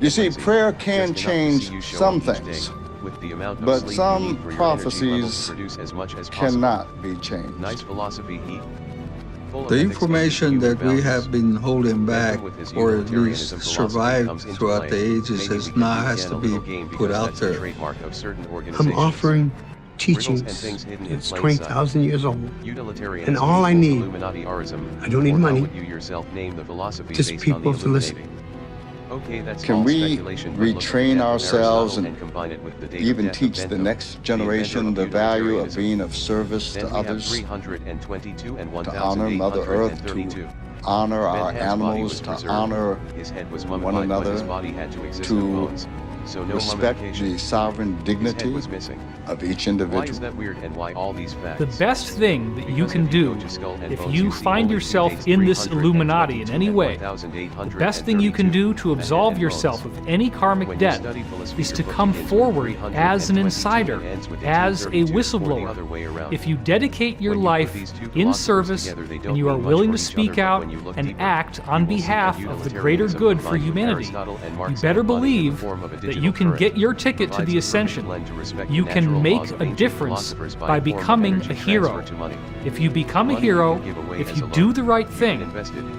You see, prayer can change some things, but some prophecies cannot be changed. The information that we have been holding back, or at least survived throughout the ages, has to be put out there. I'm offering teachings. It's 20,000 years old. And all I need, I don't need money, just people to listen. Can we retrain ourselves and even teach the next generation the value of being of service to others, to honor Mother Earth, to honor our animals, to honor one another, to respect the sovereign dignity of each individual? The best thing that you can do if you find yourself in this Illuminati in any way, the best thing you can do to absolve yourself of any karmic debt is to come forward as an insider, as a whistleblower. If you dedicate your life in service and you are willing to speak out and act on behalf of the greater good for humanity, you better believe that you can get your ticket to the ascension. You can make a difference by becoming a hero. If you become a hero, if you do the right thing,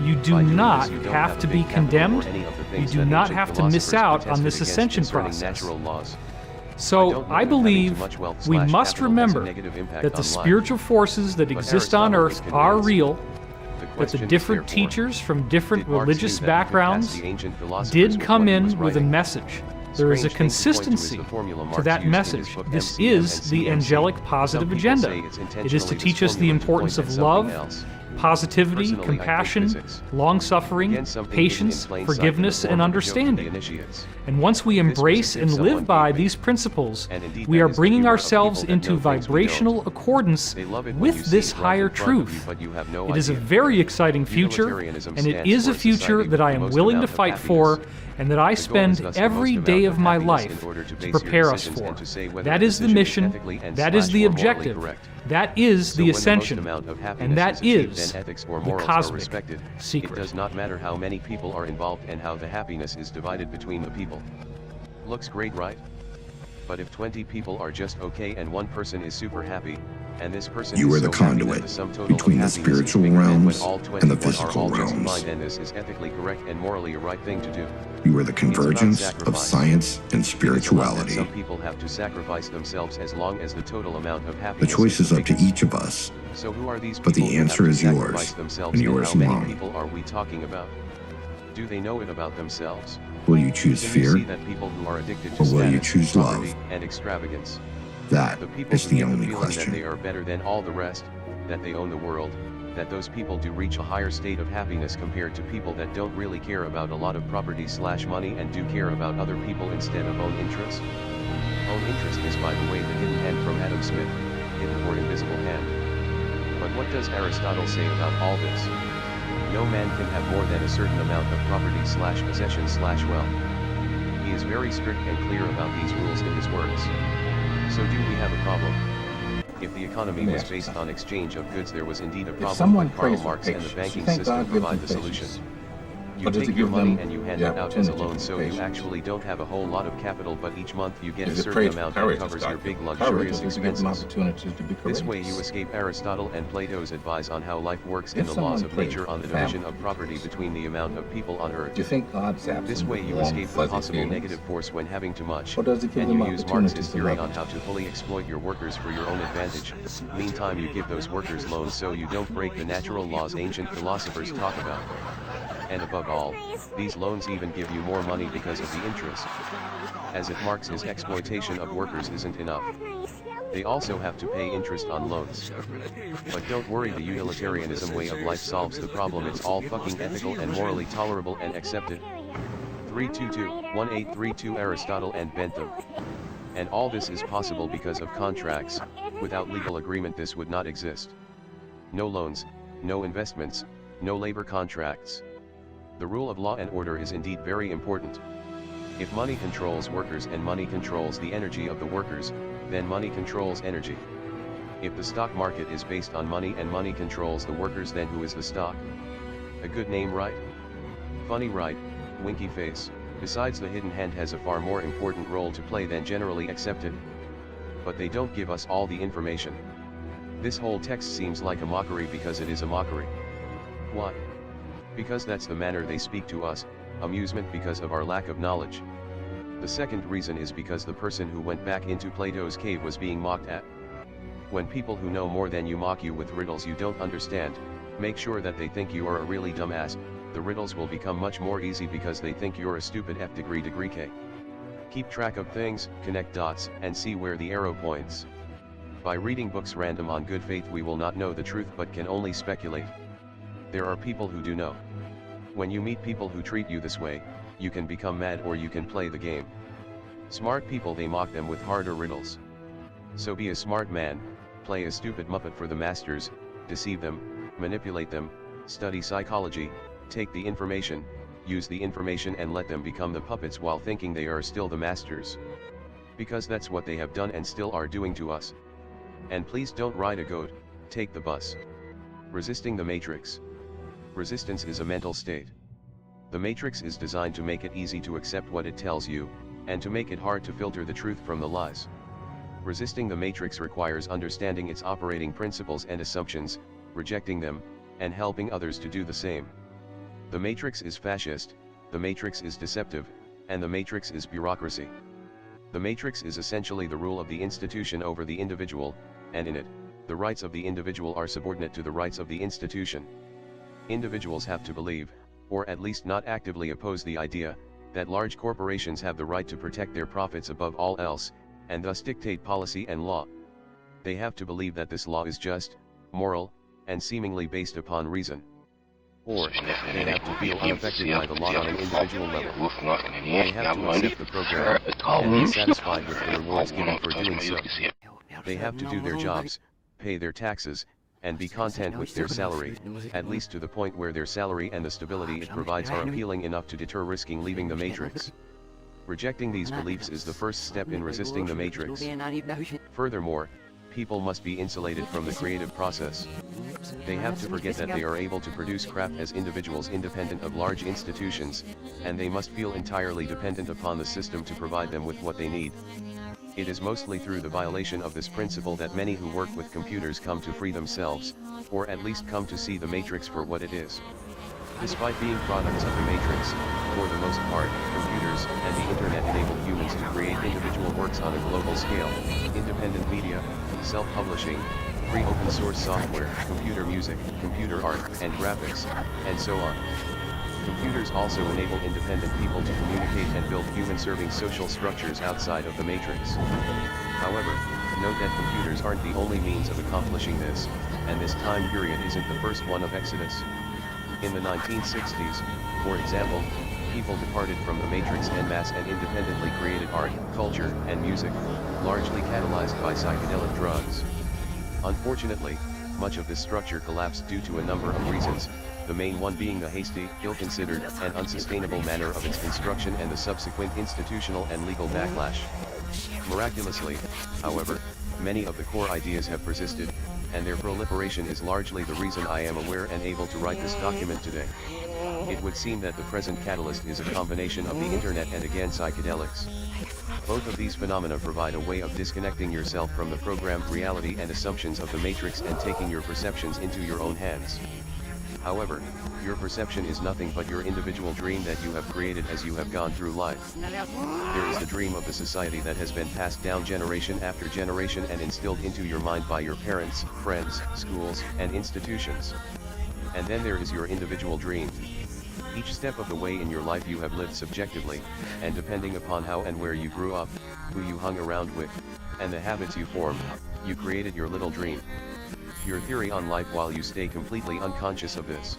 you do not have to be condemned. You do not have to miss out on this ascension process. So I believe we must remember that the spiritual forces that exist on Earth are real, that the different teachers from different religious backgrounds did come in with a message. There is a consistency to that message. This is the angelic positive agenda. It is to teach us the importance of love, positivity, compassion, long-suffering, patience, forgiveness, and understanding. And once we embrace and live by these principles, we are bringing ourselves into vibrational accordance with this higher truth. It is a very exciting future, and it is a future that I am willing to fight for, and that I spend every day of my life to prepare us for. That is the mission, that is the objective, that is the ascension, and that is the cosmic secret. It does not matter how many people are involved and how the happiness is divided between the people. Looks great, right? But if 20 people are just okay and one person is super happy, and this person you is are the so conduit between the spiritual realms and the physical realms. And this is ethically correct and morally a right thing to do. You are the convergence of science and spirituality. Some people have to sacrifice themselves as long as the total amount of The happiness. choice is up to each of us, So who are these but people the who answer have to is yours, sacrifice themselves, and yours how many alone. people are we talking about? Do they know it about themselves? Will you choose Can you fear, see that people who are addicted to or will you status, choose poverty, love? and extravagance? That The people is who the get only feeling question. that they are better than all the rest, that they own the world, that those people do reach a higher state of happiness compared to people that don't really care about a lot of property/money and do care about other people instead of own interest. Own interest is, by the way, the hidden hand from Adam Smith, hidden or invisible hand. But what does Aristotle say about all this? No man can have more than a certain amount of property/possession/wealth. He is very strict and clear about these rules in his works. So do we have a problem? If the economy was based on exchange of goods, there was indeed a problem someone with Karl prays for Marx and the patience, banking thank system God gives provide them the solution. patience. You take your money and you hand it out as a loan, so you actually don't have a whole lot of capital, but each month you get a certain amount that covers your big luxurious expenses. This way you escape Aristotle and Plato's advice on how life works and the laws of nature on the division of property between the amount of people on earth. This way you escape the possible negative force when having too much, and you use Marx's theory on how to fully exploit your workers for your own advantage. Meantime you give those workers loans so you don't break the natural laws ancient philosophers talk about. And above all, these loans even give you more money because of the interest. As if Marx's exploitation of workers isn't enough, they also have to pay interest on loans. But don't worry, the utilitarianism way of life solves the problem. It's all fucking ethical and morally tolerable and accepted. 322-1832 Aristotle and Bentham. And all this is possible because of contracts. Without legal agreement this would not exist. No loans, no investments, no labor contracts. The rule of law and order is indeed very important. If money controls workers and money controls the energy of the workers, then money controls energy. If the stock market is based on money and money controls the workers, then who is the stock? A good name, right? Funny, right? Winky face. Besides, the hidden hand has a far more important role to play than generally accepted. But they don't give us all the information. This whole text seems like a mockery because it is a mockery. Why? Because that's the manner they speak to us, amusement because of our lack of knowledge. The second reason is because the person who went back into Plato's cave was being mocked at. When people who know more than you mock you with riddles you don't understand, make sure that they think you are a really dumbass. The riddles will become much more easy because they think you're a stupid F degree K. Keep track of things, connect dots, and see where the arrow points. By reading books random on good faith we will not know the truth but can only speculate. There are people who do know. When you meet people who treat you this way, you can become mad or you can play the game. Smart people, they mock them with harder riddles. So be a smart man, play a stupid muppet for the masters, deceive them, manipulate them, study psychology, take the information, use the information and let them become the puppets while thinking they are still the masters. Because that's what they have done and still are doing to us. And please don't ride a goat, take the bus. Resisting the Matrix. Resistance is a mental state. The Matrix is designed to make it easy to accept what it tells you, and to make it hard to filter the truth from the lies. Resisting the Matrix requires understanding its operating principles and assumptions, rejecting them, and helping others to do the same. The Matrix is fascist, the Matrix is deceptive, and the Matrix is bureaucracy. The Matrix is essentially the rule of the institution over the individual, and in it, the rights of the individual are subordinate to the rights of the institution. Individuals have to believe, or at least not actively oppose the idea, that large corporations have the right to protect their profits above all else, and thus dictate policy and law. They have to believe that this law is just, moral, and seemingly based upon reason. Or, they have to feel unaffected by the law on an individual level. They have to accept the program, and be satisfied with the rewards given for doing so. They have to do their jobs, pay their taxes, and be content with their salary, at least to the point where their salary and the stability it provides are appealing enough to deter risking leaving the Matrix. Rejecting these beliefs is the first step in resisting the Matrix. Furthermore, people must be insulated from the creative process. They have to forget that they are able to produce craft as individuals independent of large institutions, and they must feel entirely dependent upon the system to provide them with what they need. It is mostly through the violation of this principle that many who work with computers come to free themselves, or at least come to see the Matrix for what it is. Despite being products of the Matrix, for the most part, computers and the internet enable humans to create individual works on a global scale, independent media, self-publishing, free open source software, computer music, computer art, and graphics, and so on. Computers also enable independent people to communicate and build human-serving social structures outside of the Matrix. However, note that computers aren't the only means of accomplishing this, and this time period isn't the first one of Exodus. In the 1960s, for example, people departed from the Matrix en masse and independently created art, culture, and music, largely catalyzed by psychedelic drugs. Unfortunately, much of this structure collapsed due to a number of reasons, the main one being the hasty, ill-considered, and unsustainable manner of its construction and the subsequent institutional and legal backlash. Miraculously, however, many of the core ideas have persisted, and their proliferation is largely the reason I am aware and able to write this document today. It would seem that the present catalyst is a combination of the internet and again psychedelics. Both of these phenomena provide a way of disconnecting yourself from the programmed reality and assumptions of the matrix and taking your perceptions into your own hands. However, your perception is nothing but your individual dream that you have created as you have gone through life. There is the dream of the society that has been passed down generation after generation and instilled into your mind by your parents, friends, schools, and institutions. And then there is your individual dream. Each step of the way in your life you have lived subjectively, and depending upon how and where you grew up, who you hung around with, and the habits you formed, you created your little dream. Your theory on life while you stay completely unconscious of this.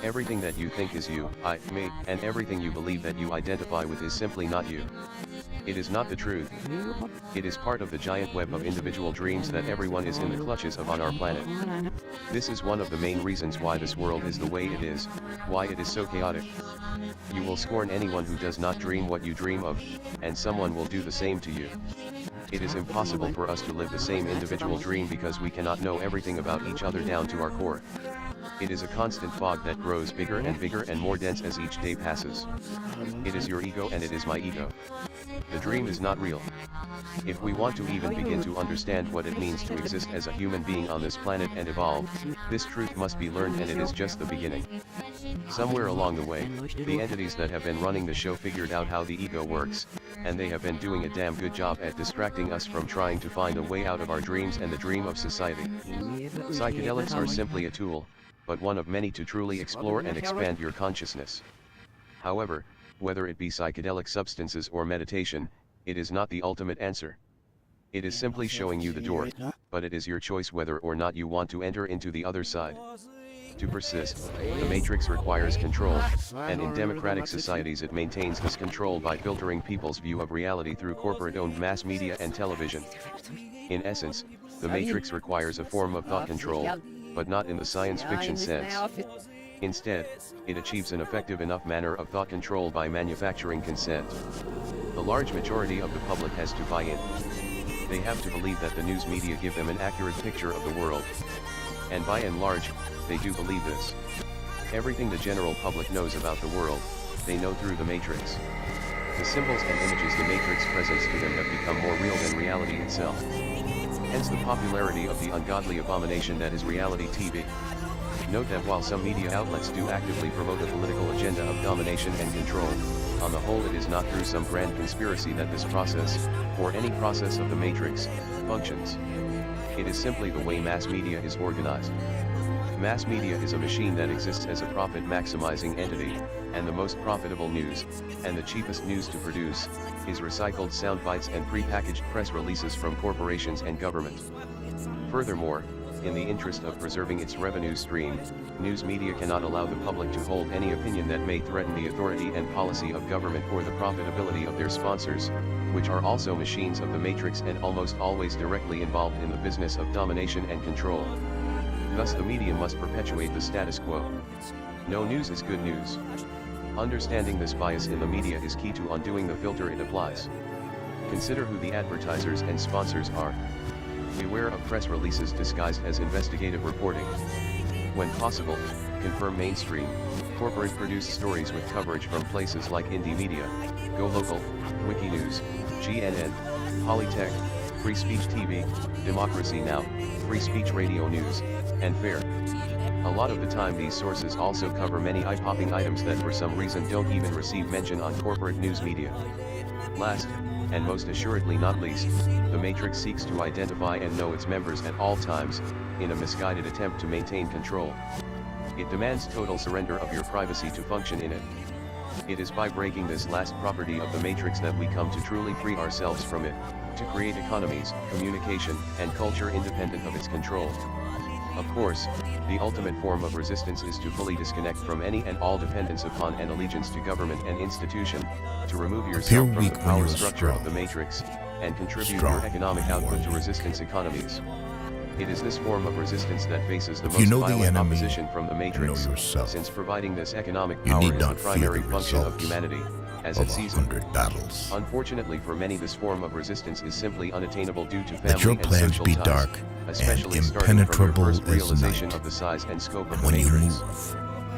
Everything that you think is you, I, me, and everything you believe that you identify with is simply not you. It is not the truth. It is part of the giant web of individual dreams that everyone is in the clutches of on our planet. This is one of the main reasons why this world is the way it is, why it is so chaotic. You will scorn anyone who does not dream what you dream of, and someone will do the same to you. It is impossible for us to live the same individual dream because we cannot know everything about each other down to our core. It is a constant fog that grows bigger and more dense as each day passes. It is your ego and it is my ego. The dream is not real. If we want to even begin to understand what it means to exist as a human being on this planet and evolve, this truth must be learned, and it is just the beginning. Somewhere along the way, the entities that have been running the show figured out how the ego works, and they have been doing a damn good job at distracting us from trying to find a way out of our dreams and the dream of society. Psychedelics are simply a tool, but one of many to truly explore and expand your consciousness. However, whether it be psychedelic substances or meditation, it is not the ultimate answer. It is simply showing you the door, but it is your choice whether or not you want to enter into the other side. To persist, the matrix requires control, and in democratic societies it maintains this control by filtering people's view of reality through corporate-owned mass media and television. In essence, the matrix requires a form of thought control, but not in the science fiction sense. Instead, it achieves an effective enough manner of thought control by manufacturing consent. The large majority of the public has to buy in. They have to believe that the news media give them an accurate picture of the world. And by and large, they do believe this. Everything the general public knows about the world, they know through the matrix. The symbols and images the matrix presents to them have become more real than reality itself. Hence the popularity of the ungodly abomination that is reality TV. Note that while some media outlets do actively promote a political agenda of domination and control, on the whole it is not through some grand conspiracy that this process, or any process of the matrix, functions. It is simply the way mass media is organized. Mass media is a machine that exists as a profit-maximizing entity, and the most profitable news, and the cheapest news to produce, is recycled sound bites and pre-packaged press releases from corporations and government. Furthermore, in the interest of preserving its revenue stream, news media cannot allow the public to hold any opinion that may threaten the authority and policy of government or the profitability of their sponsors, which are also machines of the matrix and almost always directly involved in the business of domination and control. Thus the media must perpetuate the status quo. No news is good news. Understanding this bias in the media is key to undoing the filter it applies. Consider who the advertisers and sponsors are. Beware of press releases disguised as investigative reporting. When possible, confirm mainstream, corporate-produced stories with coverage from places like Indie Media, Go Local, Wikinews, GNN, Polytech, Free Speech TV, Democracy Now!, Free Speech Radio News, and Fair. A lot of the time these sources also cover many eye-popping items that for some reason don't even receive mention on corporate news media. Last, and most assuredly not least, the Matrix seeks to identify and know its members at all times, in a misguided attempt to maintain control. It demands total surrender of your privacy to function in it. It is by breaking this last property of the Matrix that we come to truly free ourselves from it, to create economies, communication, and culture independent of its control. Of course, the ultimate form of resistance is to fully disconnect from any and all dependence upon and allegiance to government and institution, to remove yourself from the power structure of the Matrix, and contribute your economic output to resistance economies. It is this form of resistance that faces the most violent opposition from the Matrix, since providing this economic power is the primary function of humanity, as it sees it. Unfortunately for many, this form of resistance is simply unattainable due to family and social ties, especially starting from your first realization of the size and scope of the Matrix.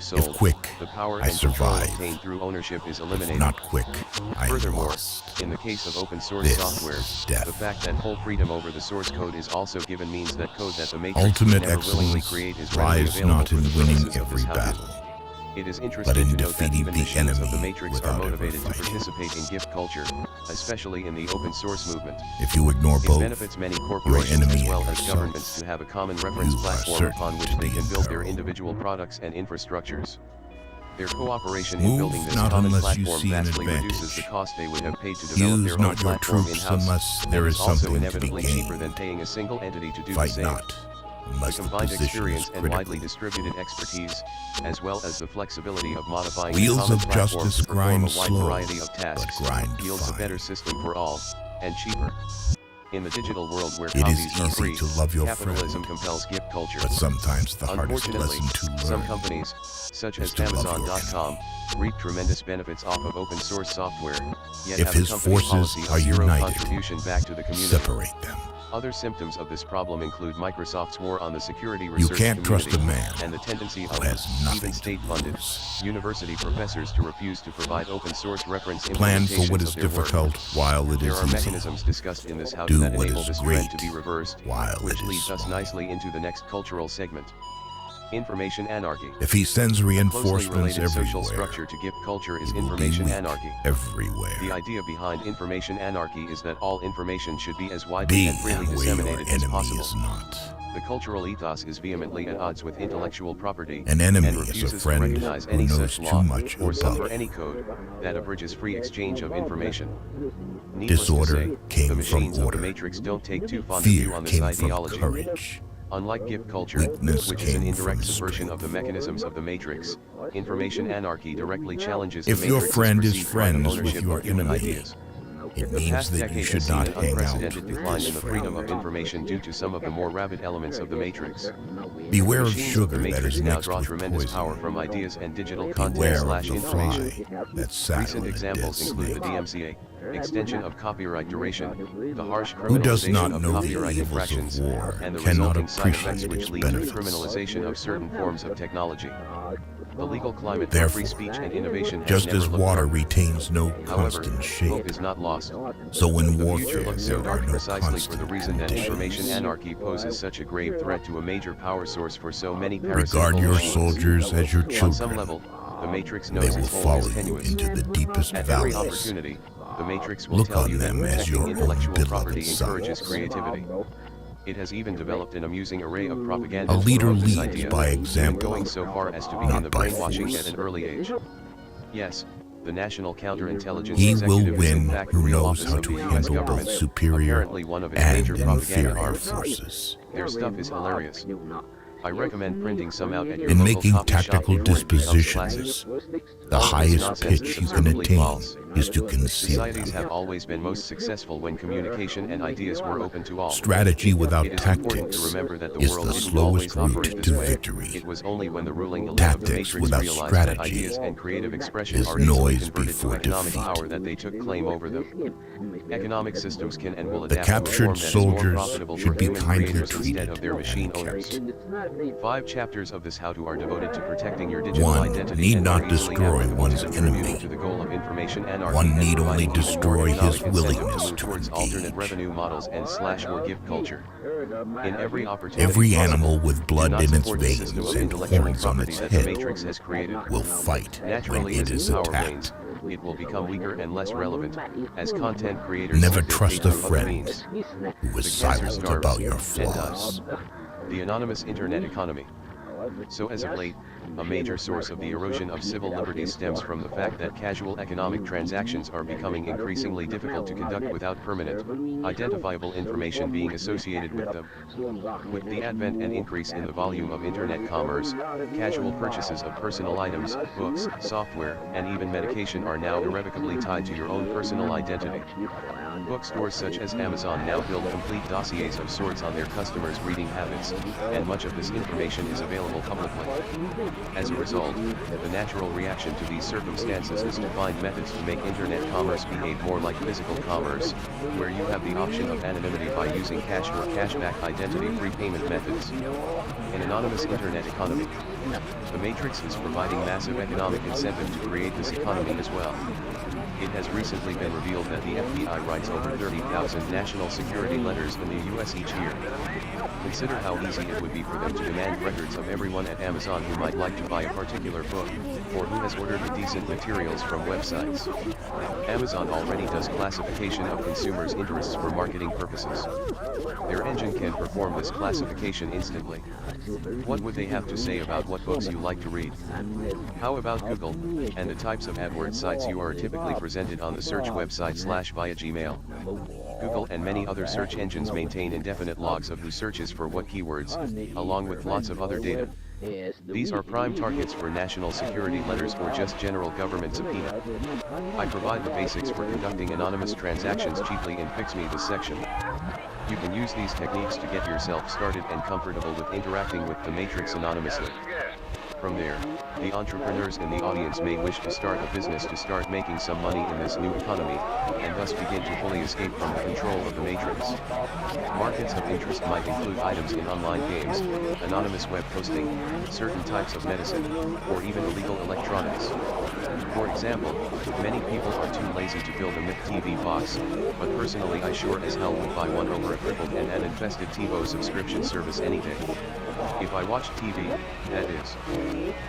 have sold, the power and control obtained through ownership is eliminated. Not quick, I am Furthermore, lost. in the case of open source software, the fact that full freedom over the source code is also given means that code that the Matrix Ultimate would never willingly excellence create is readily lies available not in for the winning purposes of every this house. battle, It is but interesting in to note that defeating even the machines of the enemy Matrix are without ever motivated to fighting. participate in gift culture, especially in the open source movement. If you ignore It both, benefits many your corporations enemy as well and as yourself. governments to have a common reference You are platform certain upon which to they be can in build their peril. individual products and infrastructures. Their cooperation in Move building this not common unless you platform see an vastly advantage. reduces the cost they would have paid to develop Use their own not your platform troops in-house, unless and there is also something to be inevitably cheaper gained. than paying a single entity to do the Fight same. not The combined experience and widely distributed expertise, as well as the flexibility of modifying Wheels common of platforms justice to perform grind a wide slow, variety of tasks, but grind yields a fine. better system for all, and cheaper. In the digital world where It is copies are easy free, to love your capitalism friend, compels gift culture. but sometimes the hardest Unfortunately, lesson to learn some companies, such is as to love your Amazon.com, reap tremendous benefits off of open source software, yet If have a his company forces policy of are zero united, contribution back to the community. separate them. Other symptoms of this problem include Microsoft's war on the security You research can't trust a community, man and the tendency who of has nothing even state-funded university professors to refuse to provide open source reference Plan for what implementations is of their work. difficult while it There is are easy. mechanisms discussed in this how Do that what enable is this great trend to be reversed, while which it is leads us small. nicely into the next cultural segment. Information anarchy. If he sends Closely reinforcements related social everywhere, structure to gift culture is he will be information weak anarchy. everywhere. The idea behind information anarchy is that all information should be as widely Be and freely where your disseminated as enemy possible. is not. The cultural ethos is vehemently at odds with intellectual property, An enemy and is a refuses friend to recognize who any knows such too law much or suffer about any code that abridges free exchange of information. Needless Disorder to say, came the from machines of order. the Matrix don't take too fond of Fear view on this came ideology. from courage. Unlike gift culture, Weakness which is an came indirect from subversion of the mechanisms of the Matrix, information anarchy directly challenges If the your Matrix's friend is perceived right of friends with ownership your of human enemy, ideas. it The means past that you decade should has seen not an hang out unprecedented with decline this in the freedom friend. of information due to some of the more rabid elements of the Matrix. Beware The of machines sugar the that Matrix is now mixed draw with tremendous poison. power from ideas and digital Beware of content/information. the fly that sat Recent on a dead examples include the snake. DMCA, extension of copyright duration, the harsh Who does criminalization not of know the copyright evils infractions, of war and the cannot resulting side effects appreciate which its lead to the benefits. criminalization of certain forms of technology. The legal climate for Therefore, free speech and innovation has just never as looked water darker. retains no However, constant shape, hope is not lost. so in The warfare future looks so there are dark no precisely for the constant reason that conditions. information anarchy poses such a grave threat to a major power source for so many parasitic Regard your machines. soldiers as your On some children. level, the Matrix They knows will its hold follow is you tenuous. into the deepest At every valleys. opportunity, the Matrix will Look tell on you that them as protecting your own intellectual beloved property sons. encourages creativity. It has even developed an amusing array of propaganda A to leader promote this leads idea, by even example, going so far as to begin not the by brainwashing force. at an early age. Yes, the National Counterintelligence He will Executive is in win fact the who real knows office how of to the US handle government, both superior apparently one of its and major propaganda inferior arms. forces. Their stuff is hilarious. I recommend printing some out at your In local making copy shop tactical before it becomes dispositions, classic. the All of this highest nonsense pitch is you can absurdly attain false. is to conceal Societies them. have always been most successful when communication and ideas were open to all. Strategy without It is important to tactics remember that the is world the didn't slowest always operate route this to way. victory. It was only when the ruling elite of the Tactics Matrix without realized that strategy ideas and creative expression is are easily noise converted to before economic defeat. power that they took claim over them. Economic systems can and will The adapt to a captured form that is more soldiers profitable should for be human kindly creators instead treated of their machine and owners. 5 chapters of this how-to are devoted to protecting your digital One identity need and not are easily destroy applicable one's to contributing enemy. to the goal of information anarchy One and need providing only even more destroy his economic incentive willingness move to towards alternate engage. revenue models and /or gift culture. In every opportunity Every possible, animal with blood do not in its support the veins system of and intellectual horns on property its that the head Matrix has created. will fight when Naturally, it as its is power attacked. wanes, it will become weaker and less relevant, as content creators Never seek their trust pay a through other friend means. who is The cancer silent starves about your and flaws. dies. The anonymous internet economy. So as of late, a major source of the erosion of civil liberties stems from the fact that casual economic transactions are becoming increasingly difficult to conduct without permanent, identifiable information being associated with them. With the advent and increase in the volume of internet commerce, casual purchases of personal items, books, software, and even medication are now irrevocably tied to your own personal identity. Bookstores such as Amazon now build complete dossiers of sorts on their customers' reading habits, and much of this information is available publicly. As a result, the natural reaction to these circumstances is to find methods to make internet commerce behave more like physical commerce, where you have the option of anonymity by using cash or cashback identity-free payment methods. An anonymous internet economy. The Matrix is providing massive economic incentive to create this economy as well. It has recently been revealed that the FBI writes over 30,000 national security letters in the US each year. Consider how easy it would be for them to demand records of everyone at Amazon who might like to buy a particular book. or who has ordered indecent materials from websites. Amazon already does classification of consumers' interests for marketing purposes. Their engine can perform this classification instantly. What would they have to say about what books you like to read? How about Google, and the types of AdWords sites you are typically presented on the search website / via Gmail? Google and many other search engines maintain indefinite logs of who searches for what keywords, along with lots of other data. These are prime targets for national security letters or just general government subpoena. I provide the basics for conducting anonymous transactions cheaply in Fix Me This section. You can use these techniques to get yourself started and comfortable with interacting with the matrix anonymously. From there, the entrepreneurs in the audience may wish to start a business to start making some money in this new economy, and thus begin to fully escape from the control of the matrix. Markets of interest might include items in online games, anonymous web hosting, certain types of medicine, or even illegal electronics. For example, many people are too lazy to build a MIP TV box, but personally I sure as hell would buy one over a crippled and an infested TiVo subscription service any day. If I watch TV, that is.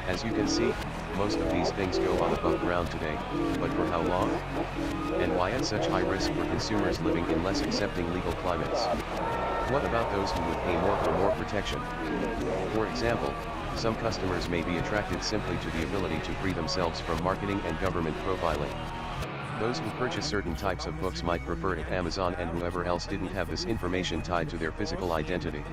As you can see, most of these things go on above ground today, but for how long? And why at such high risk for consumers living in less accepting legal climates? What about those who would pay more for more protection? For example, some customers may be attracted simply to the ability to free themselves from marketing and government profiling. Those who purchase certain types of books might prefer it Amazon and whoever else didn't have this information tied to their physical identity.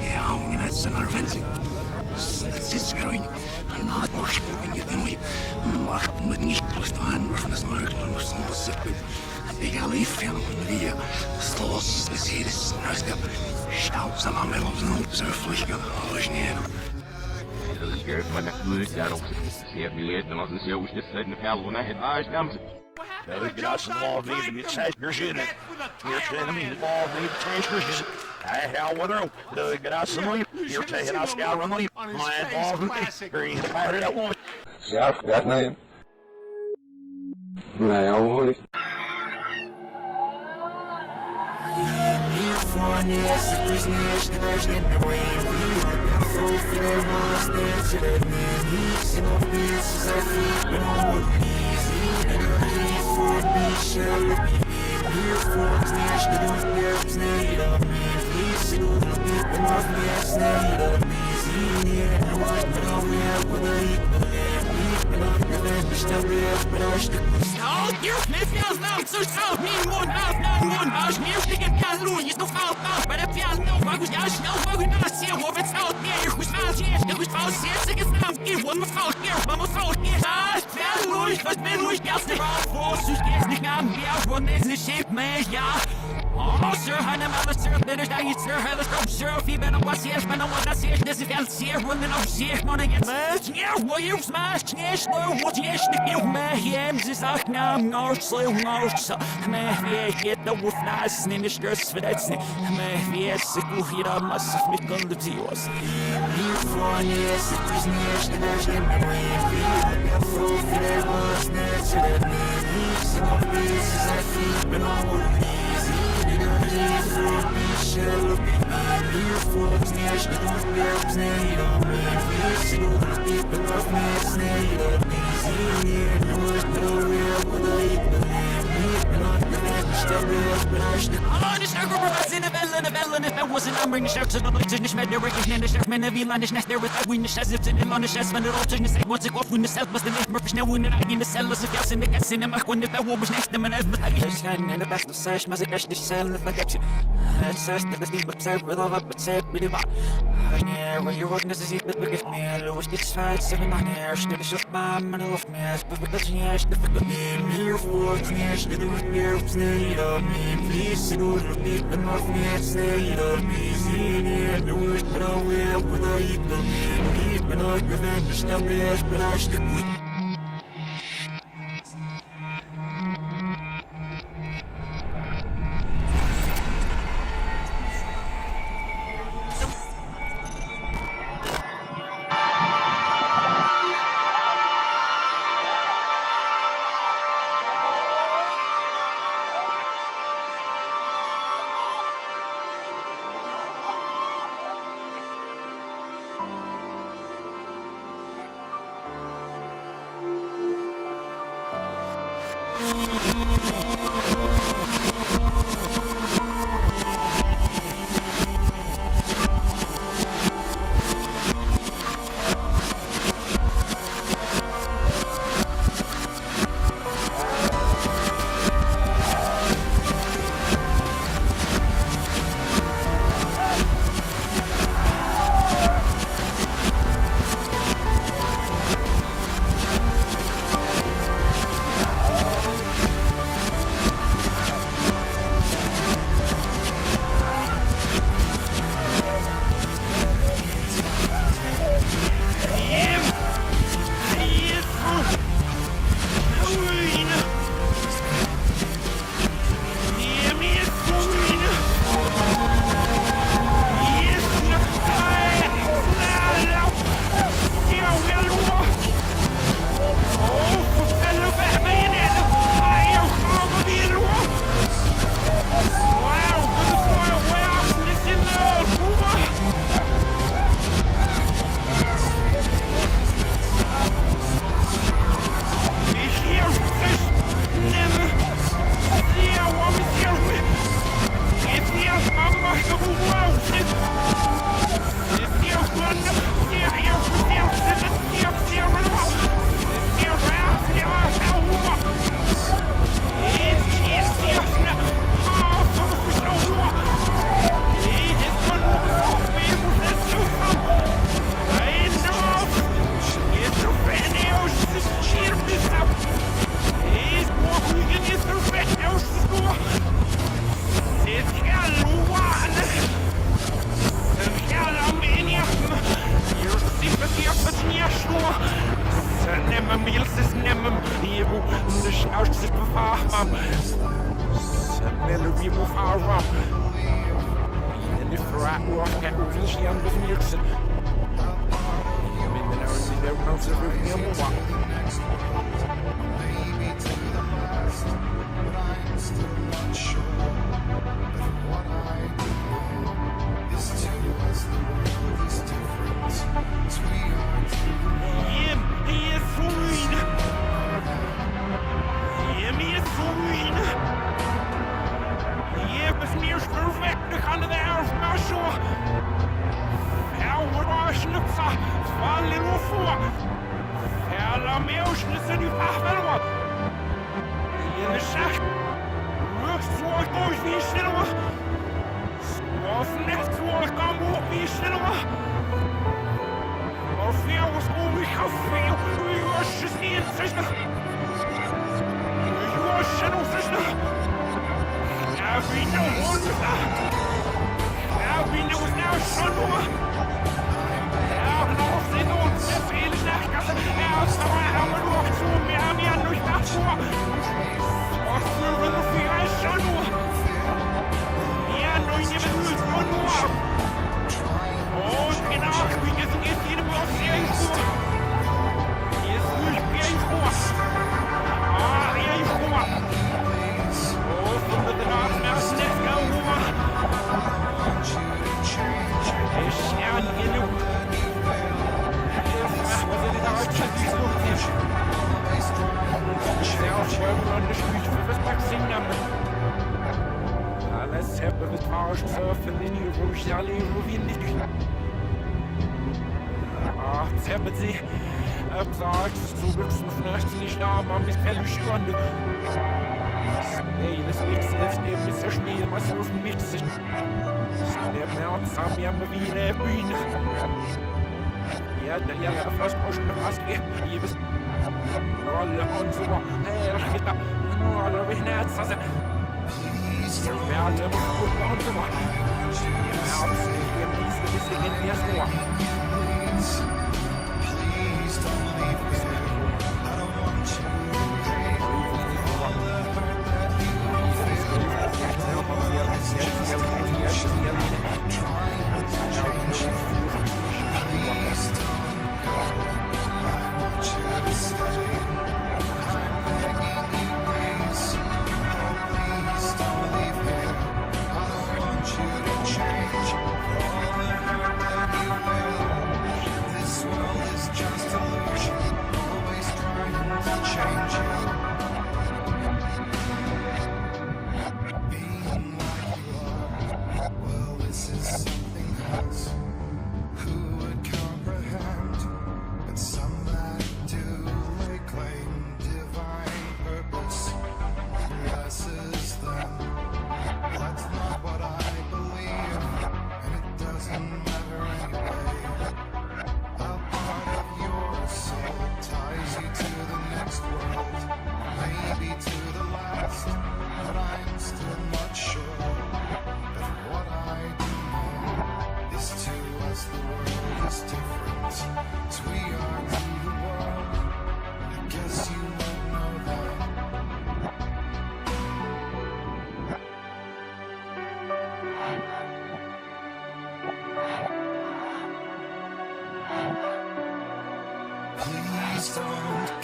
Ja, ungen het zijn arventing. Het is growing. En na het nog in je ding. Maar met niet verstaan waarvan het nou eigenlijk nog soms zit. Ik ga lief van die stos is hier is nuiska. Stout samen met ons nog zo vliegen. Alles niet. Dat is geurt maar dat moet daarop. Zeer beleid en als een zo is dit in de vel van het huis namens. Dat ik als een law even met schijfers in het. Hier zijn we de law even schijfers. I hell with her. The grass and leaf. You're taking us down on leaf. My balls and leaf. Green fire that one. Yeah, that name. Nee, hoor. Sir, Hannah, Sir, Dennis, I Sir, Hannah, Sir, Phoebe, was yes, man, what I see, this is here, women of Sears, money, and yeah, will you smash, yes, no, what yes, you may hear, this is now, no, slow, no, so, may get the wolf nice, in the stress for that, may yes, it will heat up, must have been going to yours. Here for yes, it was near, and there's in the way, the full fair was next to the knee, some pieces I feel, and all would be. Here for знаешь, что первым знаем, мы первым знаем, if I wasn't, I'm bringing shouts to the lights and the shmed, the recognition, the chef, man, every line is next there with that win, the chefs, it's in the line, the chefs, man, the all turn the same, once it off, when the self was the name, Murphy, now when I in the cell, as if you're in the gas, in the mark, when if I was next, them and everything, I just in the best of search, mas ik als de cel, if I get you, and search, that is the observe with all up, but say, with the bar. I never, your work necessity, but because me, I always get fight, 7 on air, still the shot, man, I love me, but because you asked the fuck name, here for, smash, the door, here, snake, me, please, you know, the beat, and off me, snake, me, see, the worst, but I will, but I eat the meat, but I revenge, the best, but I stick with. Please don't